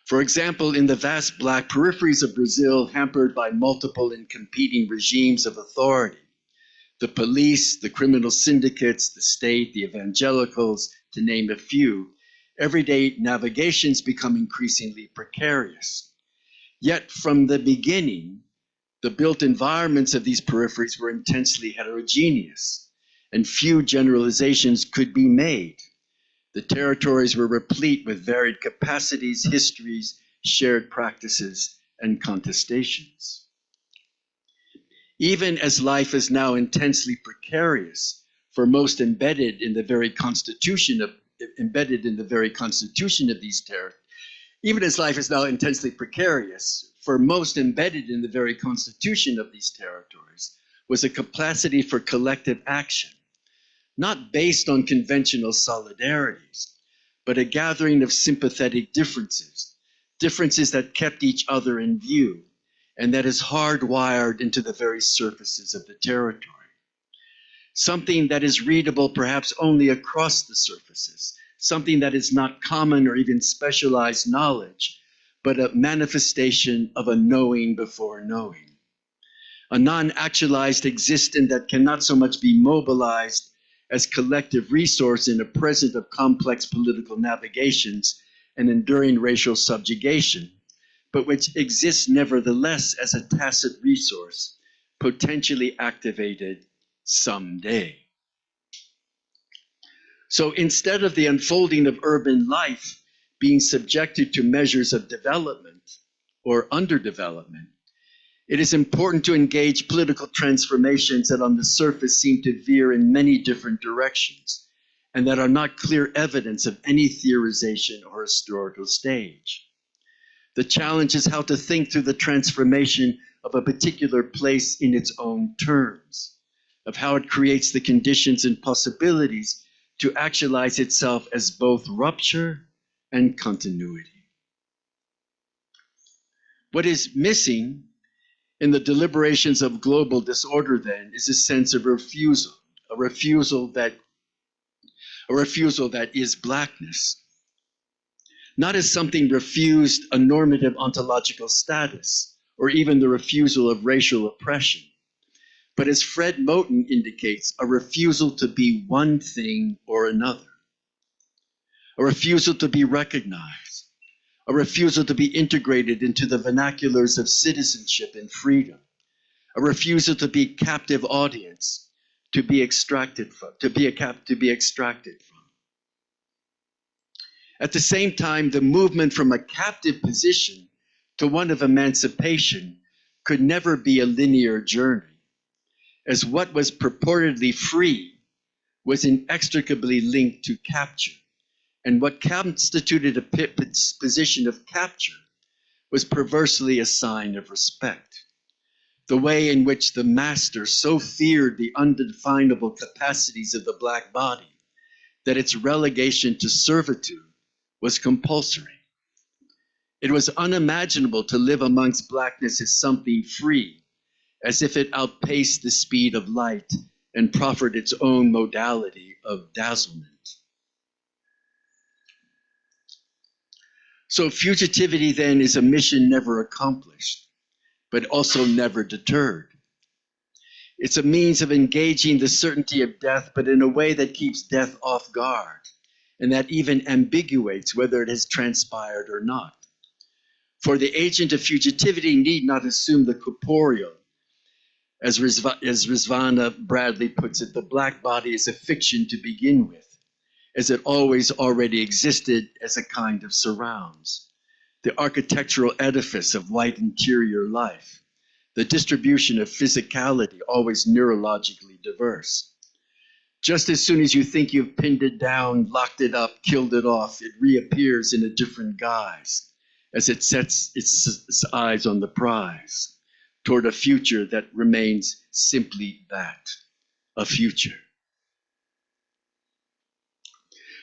For example, in the vast Black peripheries of Brazil, hampered by multiple and competing regimes of authority, the police, the criminal syndicates, the state, the evangelicals, to name a few, everyday navigations become increasingly precarious. Yet from the beginning, the built environments of these peripheries were intensely heterogeneous, and few generalizations could be made. The territories were replete with varied capacities, histories, shared practices, and contestations. Even as life is now intensely precarious, for most embedded in the very constitution of these territories, even as life is now intensely precarious, for most embedded in the very constitution of these territories was a capacity for collective action, not based on conventional solidarities, but a gathering of sympathetic differences, differences that kept each other in view, and that is hardwired into the very surfaces of the territory. Something that is readable perhaps only across the surfaces, something that is not common or even specialized knowledge, but a manifestation of a knowing before knowing. A non-actualized existence that cannot so much be mobilized as collective resource in a present of complex political navigations and enduring racial subjugation, but which exists nevertheless as a tacit resource, potentially activated someday. So instead of the unfolding of urban life being subjected to measures of development or underdevelopment, it is important to engage political transformations that on the surface seem to veer in many different directions and that are not clear evidence of any theorization or historical stage. The challenge is how to think through the transformation of a particular place in its own terms, of how it creates the conditions and possibilities to actualize itself as both rupture and continuity. What is missing in the deliberations of global disorder, then, is a sense of refusal, a refusal that is blackness. Not as something refused a normative ontological status, or even the refusal of racial oppression, but as Fred Moten indicates, a refusal to be one thing or another, a refusal to be recognized, a refusal to be integrated into the vernaculars of citizenship and freedom, a refusal to be captive audience, to be extracted from. At the same time, the movement from a captive position to one of emancipation could never be a linear journey, as what was purportedly free was inextricably linked to capture, and what constituted a position of capture was perversely a sign of respect. The way in which the master so feared the undefinable capacities of the Black body that its relegation to servitude was compulsory. It was unimaginable to live amongst Blackness as something free, as if it outpaced the speed of light and proffered its own modality of dazzlement. So fugitivity then is a mission never accomplished, but also never deterred. It's a means of engaging the certainty of death, but in a way that keeps death off guard, and that even ambiguates whether it has transpired or not. For the agent of fugitivity need not assume the corporeal. As Rizvana Bradley puts it, the Black body is a fiction to begin with, as it always already existed as a kind of surrounds. The architectural edifice of white interior life, the distribution of physicality, always neurologically diverse. Just as soon as you think you've pinned it down, locked it up, killed it off, it reappears in a different guise, as it sets its eyes on the prize toward a future that remains simply that, a future.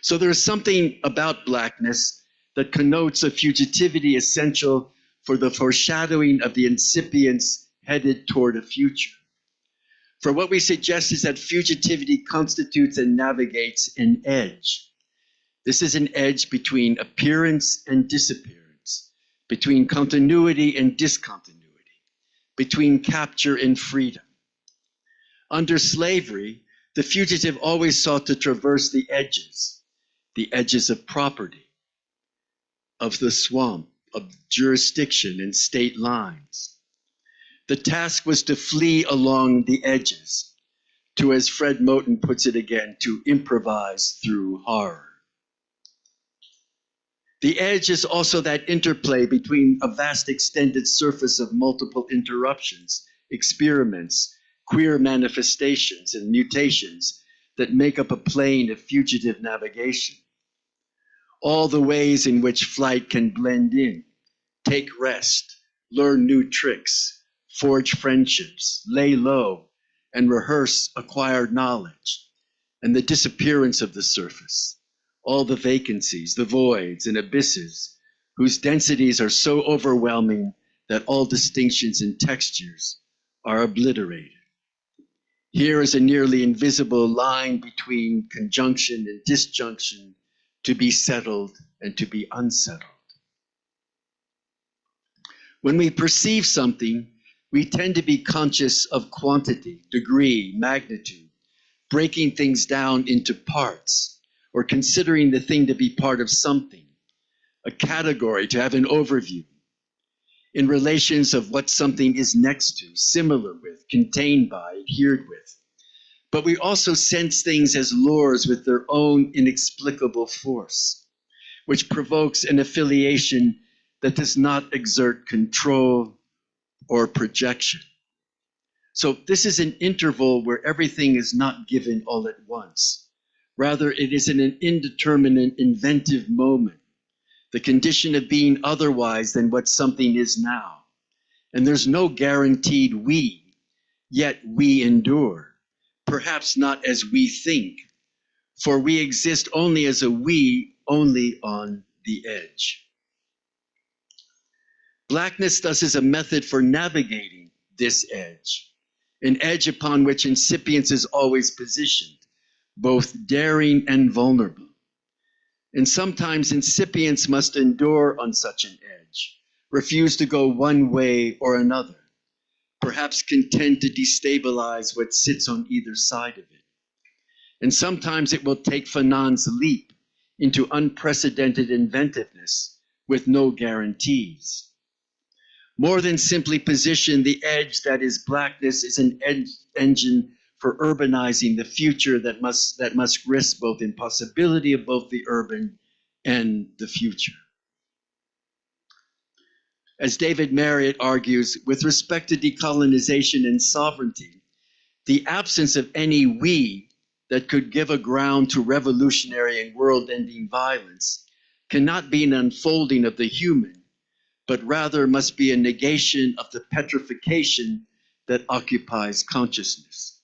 So there is something about blackness that connotes a fugitivity essential for the foreshadowing of the incipience headed toward a future. For what we suggest is that fugitivity constitutes and navigates an edge. This is an edge between appearance and disappearance, between continuity and discontinuity, between capture and freedom. Under slavery, the fugitive always sought to traverse the edges of property, of the swamp, of jurisdiction and state lines. The task was to flee along the edges, to, as Fred Moten puts it again, to improvise through horror. The edge is also that interplay between a vast extended surface of multiple interruptions, experiments, queer manifestations, and mutations that make up a plane of fugitive navigation. All the ways in which flight can blend in, take rest, learn new tricks, forge friendships, lay low, and rehearse acquired knowledge, and the disappearance of the surface, all the vacancies, the voids and abysses, whose densities are so overwhelming that all distinctions in textures are obliterated. Here is a nearly invisible line between conjunction and disjunction, to be settled and to be unsettled. When we perceive something, we tend to be conscious of quantity, degree, magnitude, breaking things down into parts, or considering the thing to be part of something, a category to have an overview, in relations of what something is next to, similar with, contained by, adhered with. But we also sense things as lures with their own inexplicable force, which provokes an affiliation that does not exert control or projection. So this is an interval where everything is not given all at once. Rather, it is in an indeterminate, inventive moment, the condition of being otherwise than what something is now. And there's no guaranteed we, yet we endure, perhaps not as we think, for we exist only as a we, only on the edge. Blackness thus is a method for navigating this edge, an edge upon which incipience is always positioned, both daring and vulnerable. And sometimes incipience must endure on such an edge, refuse to go one way or another, perhaps content to destabilize what sits on either side of it. And sometimes it will take Fanon's leap into unprecedented inventiveness with no guarantees. More than simply position, the edge that is blackness is an engine for urbanizing the future that must risk both impossibility of both the urban and the future. As David Marriott argues, with respect to decolonization and sovereignty, the absence of any we that could give a ground to revolutionary and world-ending violence cannot be an unfolding of the human, but rather must be a negation of the petrification that occupies consciousness.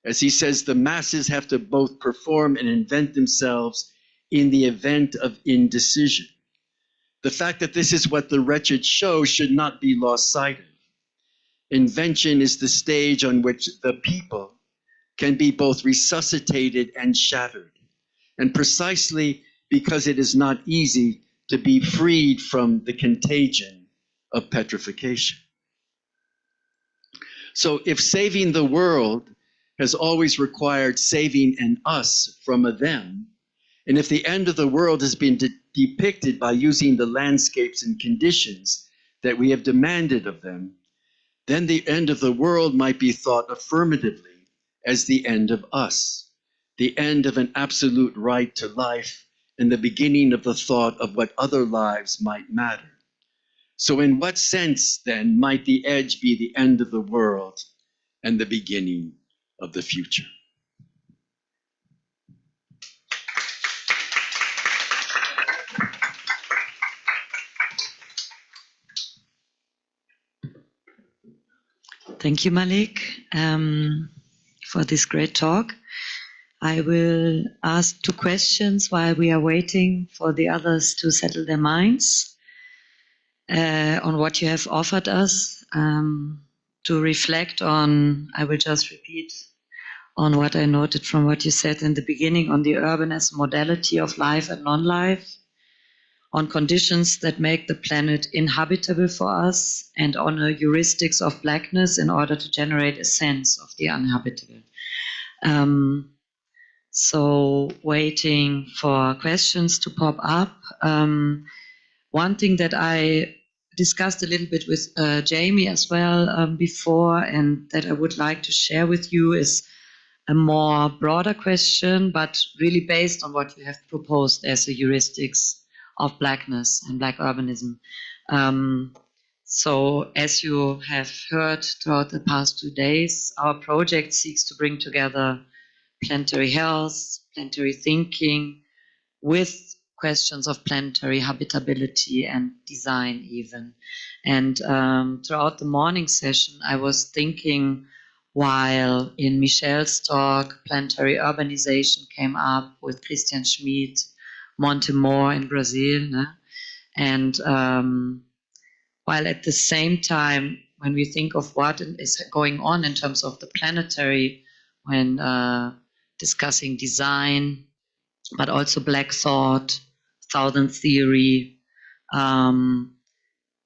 As he says, the masses have to both perform and invent themselves in the event of indecision. The fact that this is what the wretched show should not be lost sight of. Invention is the stage on which the people can be both resuscitated and shattered, and precisely because it is not easy to be freed from the contagion of petrification. So if saving the world has always required saving an us from a them, and if the end of the world has been depicted by using the landscapes and conditions that we have demanded of them, then the end of the world might be thought affirmatively as the end of us, the end of an absolute right to life, and the beginning of the thought of what other lives might matter. So in what sense, then, might the edge be the end of the world and the beginning of the future? Thank you, Malik, for this great talk. I will ask 2 questions while we are waiting for the others to settle their minds on what you have offered us to reflect on. I will just repeat on what I noted from what you said in the beginning on the urban as modality of life and non-life, on conditions that make the planet inhabitable for us, and on a heuristics of blackness in order to generate a sense of the uninhabitable. So waiting for questions to pop up. One thing that I discussed a little bit with Jamie as well before, and that I would like to share with you is a more broader question, but really based on what you have proposed as a heuristics of blackness and black urbanism. So as you have heard throughout the past 2 days, our project seeks to bring together planetary health, planetary thinking, with questions of planetary habitability and design even. And throughout the morning session, I was thinking, while in Michelle's talk, planetary urbanization came up with Christian Schmid, Montemor in Brazil, né? And while at the same time, when we think of what is going on in terms of the planetary, when discussing design, but also Black Thought, Thousand Theory, in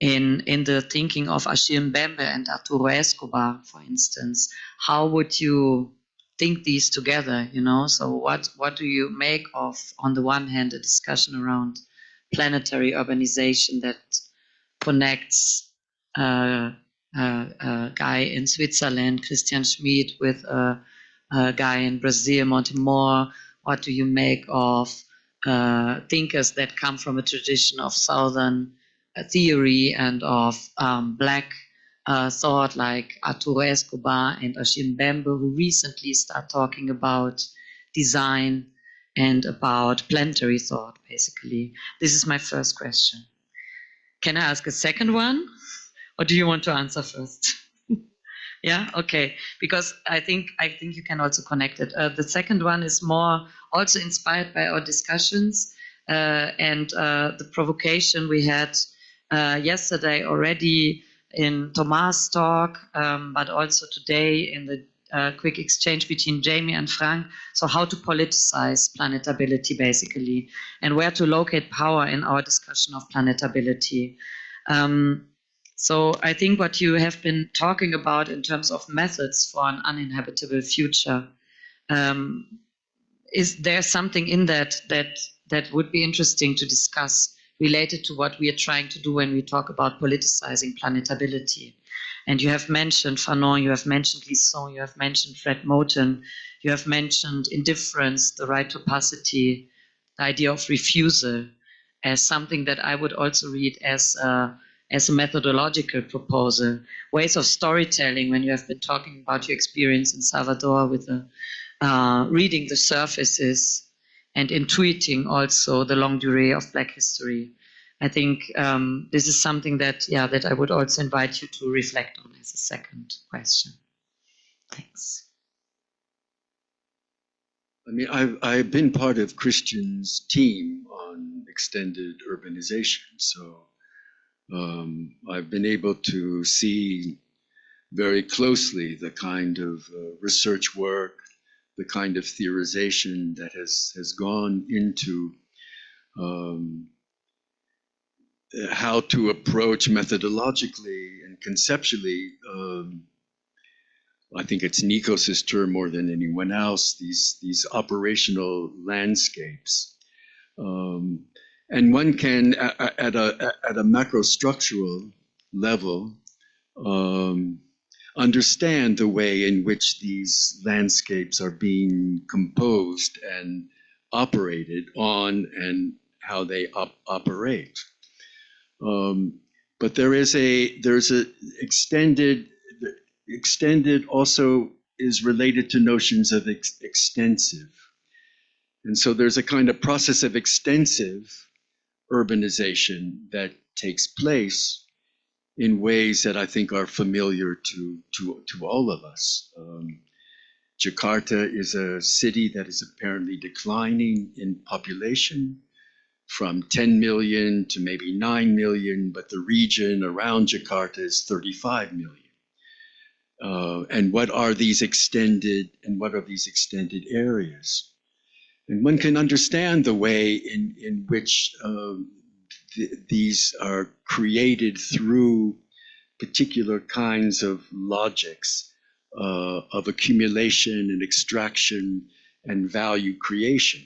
the thinking of Achille Mbembe and Arturo Escobar, for instance, how would you think these together? You know, so what do you make of, on the one hand, a discussion around planetary urbanization that connects a guy in Switzerland, Christian Schmid, with a guy in Brazil, Montemor? What do you make of thinkers that come from a tradition of Southern theory and of Black thought, like Arturo Escobar and Achille Mbembe, who recently start talking about design and about planetary thought, basically? This is my first question. Can I ask a second one, or do you want to answer first? Yeah, okay, because I think you can also connect it. The second one is more also inspired by our discussions and the provocation we had yesterday already in Thomas' talk, but also today in the quick exchange between Jamie and Frank. So how to politicize planetability, basically, and where to locate power in our discussion of planetability. So I think what you have been talking about in terms of methods for an uninhabitable future, is there something in that would be interesting to discuss, related to what we are trying to do when we talk about politicizing planetability? And you have mentioned Fanon, you have mentioned Lisson, you have mentioned Fred Moten, you have mentioned indifference, the right to opacity, the idea of refusal, as something that I would also read as a methodological proposal. Ways of storytelling, when you have been talking about your experience in Salvador with reading the surfaces and intuiting also the longue durée of Black history. I think this is something that I would also invite you to reflect on as a second question. Thanks. I mean, I've been part of Christian's team on extended urbanization, so I've been able to see very closely the kind of research work, the kind of theorization that has gone into how to approach methodologically and conceptually. I think it's Nikos's term more than anyone else, these operational landscapes. And one can, at a macrostructural level, understand the way in which these landscapes are being composed and operated on, and how they operate. But there's a extended also is related to notions of extensive. And so there's a kind of process of extensive urbanization that takes place in ways that I think are familiar to all of us. Jakarta is a city that is apparently declining in population from 10 million to maybe 9 million, but the region around Jakarta is 35 million. And what are these extended areas? And one can understand the way in which these are created through particular kinds of logics of accumulation and extraction and value creation.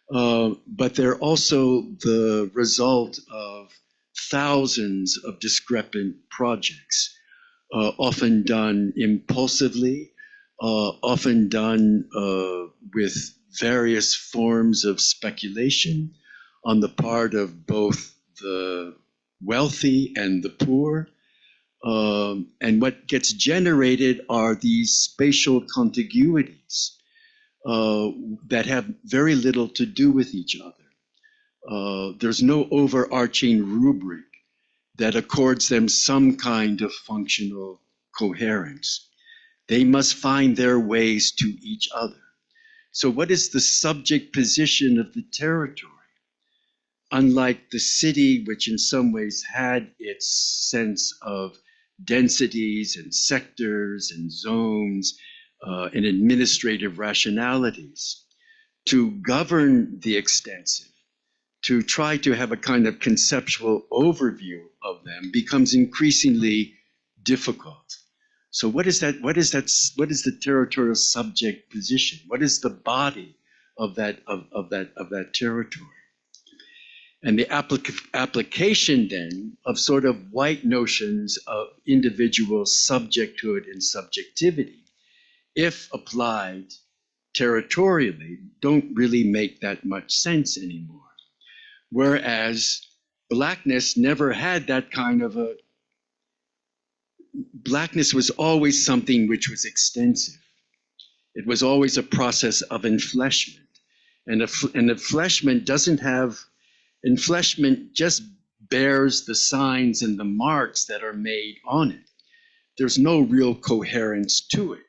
But they're also the result of thousands of discrepant projects, often done impulsively, often done with various forms of speculation on the part of both the wealthy and the poor. And what gets generated are these spatial contiguities that have very little to do with each other. There's no overarching rubric that accords them some kind of functional coherence. They must find their ways to each other. So what is the subject position of the territory? Unlike the city, which in some ways had its sense of densities and sectors and zones and administrative rationalities, to govern the extensive, to try to have a kind of conceptual overview of them becomes increasingly difficult. So what is the territorial subject position? What is the body of that territory? And the application then of sort of white notions of individual subjecthood and subjectivity, if applied territorially, don't really make that much sense anymore. Whereas Blackness never had that kind of a, Blackness was always something which was extensive. It was always a process of enfleshment. And enfleshment doesn't have, enfleshment just bears the signs and the marks that are made on it. There's no real coherence to it.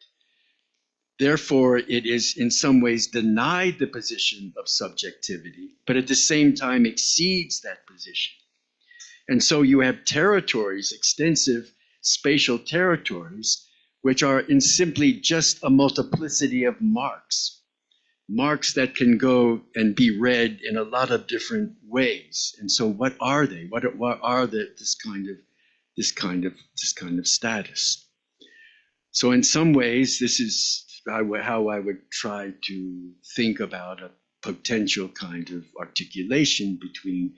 Therefore, it is in some ways denied the position of subjectivity, but at the same time exceeds that position. And so you have territories, extensive spatial territories, which are in simply just a multiplicity of marks that can go and be read in a lot of different ways. And so what are they? What are this kind of status? So in some ways, this is how I would try to think about a potential kind of articulation between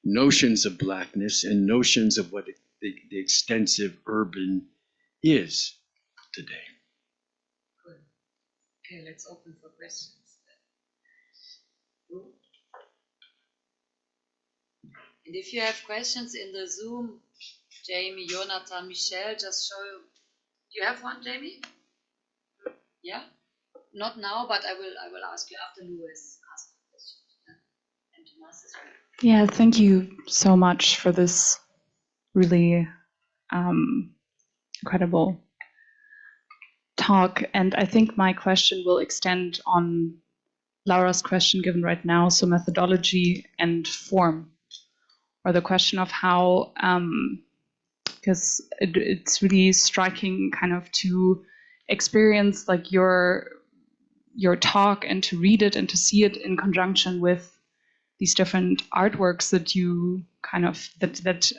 notions of Blackness and notions of what the extensive urban is today. Good. Okay, let's open for questions. And if you have questions in the Zoom, Jamie, Jonathan, Michelle, just show. Do you have one, Jamie? Yeah? Not now, but I will ask you after Louis asked the question. Yeah? And Tomas as well. Yeah, thank you so much for this really incredible talk. And I think my question will extend on Laura's question given right now, so methodology and form, or the question of how, because it's really striking kind of to experience like your talk and to read it and to see it in conjunction with these different artworks that you kind of that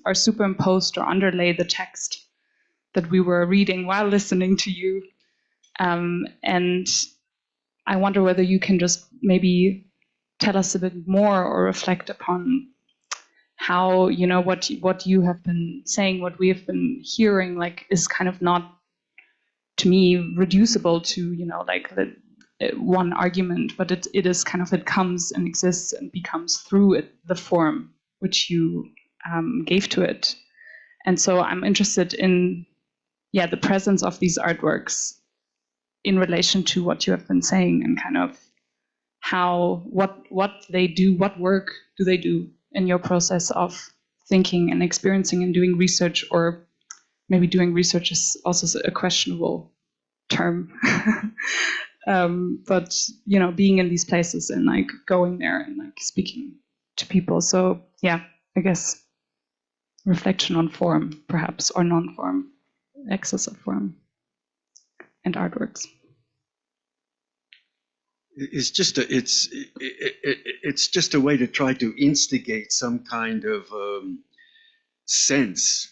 are superimposed or underlay the text that we were reading while listening to you. And I wonder whether you can just maybe tell us a bit more or reflect upon how, you know, what you have been saying, what we have been hearing, like, is kind of not, to me, reducible to, you know, like the one argument, but it is kind of, it comes and exists and becomes through it the form which you gave to it. And so I'm interested in, yeah, the presence of these artworks in relation to what you have been saying, and kind of how, what they do, what work do they do in your process of thinking and experiencing and doing research, or maybe doing research is also a questionable term. But being in these places and like going there and like speaking to people. So yeah, I guess reflection on form, perhaps, or non-form, excess of form, and artworks. It's just a way to try to instigate some kind of sense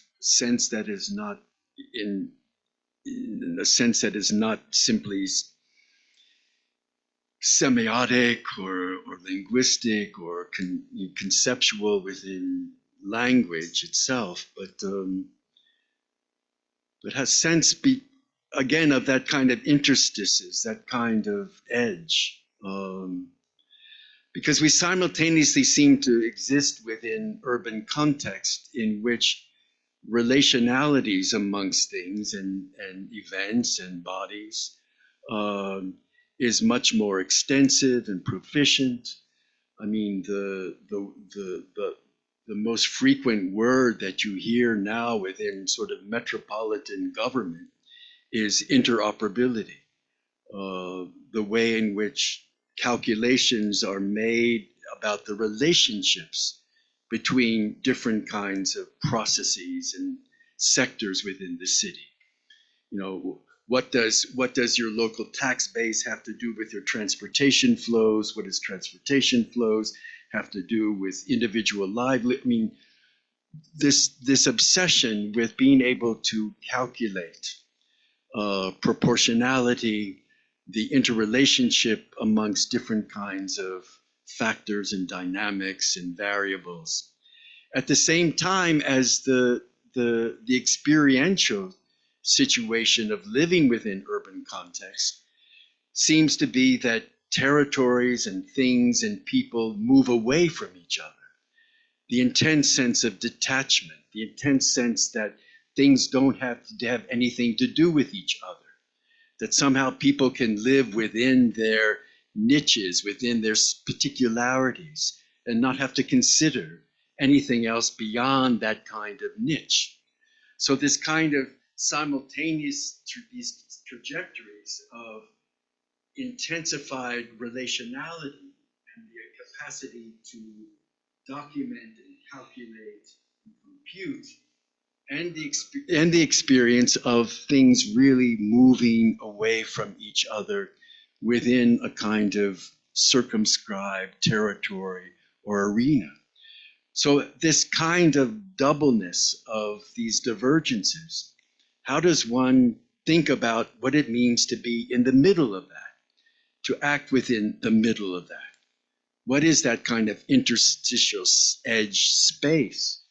that is not in a sense that is not simply semiotic or linguistic or conceptual within language itself, but has sense again of that kind of interstices, that kind of edge, because we simultaneously seem to exist within urban context in which relationalities amongst things and events and bodies is much more extensive and proficient. I mean, the most frequent word that you hear now within sort of metropolitan government is interoperability. The way in which calculations are made about the relationships between different kinds of processes and sectors within the city. What does your local tax base have to do with your transportation flows? What does transportation flows have to do with individual livelihood? I mean, this obsession with being able to calculate proportionality, the interrelationship amongst different kinds of factors and dynamics and variables, at the same time as the experiential situation of living within urban context seems to be that territories and things and people move away from each other. The intense sense of detachment, the intense sense that things don't have to have anything to do with each other, that somehow people can live within their niches, within their particularities, and not have to consider anything else beyond that kind of niche. So this kind of simultaneous, these trajectories of intensified relationality and the capacity to document and calculate and compute, and the experience of things really moving away from each other within a kind of circumscribed territory or arena. So this kind of doubleness of these divergences, how does one think about what it means to be in the middle of that, to act within the middle of that? What is that kind of interstitial edge space?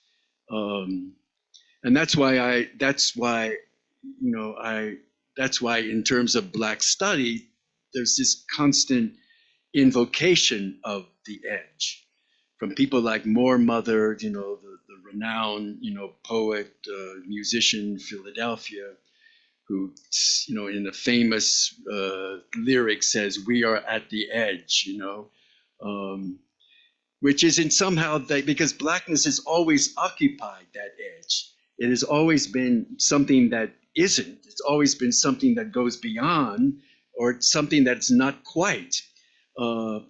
And that's why in terms of Black study, there's this constant invocation of the edge from people like Moore Mother, the renowned, poet, musician, Philadelphia, who, in a famous lyric says, "We are at the edge," which is in somehow that because Blackness has always occupied that edge. It has always been something that isn't. It's always been something that goes beyond, or it's something that's not quite.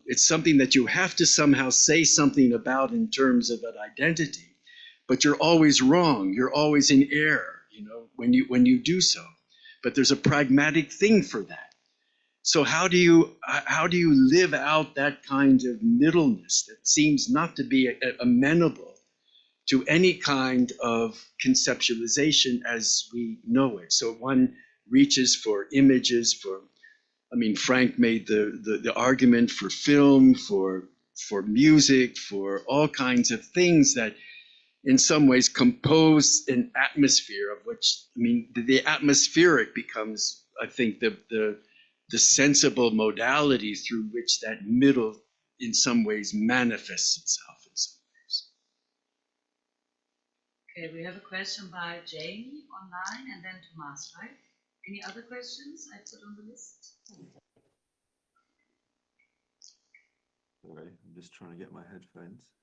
It's something that you have to somehow say something about in terms of an identity, but you're always wrong. You're always in error, when you do so. But there's a pragmatic thing for that. So how do you live out that kind of middleness that seems not to be amenable to any kind of conceptualization as we know it? So one reaches for images, Frank made the argument for film, for music, for all kinds of things that in some ways compose an atmosphere of which, the atmospheric becomes, I think, the sensible modality through which that middle in some ways manifests itself in some ways. Okay, we have a question by Jamie online and then Tomas, right? Any other questions I put on the list? Sorry, I'm just trying to get my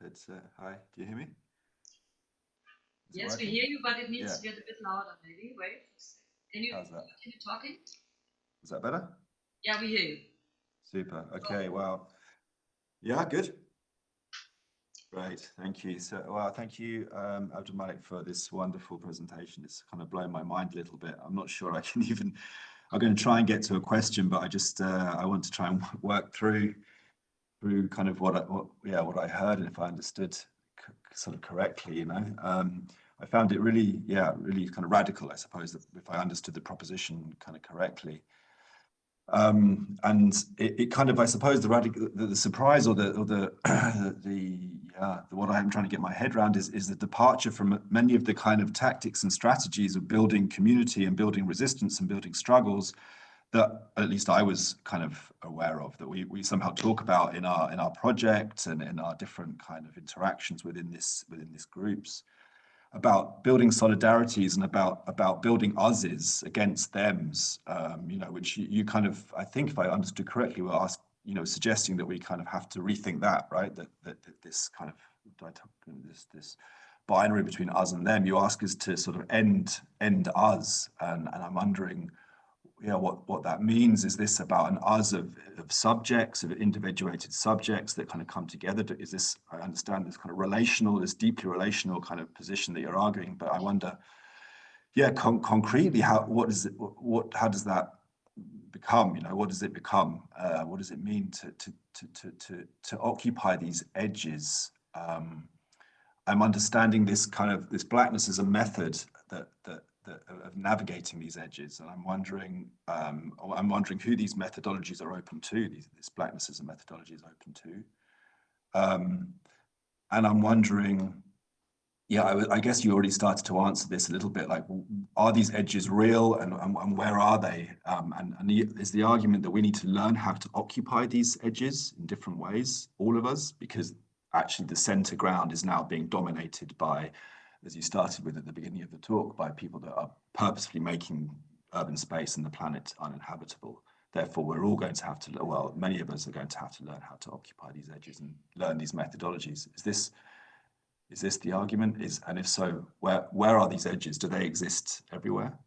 headset. Hi, do you hear me? Yes, we hear you, but it needs to get a bit louder, maybe. Wait. Can you continue talking? Is that better? Yeah, we hear you. Super. Okay, well, yeah, good. Great, thank you. So, well, thank you, Abdulmalik, for this wonderful presentation. It's kind of blown my mind a little bit. I'm not sure I can even, I'm going to try and get to a question, but I just, I want to try and work through kind of what I heard, and if I understood sort of correctly, you know. I found it really, really kind of radical, I suppose, if I understood the proposition kind of correctly. And it kind of, I suppose, the surprise or the what I'm trying to get my head around is the departure from many of the kind of tactics and strategies of building community and building resistance and building struggles that at least I was kind of aware of, that we somehow talk about in our project and in our different kind of interactions within this groups, about building solidarities and about building uses against thems, you know, which you kind of, I think if I understood correctly, were asked, you know, suggesting that we kind of have to rethink that, right? That this kind of this binary between us and them. You ask us to sort of end us, and I'm wondering, yeah, what that means. Is this about an us of subjects, of individuated subjects that kind of come together? Is this, I understand, this kind of relational, this deeply relational kind of position that you're arguing, but I wonder, yeah, concretely, how does that become? You know, what does it become? What does it mean to occupy these edges? I'm understanding this blackness as a method of navigating these edges, and I'm wondering who these methodologies are open to. This blackness as a methodology is open to, and I'm wondering, yeah, I guess you already started to answer this a little bit. Like, are these edges real, and where are they? And is the argument that we need to learn how to occupy these edges in different ways, all of us, because actually the center ground is now being dominated by, as you started with at the beginning of the talk, by people that are purposefully making urban space and the planet uninhabitable. Therefore, we're all going to have to, well, many of us are going to have to learn how to occupy these edges and learn these methodologies. Is this the argument? And if so, where are these edges? Do they exist everywhere?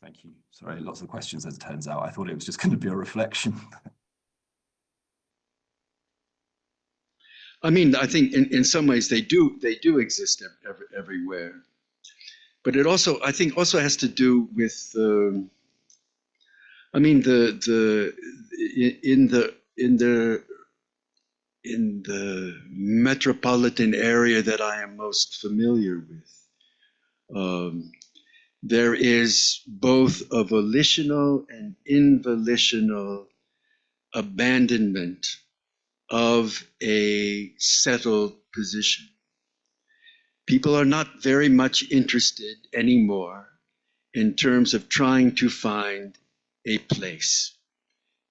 Thank you. Sorry, lots of questions as it turns out. I thought it was just going to be a reflection. I mean, I think in some ways they do exist everywhere, but it also, I think, also has to do with I mean, in the metropolitan area that I am most familiar with, there is both a volitional and involitional abandonment of a settled position. People are not very much interested anymore in terms of trying to find a place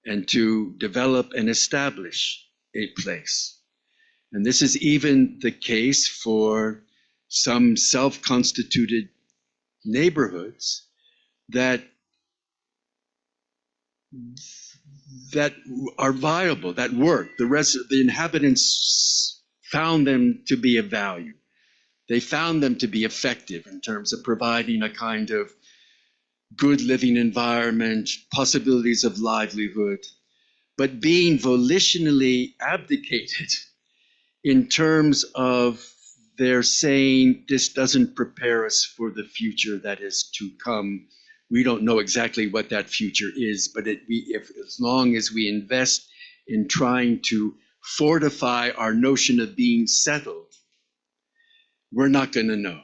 and to develop and establish a place. And this is even the case for some self-constituted neighborhoods that are viable, that work. The inhabitants found them to be of value. They found them to be effective in terms of providing a kind of good living environment, possibilities of livelihood, but being volitionally abdicated in terms of their saying, this doesn't prepare us for the future that is to come. We don't know exactly what that future is, but as long as we invest in trying to fortify our notion of being settled, we're not going to know.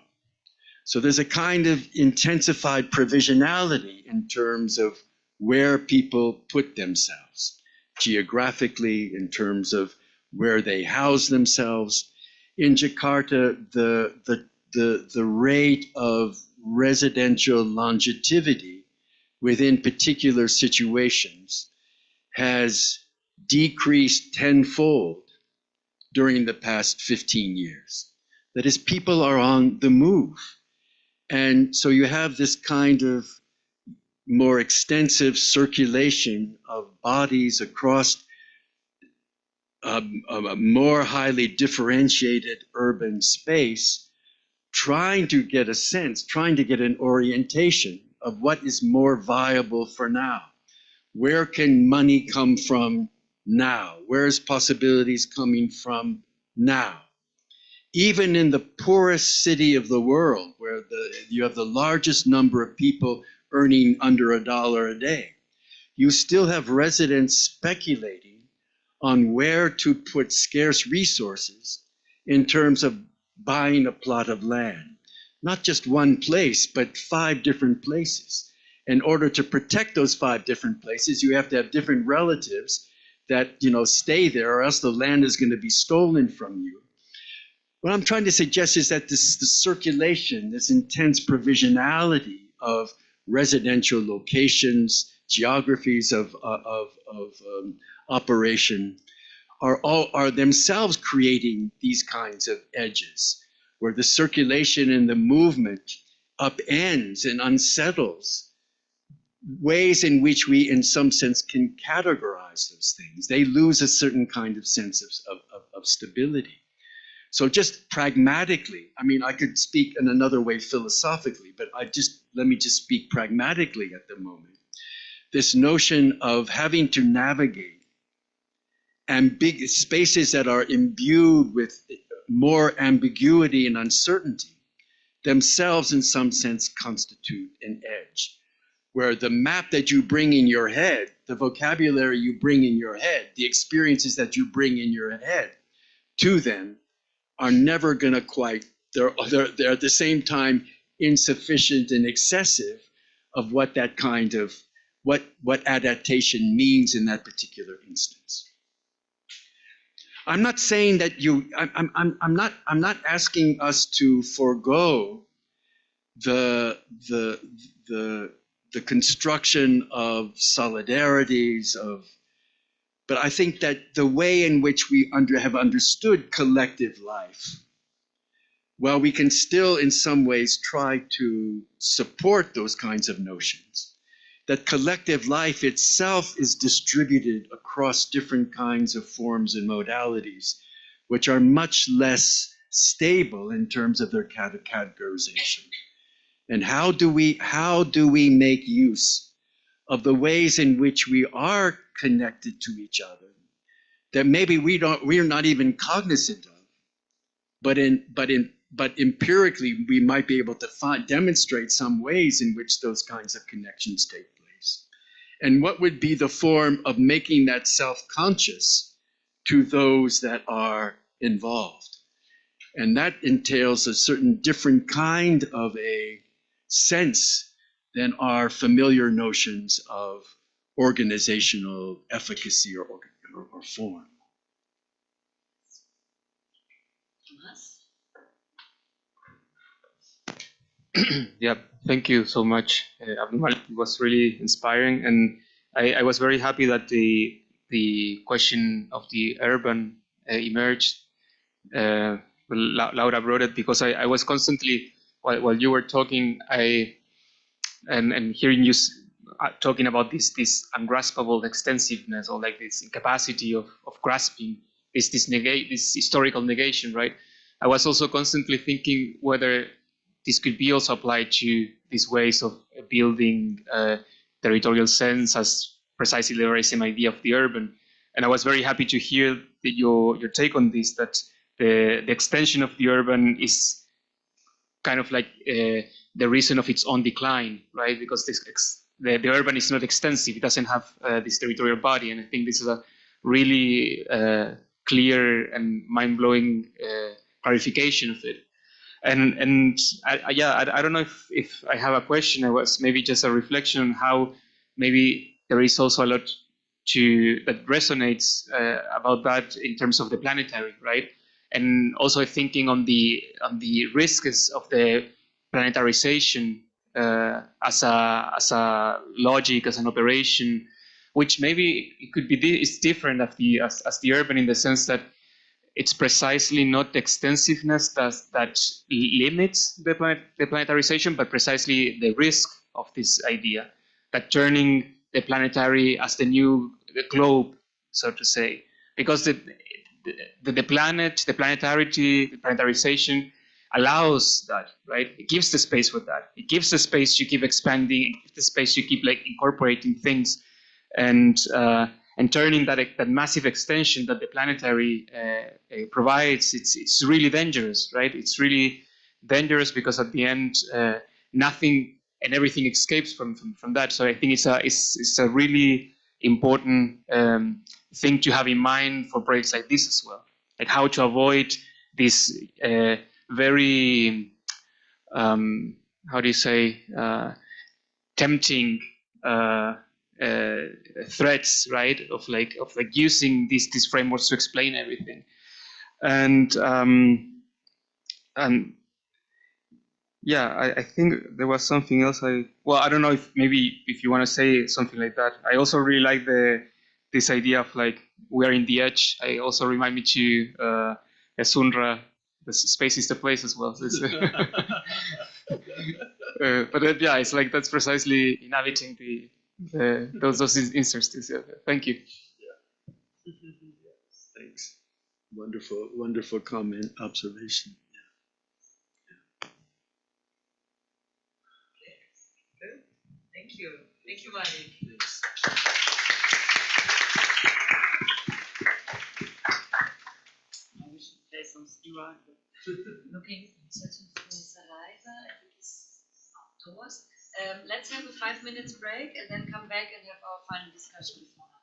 So there's a kind of intensified provisionality in terms of where people put themselves, geographically, in terms of where they house themselves. In Jakarta, the rate of residential longevity within particular situations has decreased tenfold during the past 15 years. That is, people are on the move. And so you have this kind of more extensive circulation of bodies across a more highly differentiated urban space, trying to get a sense, trying to get an orientation of what is more viable for now. Where can money come from now? Where is possibilities coming from now? Even in the poorest city of the world, where you have the largest number of people earning under $1 a day, you still have residents speculating on where to put scarce resources in terms of buying a plot of land. Not just one place, but 5 different places. In order to protect those 5 different places, you have to have different relatives that, stay there, or else the land is going to be stolen from you. What I'm trying to suggest is that the circulation, this intense provisionality of residential locations, geographies of operation, are themselves creating these kinds of edges, where the circulation and the movement upends and unsettles ways in which we, in some sense, can categorize those things. They lose a certain kind of sense of stability. So just pragmatically, I could speak in another way philosophically, but let me just speak pragmatically at the moment. This notion of having to navigate big spaces that are imbued with more ambiguity and uncertainty themselves, in some sense, constitute an edge, where the map that you bring in your head, the vocabulary you bring in your head, the experiences that you bring in your head to them are never going to quite, they're at the same time insufficient and excessive of what that kind of, what adaptation means in that particular instance. I'm not saying that I'm not asking us to forego the construction of solidarities, but I think that the way in which we have understood collective life, while we can still in some ways try to support those kinds of notions, that collective life itself is distributed across different kinds of forms and modalities, which are much less stable in terms of their categorization. And how do we make use of the ways in which we are connected to each other that maybe we're not even cognizant of, but empirically we might be able to demonstrate some ways in which those kinds of connections take place. And what would be the form of making that self-conscious to those that are involved? And that entails a certain different kind of a sense than our familiar notions of organizational efficacy or form. Yeah, thank you so much. It was really inspiring, and I was very happy that the question of the urban emerged. Laura brought it because I was constantly, while you were talking, and hearing you talking about this ungraspable extensiveness, or like this incapacity of grasping this historical negation, right? I was also constantly thinking whether this could be also applied to these ways of building territorial sense as precisely the very same idea of the urban. And I was very happy to hear your take on this, that the extension of the urban is kind of like the reason of its own decline, right? Because the urban is not extensive, it doesn't have this territorial body. And I think this is a really clear and mind-blowing clarification of it. And I don't know if I have a question. It was maybe just a reflection on how maybe there is also a lot that resonates about that in terms of the planetary, right? And also thinking on the risks of the planetarization as a logic, as an operation, which maybe it could be it's different as the urban, in the sense that it's precisely not the extensiveness that limits the planetarization, but precisely the risk of this idea, that turning the planetary as the new globe, so to say, because the planet, the planetarity, the planetarization allows that, right? It gives the space for that. It gives the space to keep expanding. It gives the space to keep like incorporating things, and turning that massive extension that the planetary provides. It's really dangerous, right? It's really dangerous because at the end, nothing and everything escapes from that. So I think it's a really important thing to have in mind for projects like this as well, like how to avoid this very how do you say tempting threats, right? Of like using these frameworks to explain everything, and yeah, I think there was something else. I don't know if maybe if you want to say something like that. I also really like this idea of like we are in the edge. I also remind me to Sunra. The space is the place as well. But yeah, it's like that's precisely inhabiting those instances. Yeah. Thank you. Yeah. Thanks. Wonderful comment, observation. Thank you. Thank you, Mari. We should play some Stewart. Looking searching for saliva, I think it's outdoors. Let's have a 5 minutes break and then come back and have our final discussion with Mona.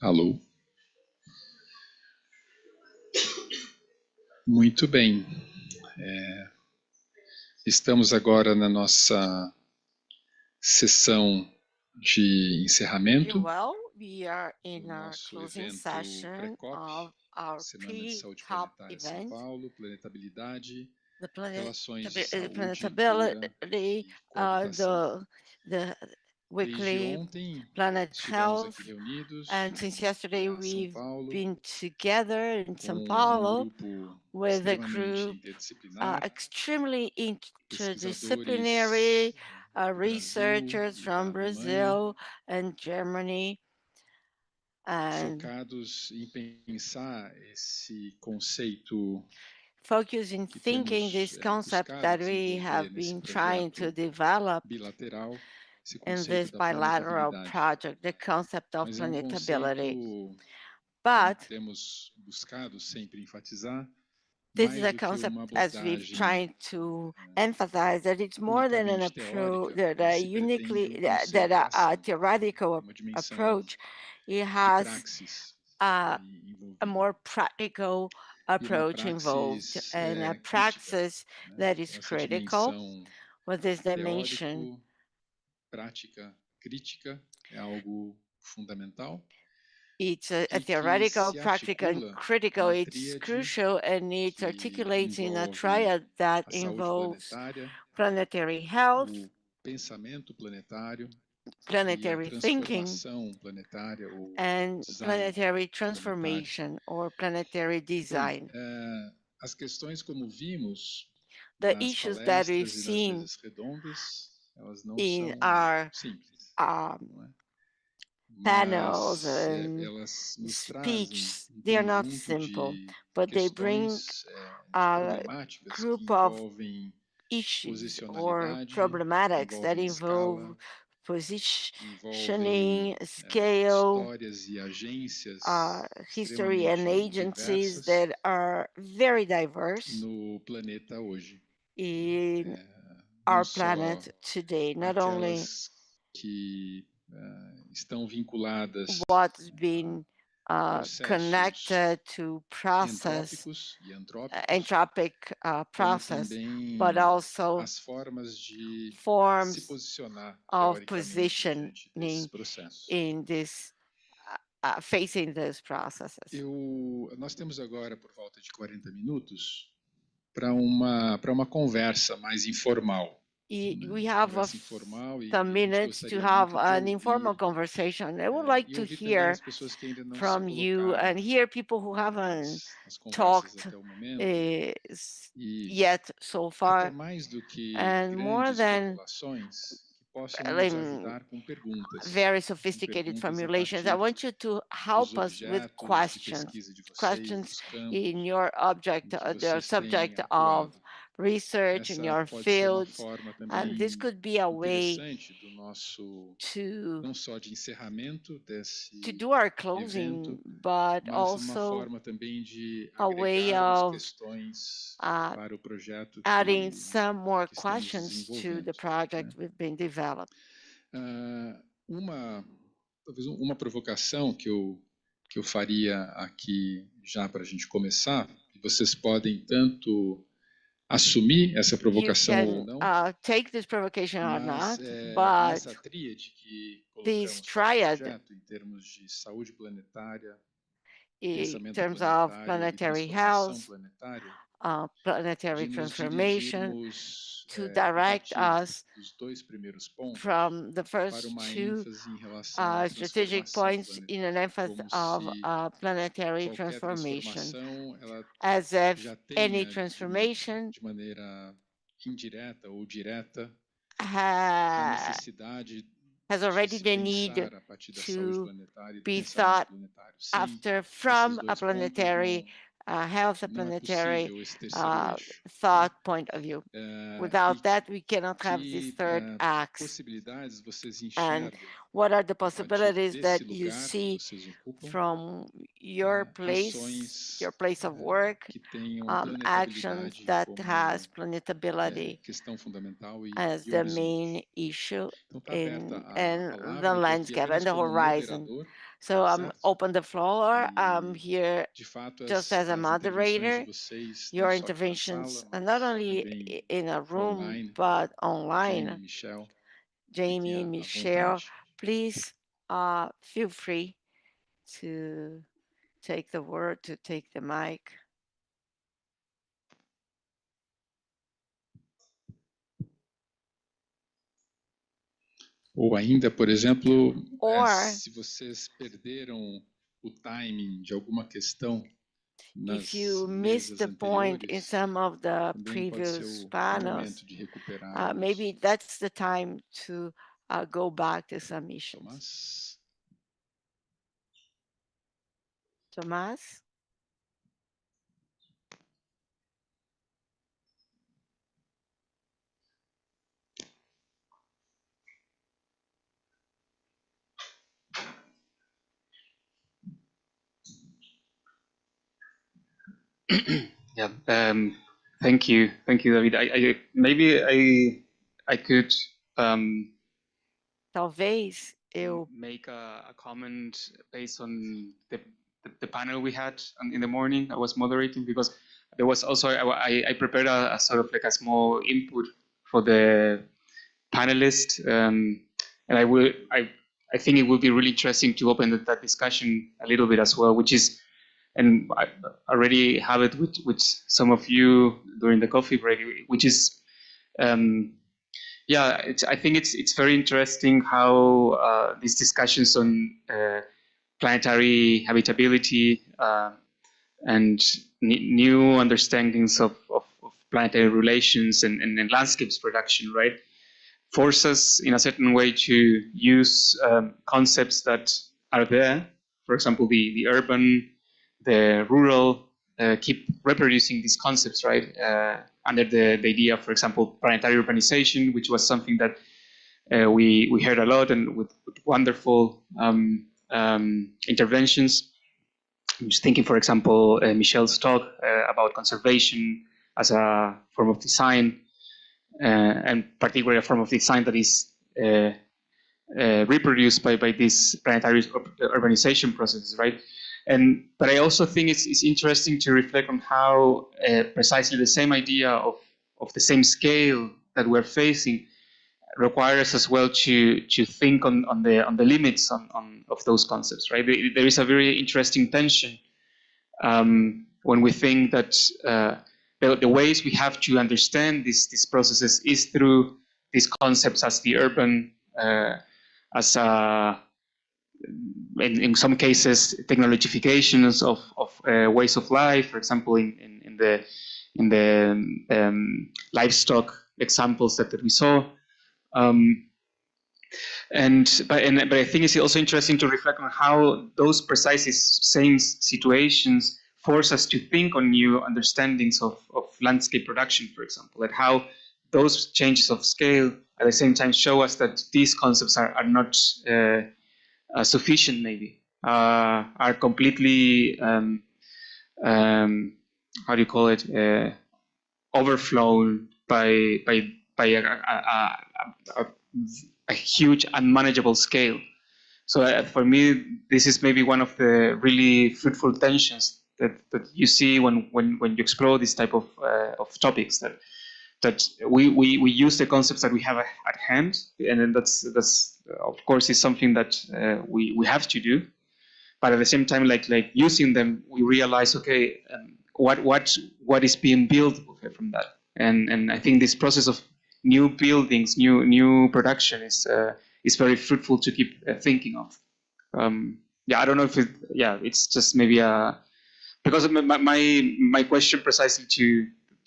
Alô? Muito bem. Estamos agora na nossa sessão de encerramento Well, we are do in our nosso closing evento session pré-COP, of our Semana de Saúde pre-COP Planetária São event, Paulo, Planetabilidade, the Relações de Saúde, Cura planetability, e Coabitação. the Desde weekly ontem, planet estivemos health, aqui reunidos and since yesterday em São we've Paulo been together in com São um Paulo grupo with a extremamente group interdisciplinar, extremely pesquisadores interdisciplinary, do Brasil researchers e da from Alemanha, Brazil and Germany, and focados em pensar esse conceito focus in que thinking temos this concept buscado that we desenvolver have nesse been trying to projeto develop bilateral, esse in conceito this da bilateral planetabilidade. project, the concept of Mas é planetability. conceito, como But temos buscado sempre enfatizar, this is mais a do que concept, uma as we've abordagem tried to emphasize, that it's more than an unicamente approach, teórica, that ele a se pretende uniquely, conceito that a acima, theoretical uma dimensão approach. It de has praxis a envolvida. more practical E uma approach involved, praxis and a crítica, praxis né? that is Então, essa critical dimensão with this dimension. teórico, prática, crítica é algo fundamental It's a e que theoretical, se practical, and articula critical. numa It's tríade crucial, and it's que articulating a envolve triad that a saúde involves planetária, planetary health, o pensamento planetário e a planetary thinking, transformação planetária ou and design planetary planetário. transformation or planetary Bem, design. as questões, como vimos The nas issues that we've palestras e nas seen mesas redondas, elas não in são our simples, um, não é? panels Mas and elas nos trazem speeches, um they are not conjunto simple, de but they bring questões, de a problemáticas que group of envolvem issues or posicionalidade, problematics that envolvem involve escala, positioning, envolvem scale, histórias e agências history, and extremamente agencies diversas that are very diverse no planeta hoje. in Não our só planet today, not only aquelas que estão vinculadas what's been processos connected to process, entrópicos e antrópicos, entropic como process, but também also as formas de se forms posicionar of teoricamente diante desses positioning processos. in this facing those processes. Nós temos agora por volta de 40 minutos para uma conversa mais informal. We have Conversa informal e some a gente minutes to gostaria have muito de an informal ouvir conversation. I would like e to ouvir também hear as pessoas que ainda não se from you colocaram and hear people who haven't nas conversas talked até o momento. E yet so até far, mais do que and more grandes than formulações, que possam nos ajudar com perguntas. very sophisticated Perguntas a formulations. I partir want you to dos help us with objetos de questions, pesquisa de vocês, questions dos campos in your object, em que the vocês têm subject of atuado. research in Essa your pode ser uma fields, forma and this também could be a way interessante do nosso, to não só de encerramento desse do our evento, closing, but mas uma also forma também de a way agregarmos of questões para o projeto adding some more que estamos questions to the desenvolvendo. project we've been developed. Talvez uma provocação que eu faria aqui já para a gente começar, e vocês podem tanto assumir essa You provocação ou can não, take this provocation or mas not, but nessa tríade que this colocamos para o triad projeto em termos de saúde planetária, in pensamento terms of planetário e planetary transformação health, planetária, planetary de nos transformation, dirigirmos to a direct partir us dos dois primeiros pontos from the para first uma two ênfase em relação à strategic transformação points in an planetária, emphasis como of se planetary qualquer transformation, transformação ela as if já any tenha transformation de maneira indireta ou direta a has necessidade already de se the need pensar a partir da saúde to planetária e do be pensamento thought planetário. Sem after esses from a dois pontos planetary health, a não é planetary possível esse terceiro eixo. thought point of view. E Without that, we cannot have this que third axe. possibilidades vocês And enxergam what are the a partir possibilities desse that you lugar que see vocês ocupam, from your ações place of work, que tenham actions planetabilidade that como has planetability questão fundamental as e the horizonte. main issue Então está aberta in a and the palavra, eu estou aqui landscape and apenas the como horizon. moderador, So I'm open the floor. I'm here De fato, just as a moderator. intervenções de vocês, não Your só aqui na interventions sala, are not mas only também in a room, online. but Jamie, online. Michel, Jamie, fiquem à Michelle, vontade. please feel free to take the word, to take the mic. Ou ainda, por exemplo, Or se vocês perderam o timing de alguma questão if nas you missed mesas the point in anteriores, some of the também pode ser previous o panels, momento de recuperar maybe isso. that's the time to go back to some issues. Tomás? Tomás? Yeah. Thank you, David. I could Talvez eu make a comment based on the panel we had in the morning. I was moderating because there was also I prepared a sort of like a small input for the panelists, and I think it would be really interesting to open that discussion a little bit as well, which is, and I already have it with some of you during the coffee break, which is, yeah, I think it's very interesting how these discussions on planetary habitability and new understandings of planetary relations and landscapes production, right, force us in a certain way to use concepts that are there. For example, the urban, the rural, keep reproducing these concepts, right? Under the idea, for example, planetary urbanization, which was something that we heard a lot and with wonderful interventions. I'm just thinking, for example, Michelle's talk about conservation as a form of design, and particularly a form of design that is reproduced by these planetary urbanization processes, right? But I also think it's interesting to reflect on how precisely the same idea of the same scale that we're facing requires as well to think on the limits of those concepts, right? There is a very interesting tension when we think that the ways we have to understand these processes is through these concepts as the urban, as in some cases technologifications of ways of life. For example, in the livestock examples that we saw. But I think it's also interesting to reflect on how those precisely same situations force us to think on new understandings of landscape production, for example, and how those changes of scale at the same time show us that these concepts are not sufficient, maybe, are completely, how do you call it, overflown by a huge unmanageable scale. So for me, this is maybe one of the really fruitful tensions that you see when you explore this type of topics, that we use the concepts that we have at hand, and then that's of course is something that we have to do. But at the same time, like using them, we realize, okay, what is being built from that, and I think this process of new buildings, new production is very fruitful to keep thinking of. Yeah, I don't know if it's just maybe because of my question precisely to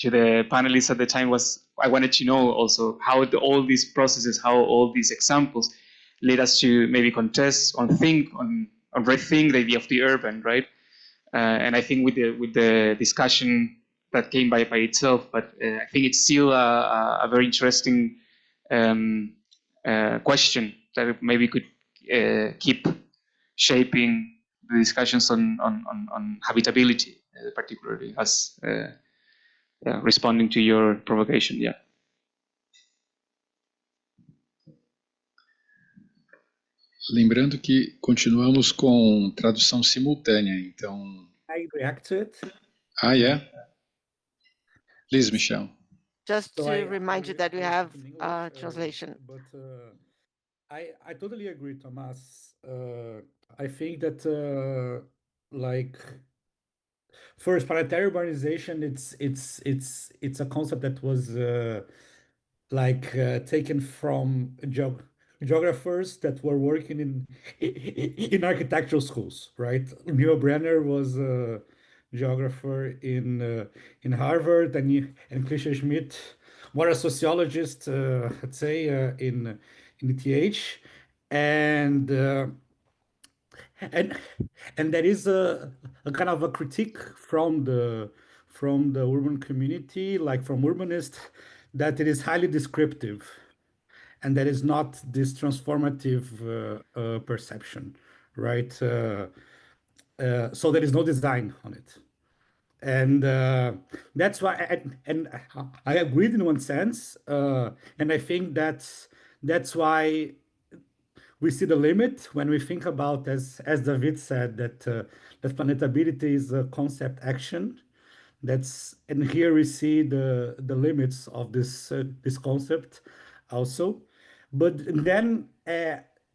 the panelists at the time was, I wanted to know also how all these processes, how all these examples lead us to maybe contest or think on rethink the idea of the urban, right? And I think with the discussion that came by itself, but I think it's still a very interesting question that maybe could keep shaping the discussions on habitability, particularly as responding to your provocation. Yeah. Lembrando que continuamos com tradução simultânea, então... I react to it. Ah, yeah? Please, Michelle. Just So to remind you that we have in English, translation. But I totally agree, Thomas. I think that like first, planetary urbanization, it's a concept that was taken from geographers that were working in architectural schools, right? Neil Brenner was a geographer in Harvard, and Christian Schmidt, more a sociologist, I'd say, in ETH, and and and there is a kind of a critique from the urban community, like from urbanists, that it is highly descriptive and that is not this transformative perception, right? So there is no design on it. And that's why, and I agreed in one sense, and I think that's why we see the limit when we think about, as David said, that planetability is a concept action. And here we see the limits of this concept also. But then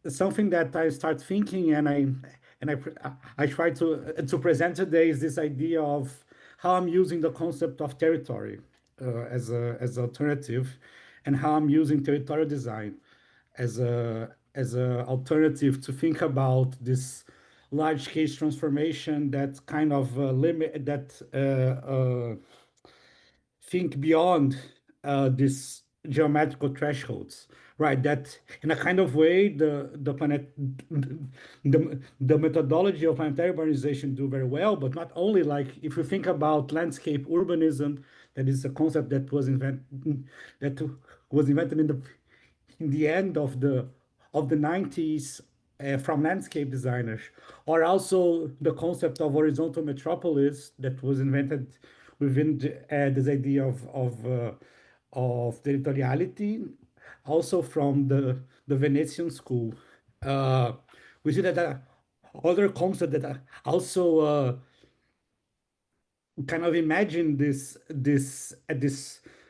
something that I start thinking, and I try to present today, is this idea of how I'm using the concept of territory as an alternative, and how I'm using territorial design as a alternative to think about this large case transformation that kind of limit that think beyond these geometrical thresholds, right? That in a kind of way the methodology of planetary urbanization do very well, but not only. Like if you think about landscape urbanism, that is a concept that was invented in the end of the 90s from landscape designers, or also the concept of horizontal metropolis that was invented within this idea of territoriality, also from the Venetian school. We see that other concept that also kind of imagine this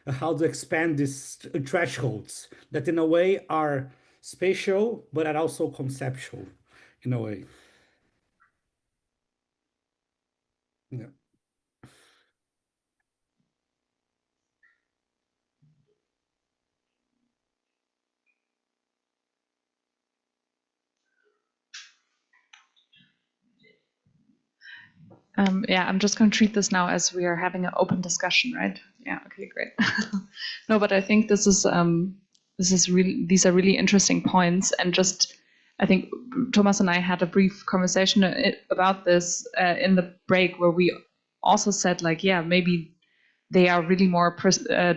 how to expand these thresholds that in a way are spatial but are also conceptual in a way. Yeah. Yeah, I'm just going to treat this now as we are having an open discussion, right? Yeah. Okay. Great. No, but I think this is really, these are really interesting points, and just I think Thomas and I had a brief conversation about this in the break, where we also said, like, yeah, maybe they are really more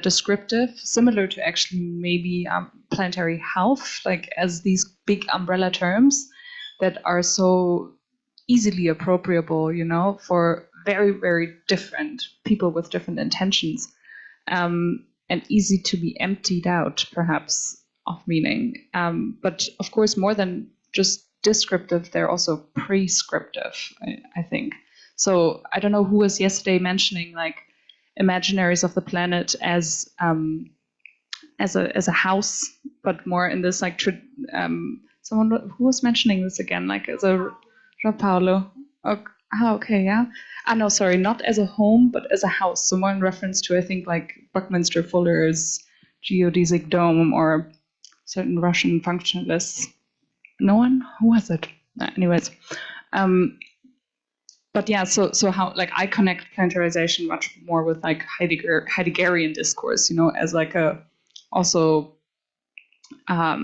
descriptive, similar to actually maybe planetary health, like as these big umbrella terms that are so easily appropriable, you know, for very, very different people with different intentions, and easy to be emptied out, perhaps, of meaning. But of course, more than just descriptive, they're also prescriptive, I think. So I don't know who was yesterday mentioning like imaginaries of the planet as a house, but more in this like someone who was mentioning this again, like as a Jean Paulo. Okay, yeah. No, sorry, not as a home, but as a house. So more in reference to, I think, like Buckminster Fuller's geodesic dome or certain Russian functionalists. No one? Who was it? Anyways. But yeah, so how, like, I connect planetarization much more with like Heideggerian discourse, you know, as like also a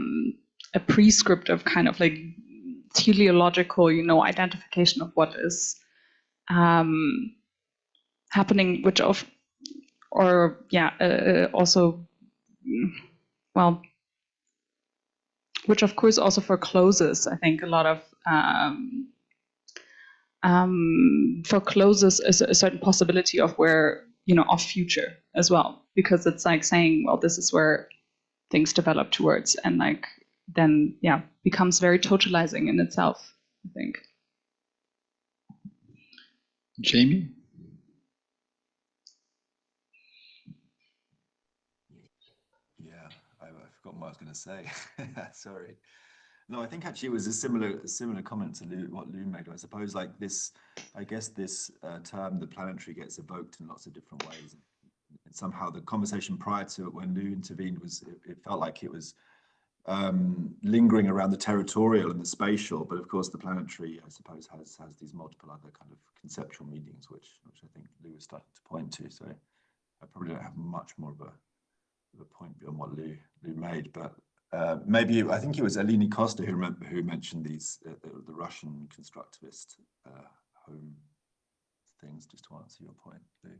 prescriptive kind of like teleological, you know, identification of what is happening, which also, well, which of course also forecloses, I think, a lot of forecloses a certain possibility of where, you know, of future as well, because it's like saying, well, this is where things develop towards, and like then, yeah, becomes very totalizing in itself, I think. Jamie? Yeah, I forgot what I was going to say. Sorry. No, I think actually it was a similar comment to what Lou made. I suppose like this, I guess this term, the planetary, gets evoked in lots of different ways. And somehow the conversation prior to it, when Lou intervened, it felt like it was lingering around the territorial and the spatial, but of course the planetary, I suppose, has these multiple other kind of conceptual meanings, which I think Lou was starting to point to. So I probably don't have much more of a point beyond what Lou made, but maybe I think it was Eleni Costa who mentioned these the Russian constructivist home things. Just to answer your point, Lou.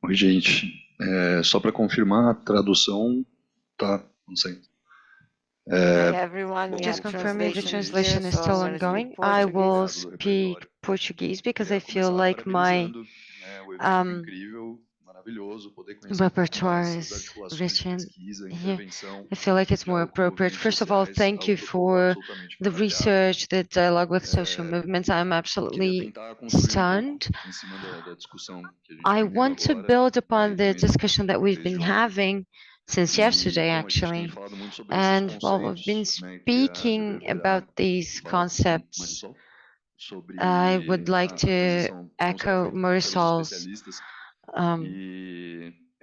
Oi, gente. Só para confirmar, a tradução tá, não sei. Hey everyone, we Just have confirming the translation translation here, is so still I'm going to speak ongoing. I will Portuguese. speak Portuguese because I feel like my repertoire is rich in here. I feel like it's more appropriate. First of all, thank you for the research, the dialogue with social movements. I'm absolutely stunned. I want to build upon the discussion that we've been having since yesterday, actually. And while we've been speaking about these concepts, I would like to echo Marisol's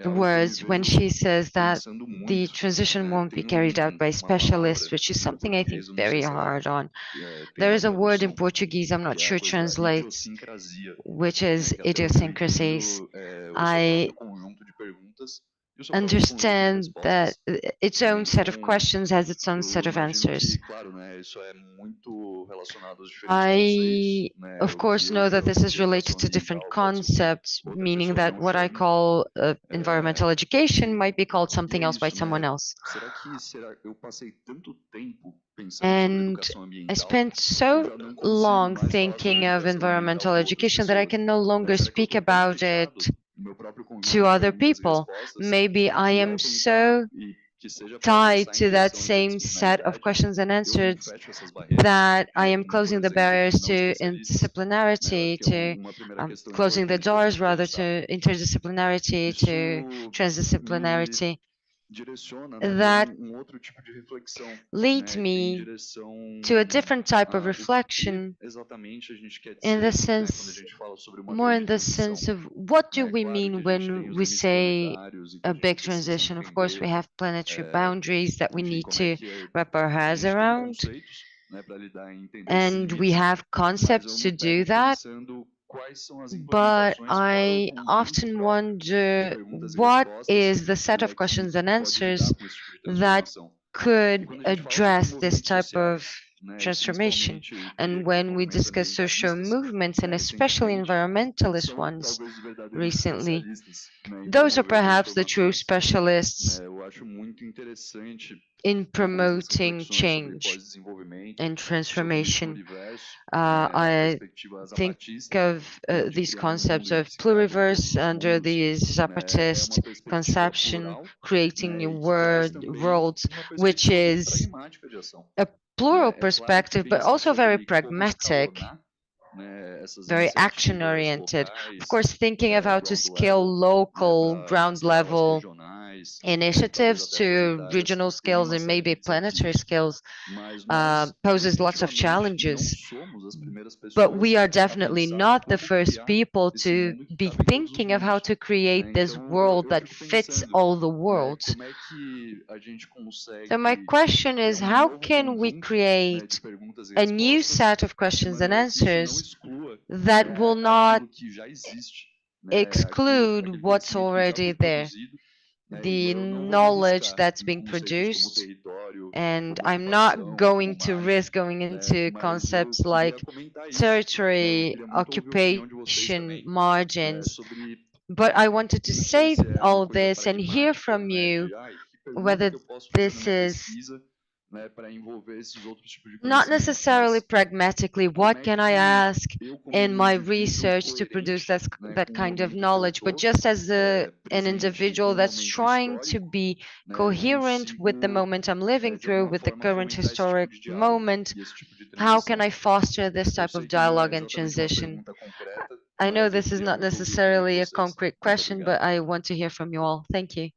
words when she says that the transition won't be carried out by specialists, which is something I think very hard on. There is a word in Portuguese, I'm not sure translates, which is idiosyncrasies. I understand that its own set of questions has its own set of answers. I, of course, know that this is related to different concepts, meaning that what I call environmental education might be called something else by someone else. And I spent so long thinking of environmental education that I can no longer speak about it to other people. Maybe I am so tied to that same set of questions and answers that I am closing the barriers to interdisciplinarity, to closing the doors rather to interdisciplinarity, to transdisciplinarity, that leads me to a different type of reflection in the sense, more in the sense of what do we mean when we say a big transition? Of course, we have planetary boundaries that we need to wrap our heads around, and we have concepts to do that. But I often wonder what is the set of questions and answers that could address this type of transformation. And when we discuss social movements, and especially environmentalist ones recently, those are perhaps the true specialists in promoting change and transformation. I think of these concepts of pluriverse under the Zapatist conception, creating new worlds, which is a plural perspective, but also very pragmatic, very action-oriented. Of course, thinking of how to scale local, ground-level initiatives to regional scales and maybe planetary scales poses lots of challenges. But we are definitely not the first people to be thinking of how to create this world that fits all the worlds. So my question is, how can we create a new set of questions and answers that will not exclude what's already there? The knowledge that's being produced, and I'm not going to risk going into concepts like territory, occupation, margins, but I wanted to say all this and hear from you whether this is Not necessarily pragmatically, what can I ask in my research to produce that kind of knowledge, but just as an individual that's trying to be coherent with the moment I'm living through, with the current historic moment, how can I foster this type of dialogue and transition? I know this is not necessarily a concrete question, but I want to hear from you all. Thank you.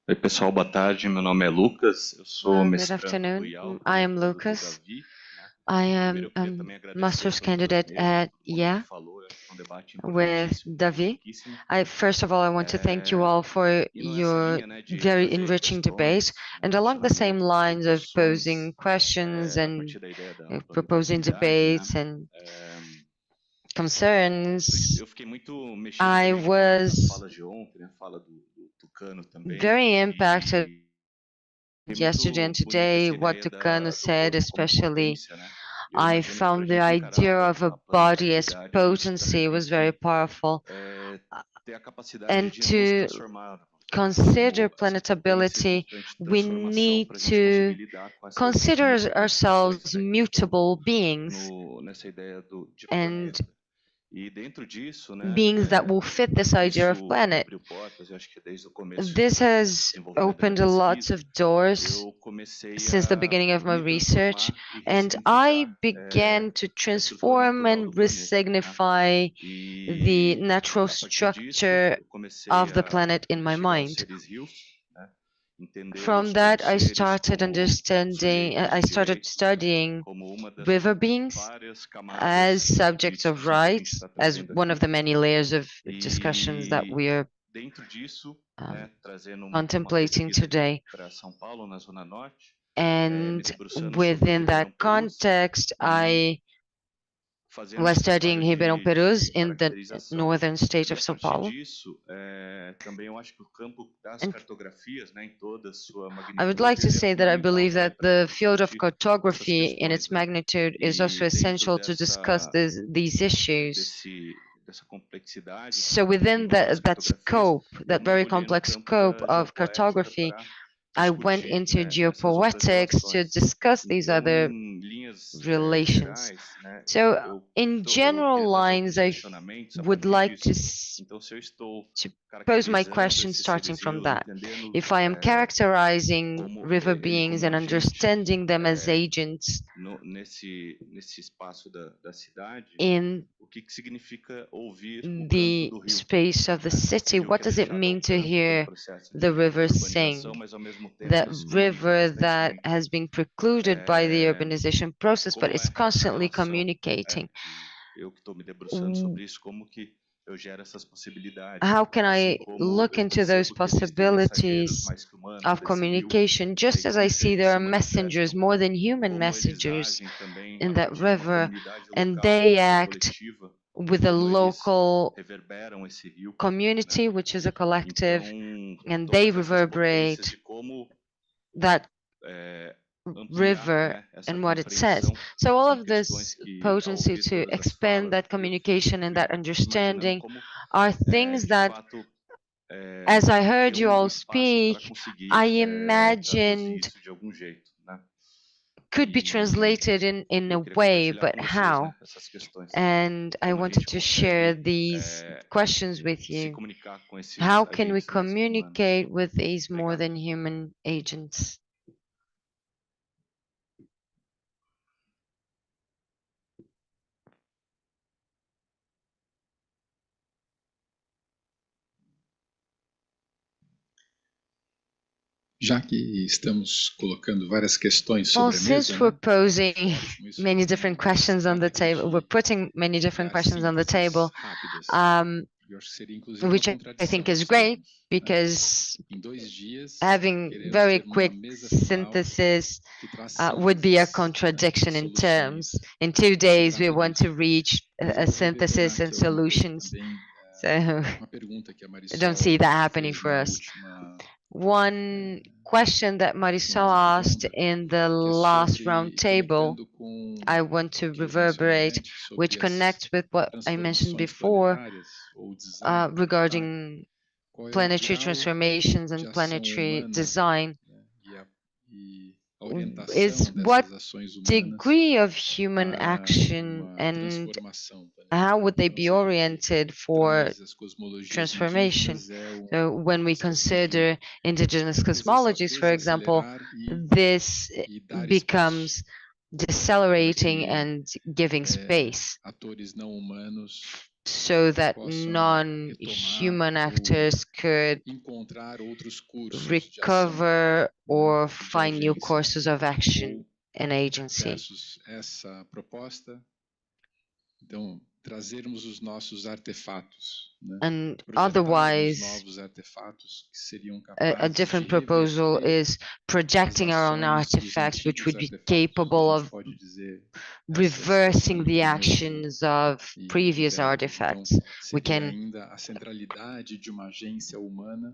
Oi, pessoal, boa tarde. Meu nome é Lucas, eu sou Good mestrando afternoon. em IAL I am pelo Lucas. Davi. I am Primeiro, eu a queria também agradecer master's a todos os candidate mesmos, at todo mundo que yeah falou, eu acho que é um debate with importantíssimo, Davi. riquíssimo. First of all, I want to thank you all for Indo nessa your linha, né, de very trazer enriching debate, questões, and along the same questionamentos, lines of reflexões, posing questions a and partir da ideia da proposing planetabilidade, debates né? and concerns. Eu fiquei muito mexido I também com a was fala de ontem, né? A fala do Tucano também. very impacted É yesterday and muito bonita today, essa what ideia Tucano do said, corpo como especially. potência, né? Eu I imagino que para a found the gente encarar idea of a a body as planetabilidade, a gente potency também was tem very que powerful. ter a capacidade And de nos to transformar consider como essa potência em planetability, constante we transformação need para a gente to conseguir lidar com essas consider ourselves mutações, né, mutable beings nessa ideia de and planeta. E dentro disso, né, beings that will fit this idea of isso planet. abriu portas, eu acho que desde o começo This do has desenvolvimento da opened lots pesquisa, of doors eu comecei since the a beginning of my me research, transformar e and I ressignificar began to a estrutura transform natural do and planeta, né? resignify the E natural a partir disso structure eu comecei of the a planet in my investigar os mind. seres rios, né? From Entendê-los como that, I seres, started como understanding, sujeitos I de started direitos, studying como uma das river beings várias as camadas subjects of críticas, né, que a gente rights, está as trazendo one of aqui. the many layers of discussions that E we're dentro disso, né, trazendo uma contemplating pesquisa aqui today. para São Paulo, na Zona Norte, me And debruçando sobre within Ribeirão that Perus context, I fazendo was esse studying trabalho Ribeirão Perus de in the caracterização. northern state E of a São partir Paulo. disso, também eu acho que o campo das And cartografias, né, em toda a sua I would like magnitude, to ele é say that I fundamental believe também that para a the gente field of discutir essas cartography in its questões, né? magnitude is also E dentro essential to discuss these issues. dessa complexidade So que within envolve as that cartografias, scope, that eu very mergulhei no complex campo scope da of geopoética cartography, para I went discutir, into né, essas outras geopoetics to relações. discuss these Então, other em linhas relations. gerais, né, So, eu in queria general trazer lines, alguns I questionamentos a would partir like disso. Então, se eu estou to pose my caracterizando question esses starting seres from rios, that. entendendo If I am characterizing como river ele beings como and agente understanding them as agents nesse espaço da cidade, in o que significa ouvir o canto the do rio? space of the city, O rio what que é does it deixado ao mean to canto pelo hear processo the river de sing? urbanização, mas ao mesmo tempo That ele se comunica river that constantemente. has been precluded by the urbanization process, but Como is é a constantly relação? communicating. Eu que estou me debruçando sobre isso, como que eu gero essas possibilidades? How can Assim I como look eu into those percebo que existem mensageiros possibilities mais que humanos of desse rio, communication, just e as I como que see eles there se are messengers, manifestam, more than human como eles messengers agem também in a that partir de uma river, comunidade and local they ou act coletiva, with a como eles local reverberam esse rio, né? community, which is a collective, Então, and they todas essas potências reverberate de como that ampliar, river né, essa and what it says. compreensão So all são of questões this que, ao potency ouvir to todas as expand falas, that eu communication and that fico imaginando understanding como, are things de that, fato, as I ter heard you all espaço para speak, conseguir I traduzir imagined isso de algum jeito, né? could be translated in a Eu queria way, compartilhar but com vocês, how? né, essas questões. And I Como a wanted gente to share consegue these questions with se you. comunicar com esses How can we agentes mais que humanos? communicate with these more Obrigado. than human agents? Já que estamos colocando várias questões Well, sobre a since mesa, we're né? posing Ótimo, many different questions on the table, we're putting many different questions on the table. Rápidas. which I think is great because having very quick synthesis would be a contradiction in terms. In 2 days, we want to reach a synthesis and solutions. So I don't see that happening for us. One question that Marisol asked in the last round table, I want to reverberate, which connects with what I mentioned before regarding planetary transformations and planetary design, is what degree of human action and how would they be oriented for transformation? So when we consider indigenous cosmologies, for example, this becomes decelerating and giving space so that non-human actors could recover or find new courses of action and agency. And otherwise, a different proposal is projecting our own artifacts, which would be capable of reversing the actions of previous artifacts. We can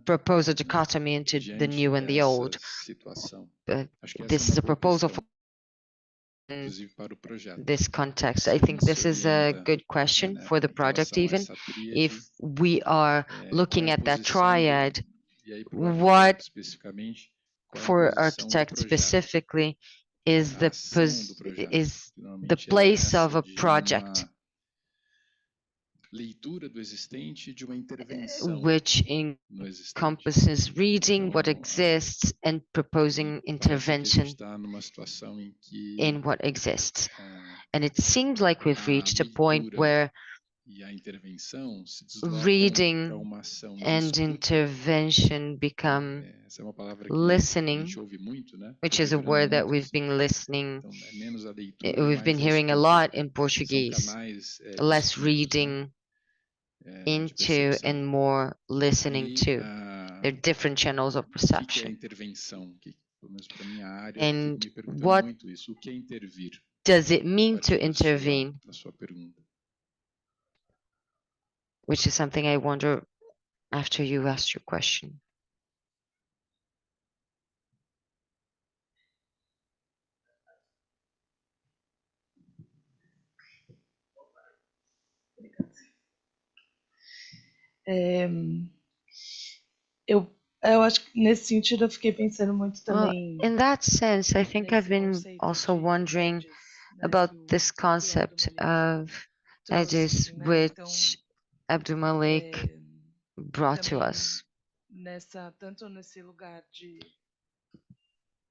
propose a dichotomy into the new and the old. But this is a proposal for this context. I think this is a good question for the project even. If we are looking at that triad, what for architects specifically is the place of a project which encompasses reading what exists and proposing intervention in what exists. And it seems like we've reached a point where reading and intervention become listening, which is a word that we've been hearing a lot in Portuguese. Less reading into and more listening to. They're different channels of perception. And what does it mean to intervene? Which is something I wonder after you asked your question. Eu acho que nesse sentido eu fiquei pensando muito também. In that sense, I think I've been also wondering about this concept of edges which Abdul Malik brought to us. Tanto nesse lugar de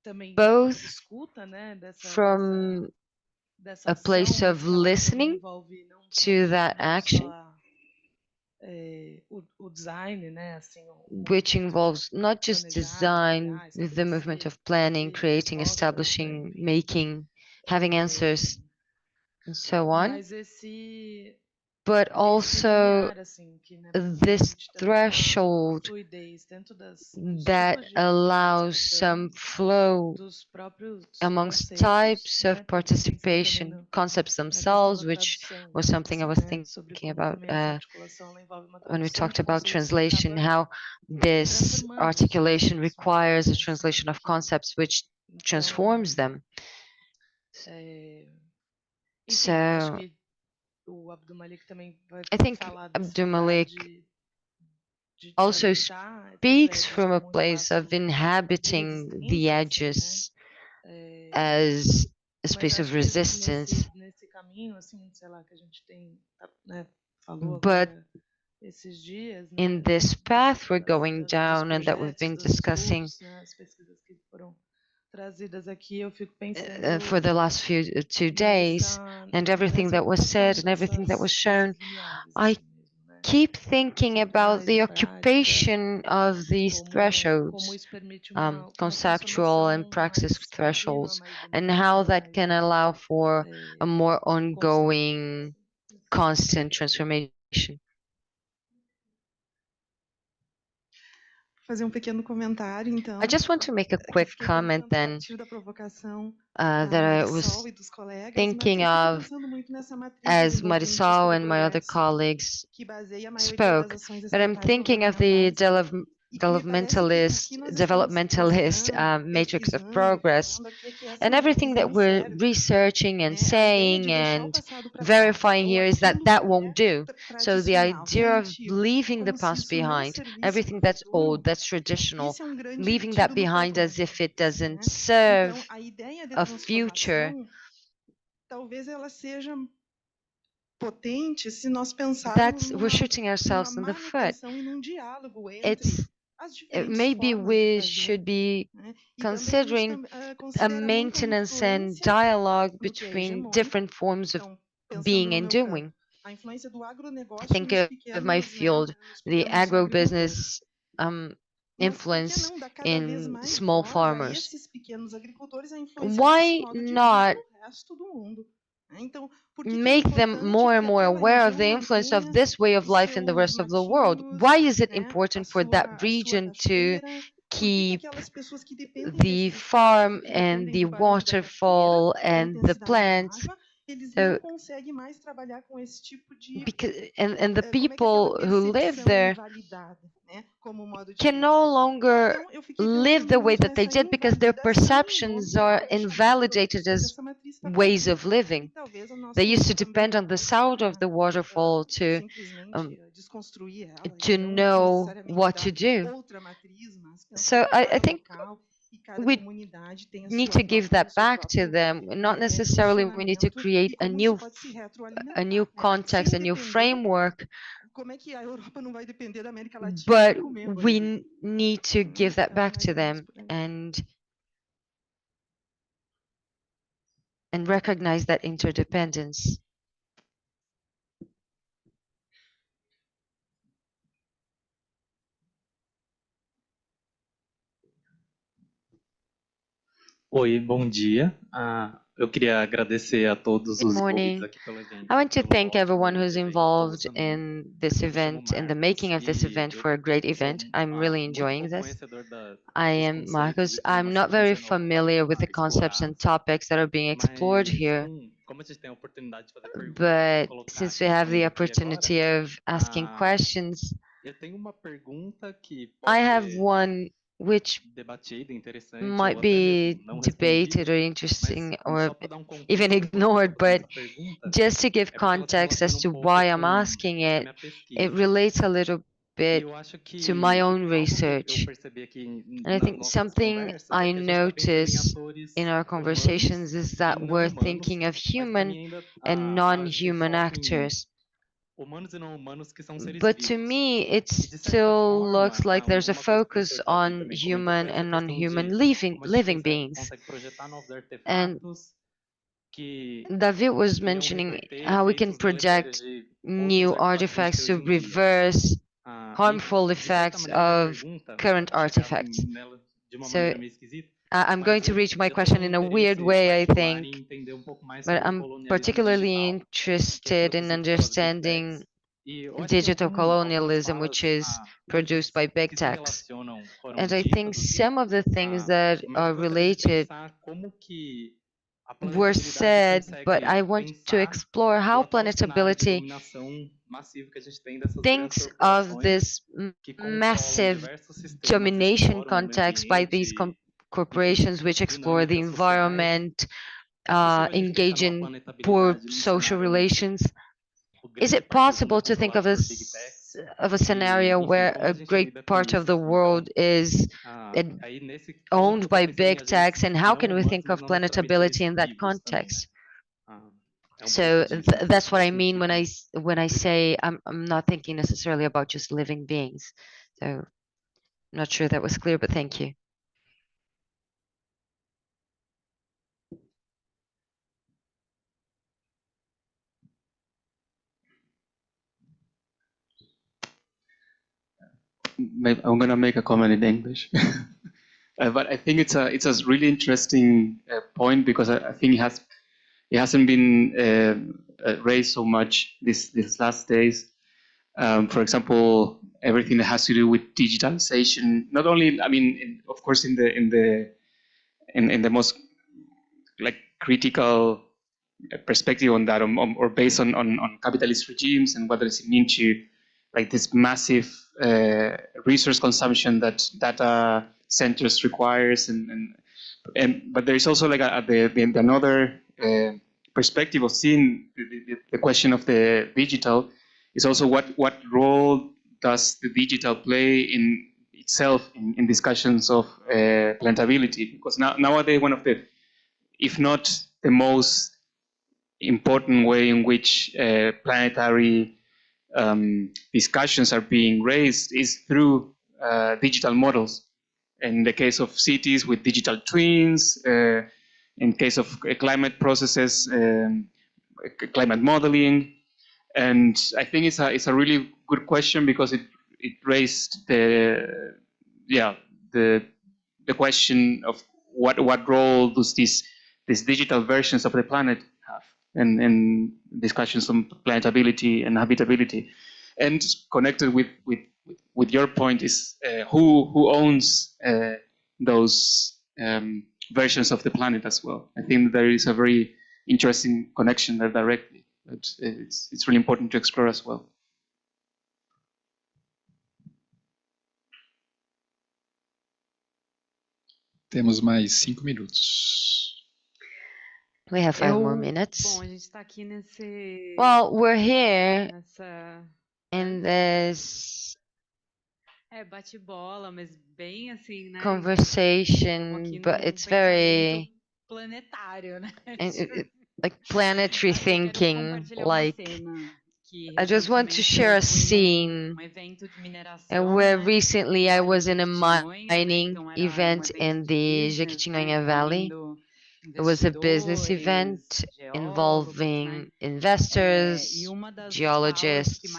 também both escuta, né, from a place of listening to that action, o design, né, assim, which involves not just design, the movement of planning, creating, establishing, making, having answers, and so on, but also this threshold that allows some flow amongst types of participation, concepts themselves, which was something I was thinking about when we talked about translation, how this articulation requires a translation of concepts which transforms them. So I think Abdul Malik also speaks from a place of inhabiting the edges as a space of resistance. But in this path we're going down and that we've been discussing for the last 2 days, and everything that was said and everything that was shown, I keep thinking about the occupation of these thresholds, conceptual and praxis thresholds, and how that can allow for a more ongoing, constant transformation. fazer pequeno comentário, então. I just want to make a quick comment then that I was thinking of as Marisol and my other colleagues spoke, but I'm thinking of the developmentalist matrix of progress, and everything that we're researching and saying and verifying here is that that won't do. So the idea of leaving the past behind, everything that's old, that's traditional, leaving that behind as if it doesn't serve a future, talvez ela seja potente se nós pensarmos we're shooting ourselves in the foot. Maybe we should be considering a maintenance and dialogue between different forms of being and doing. I think of my field, the agribusiness influence in small farmers. Why not make them more and more aware of the influence of this way of life in the rest of the world? Why is it important for that region to keep the farm and the waterfall and the plants? So, because and the people who live there can no longer live the way that they did because their perceptions are invalidated as ways of living. They used to depend on the sound of the waterfall to know what to do. So I think we need to give that back to them. Not necessarily we need to create a new context, a new framework, but we need to give that back to them and recognize that interdependence. Oi, bom dia. Eu queria agradecer a todos Good os morning. envolvidos aqui pela gente. I want to thank everyone who's involved in this event, in the making of this event for a great event. I'm really enjoying this. I am Marcos. I'm not very familiar with the concepts and topics that are being explored here, but since we have the opportunity of asking questions, Eu tenho uma pergunta que I pode have ser one which debatida, interessante, might ou até be mesmo não debated respondida, or mas interesting só or para dar contexto, even por que ignored, eu fiz but essa pergunta, just to give é porque ela se context as relaciona to pouco why I'm com asking a it, minha pesquisa. it relates a little E bit eu acho to my que own algo que eu research. percebi aqui And I nas think nossas something conversas é I que a gente está pensando em notice atores in our humanos conversations is e that não we're humanos, thinking of mas para human mim ainda and a esse non-human foco em actors. humanos e não humanos que são seres But to vivos. me, it E de certa still looks forma, like there's a uma coisa que o focus professor Saúde on também comentou human foi essa and questão non-human de living como a gente beings. consegue projetar novos And artefatos que David was iriam mentioning reverter how we can efeitos deletérios project de new outros artefatos artifacts que a gente tem to hoje em dia. reverse harmful E de certa effects maneira, minha of pergunta, current vou chegar assim artifacts. nela de uma So maneira meio esquisita, I'm going mas to reach my eu question tenho in a weird interesse way, I particular think, em entender pouco mais but sobre o I'm colonialismo particularly digital, que é interested in produzido pelas big understanding techs. E eu acho que digital algumas colonialism, which falas is produced by big que se techs. relacionam foram And I think ditas, assim, some of the things that mas are eu gostaria de related pensar como que a were planetabilidade said, but I consegue want to pensar explore o how atual cenário de planetability dominação massiva que a gente tem dessas grandes thinks of corporações this que controlam massive diversos sistemas, domination exploram o meio context by these ambiente, corporations which explore the dinâmicas sociais. environment, É possível a gente engage pensar numa in planetabilidade poor num social cenário onde relations. o Is grande it parte do mundo possible é to think of controlado por big techs a scenario e, enfim, where como a a gente great lida com part of isso? the world is Aí nesse ponto owned eu tô by pensando em big agentes techs, and how não can we humanos, think mas of não necessariamente seres planetability in that vivos também, né? context? É So pouco disso, não sei se that's what faz I mean sentido. when I say I'm not thinking necessarily about just living beings. So I'm not sure that was clear, but thank you. I'm gonna make a comment in English. But I think it's a really interesting point because I think it hasn't been raised so much these last days. For example, everything that has to do with digitalization. Not only, I mean, of course, in the most like critical perspective on that, or based on capitalist regimes and what does it mean to like this massive resource consumption that data centers requires, but there is also like another perspective of seeing the question of the digital is also what role does the digital play in itself in discussions of planetability, because nowadays one of the, if not the most important way in which planetary discussions are being raised is through digital models. In the case of cities with digital twins, in case of climate processes, climate modeling, and I think it's a really good question because it raised the question of what role does these digital versions of the planet have in discussions on planetability and habitability, and connected with your point is who owns those versions of the planet as well. I think there is a very interesting connection there directly. It's really important to explore as well. Temos mais 5 minutos. We have 5 more minutes. Well, we're here in this conversation, but it's very like planetary thinking. Like, I just want to share a scene where recently I was in a mining event in the Jequitinhonha Valley. It was a business event involving investors, geologists.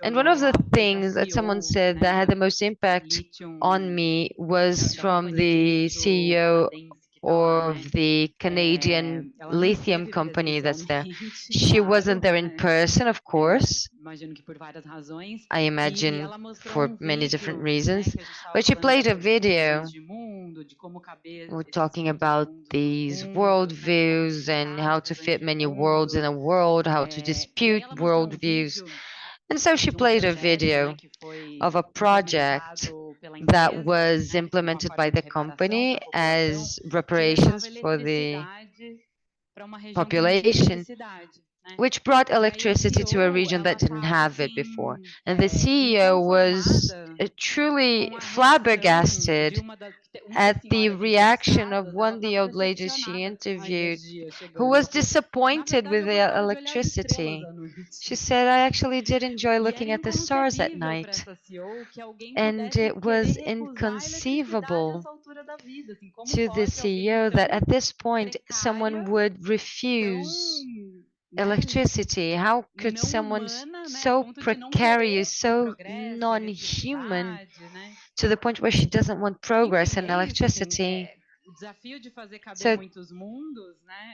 And one of the things that someone said that had the most impact on me was from the CEO of the Canadian lithium company that's there. She wasn't there in person, of course, I imagine for many different reasons, but she played a video. We're talking about these worldviews and how to fit many worlds in a world, how to dispute worldviews. And so she played a video of a project that was implemented by the company as reparations for the population, which brought electricity to a region that didn't have it before. And the CEO was truly flabbergasted at the reaction of one of the old ladies she interviewed, who was disappointed with the electricity. She said, I actually did enjoy looking at the stars at night. And it was inconceivable to the CEO that at this point someone would refuse electricity. How could someone so precarious, so non-human, to the point where she doesn't want progress in electricity? So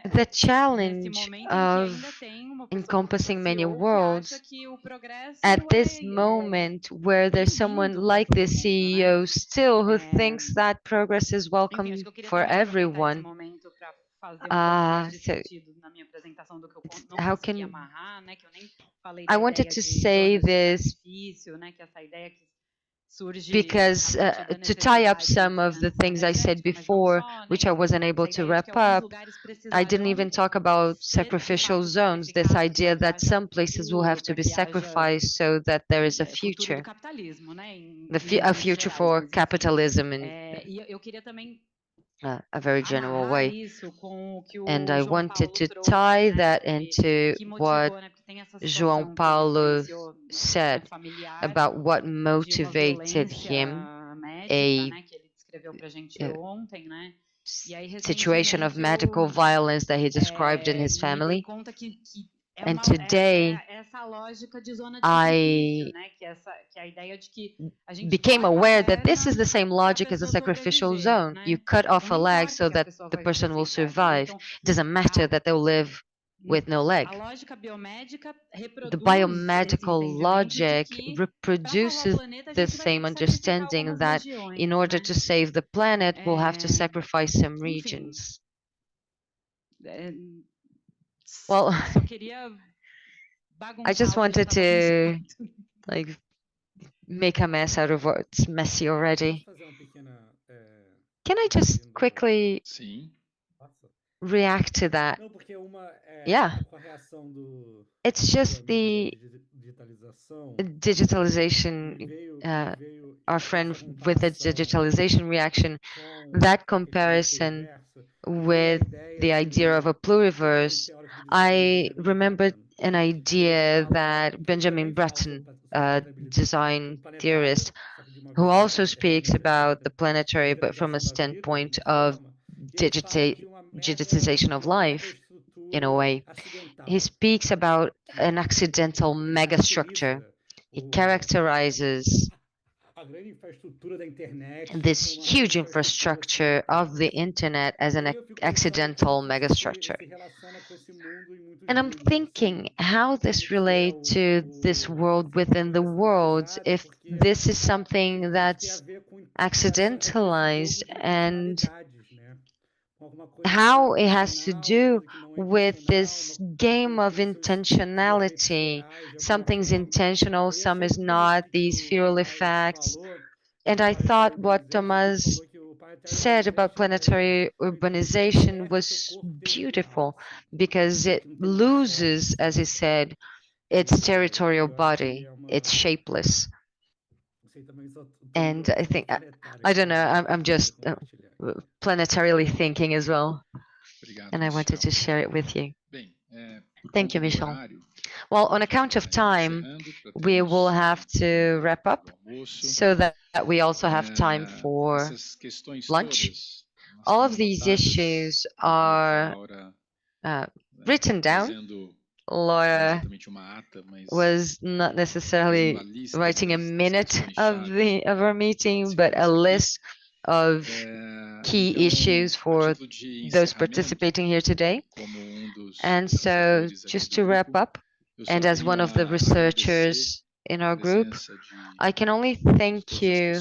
the challenge of encompassing many worlds at this moment where there's someone like the CEO still who thinks that progress is welcome for everyone. So how can I wanted to say this because to tie up some of the things I said before, which I wasn't able to wrap up, I didn't even talk about sacrificial zones, this idea that some places will have to be sacrificed so that there is a future, a future for capitalism in a very general way. And I wanted to tie that into what João Paulo said about what motivated him, a situation of medical violence that he described in his family. And today, I became aware that this is the same logic as a sacrificial zone. You cut off a leg so that the person will survive. It doesn't matter that they'll live with no leg. The biomedical logic reproduces the same understanding that in order to save the planet, we'll have to sacrifice some regions. Well, I just wanted to like make a mess out of what's messy already. Can I just quickly react to that? Yeah. It's just the digitalization, our friend with the digitalization reaction, that comparison with the idea of a pluriverse. I remembered an idea that Benjamin Bratton, a design theorist, who also speaks about the planetary, but from a standpoint of digitization of life, in a way. He speaks about an accidental megastructure. He characterizes this huge infrastructure of the internet as an accidental megastructure. And I'm thinking how this relates to this world within the worlds, if this is something that's accidentalized, and how it has to do with this game of intentionality. Something's intentional, some is not, these feral effects. And I thought what Thomas said about planetary urbanization was beautiful, because it loses, as he said, its territorial body. It's shapeless. And I think, I don't know, I'm just planetarily thinking as well. And I wanted to share it with you. Thank you, Michel. Well, on account of time, we will have to wrap up so that we also have time for lunch. All of these issues are written down. Laura was not necessarily writing a minute of our meeting, but a list of key issues for those participating here today. And so just to wrap up, and as one of the researchers in our group, I can only thank you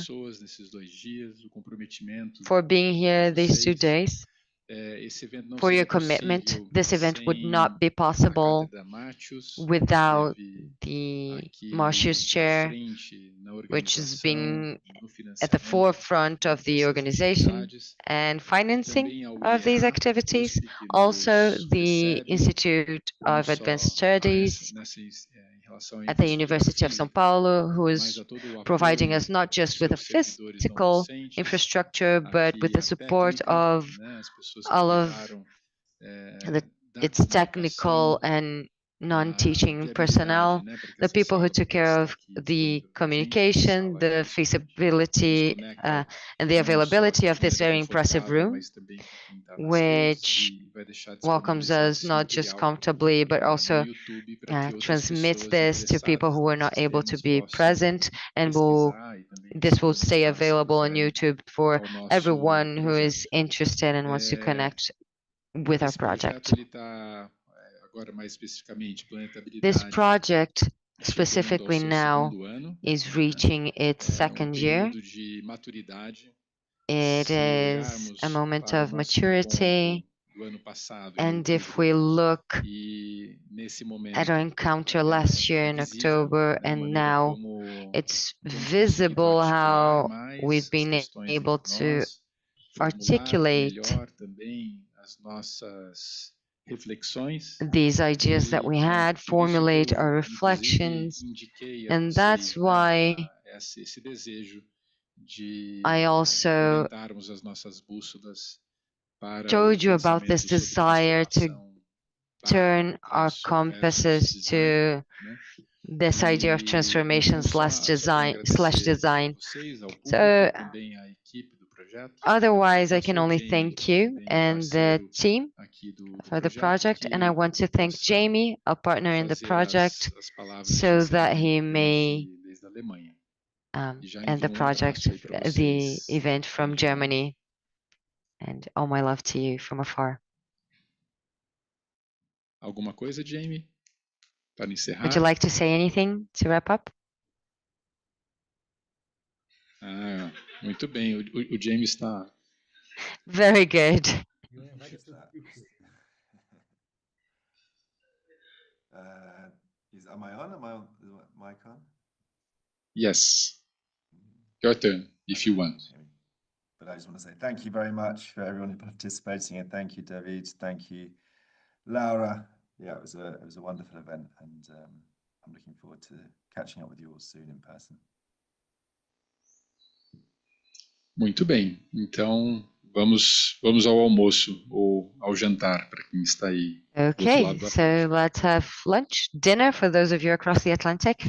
for being here these 2 days, for your commitment. This event would not be possible without the Marcius Chair, which has been at the forefront of the organization and financing of these activities. Also, the Institute of Advanced Studies at the University of São Paulo, who is providing us not just with a physical infrastructure, but with the support of all of its technical and non-teaching personnel, the people who took care of the communication, the feasibility, and the availability of this very impressive room, which welcomes us not just comfortably, but also transmits this to people who were not able to be present, and this will stay available on YouTube for everyone who is interested and wants to connect with our project. This project specifically now is reaching its second year. It is a moment of maturity, and if we look at our encounter last year in October and now, it's visible how we've been able to articulate these ideas that we had, formulate our reflections, and that's why I also told you about this desire to turn our compasses to this idea of transformation slash design. So otherwise, I can only thank you and the team for the project, and I want to thank Jamie, a partner in the project, so that he may end the project, the event from Germany, and all my love to you from afar. Alguma coisa, Jamie? Para encerrar? Would you like to say anything to wrap up? Ah, muito bem. O Jamie está... Very good. Am I on? Am I on? Is my mic on? Yes. Your turn, if you want. But I just want to say thank you very much for everyone participating, and thank you, David. Thank you, Laura. Yeah, it was a wonderful event, and I'm looking forward to catching up with you all soon in person. Muito bem. Então, vamos ao almoço ou ao jantar para quem está aí do outro Okay, lado do so Atlântico. let's have lunch, dinner for those of you across the Atlantic.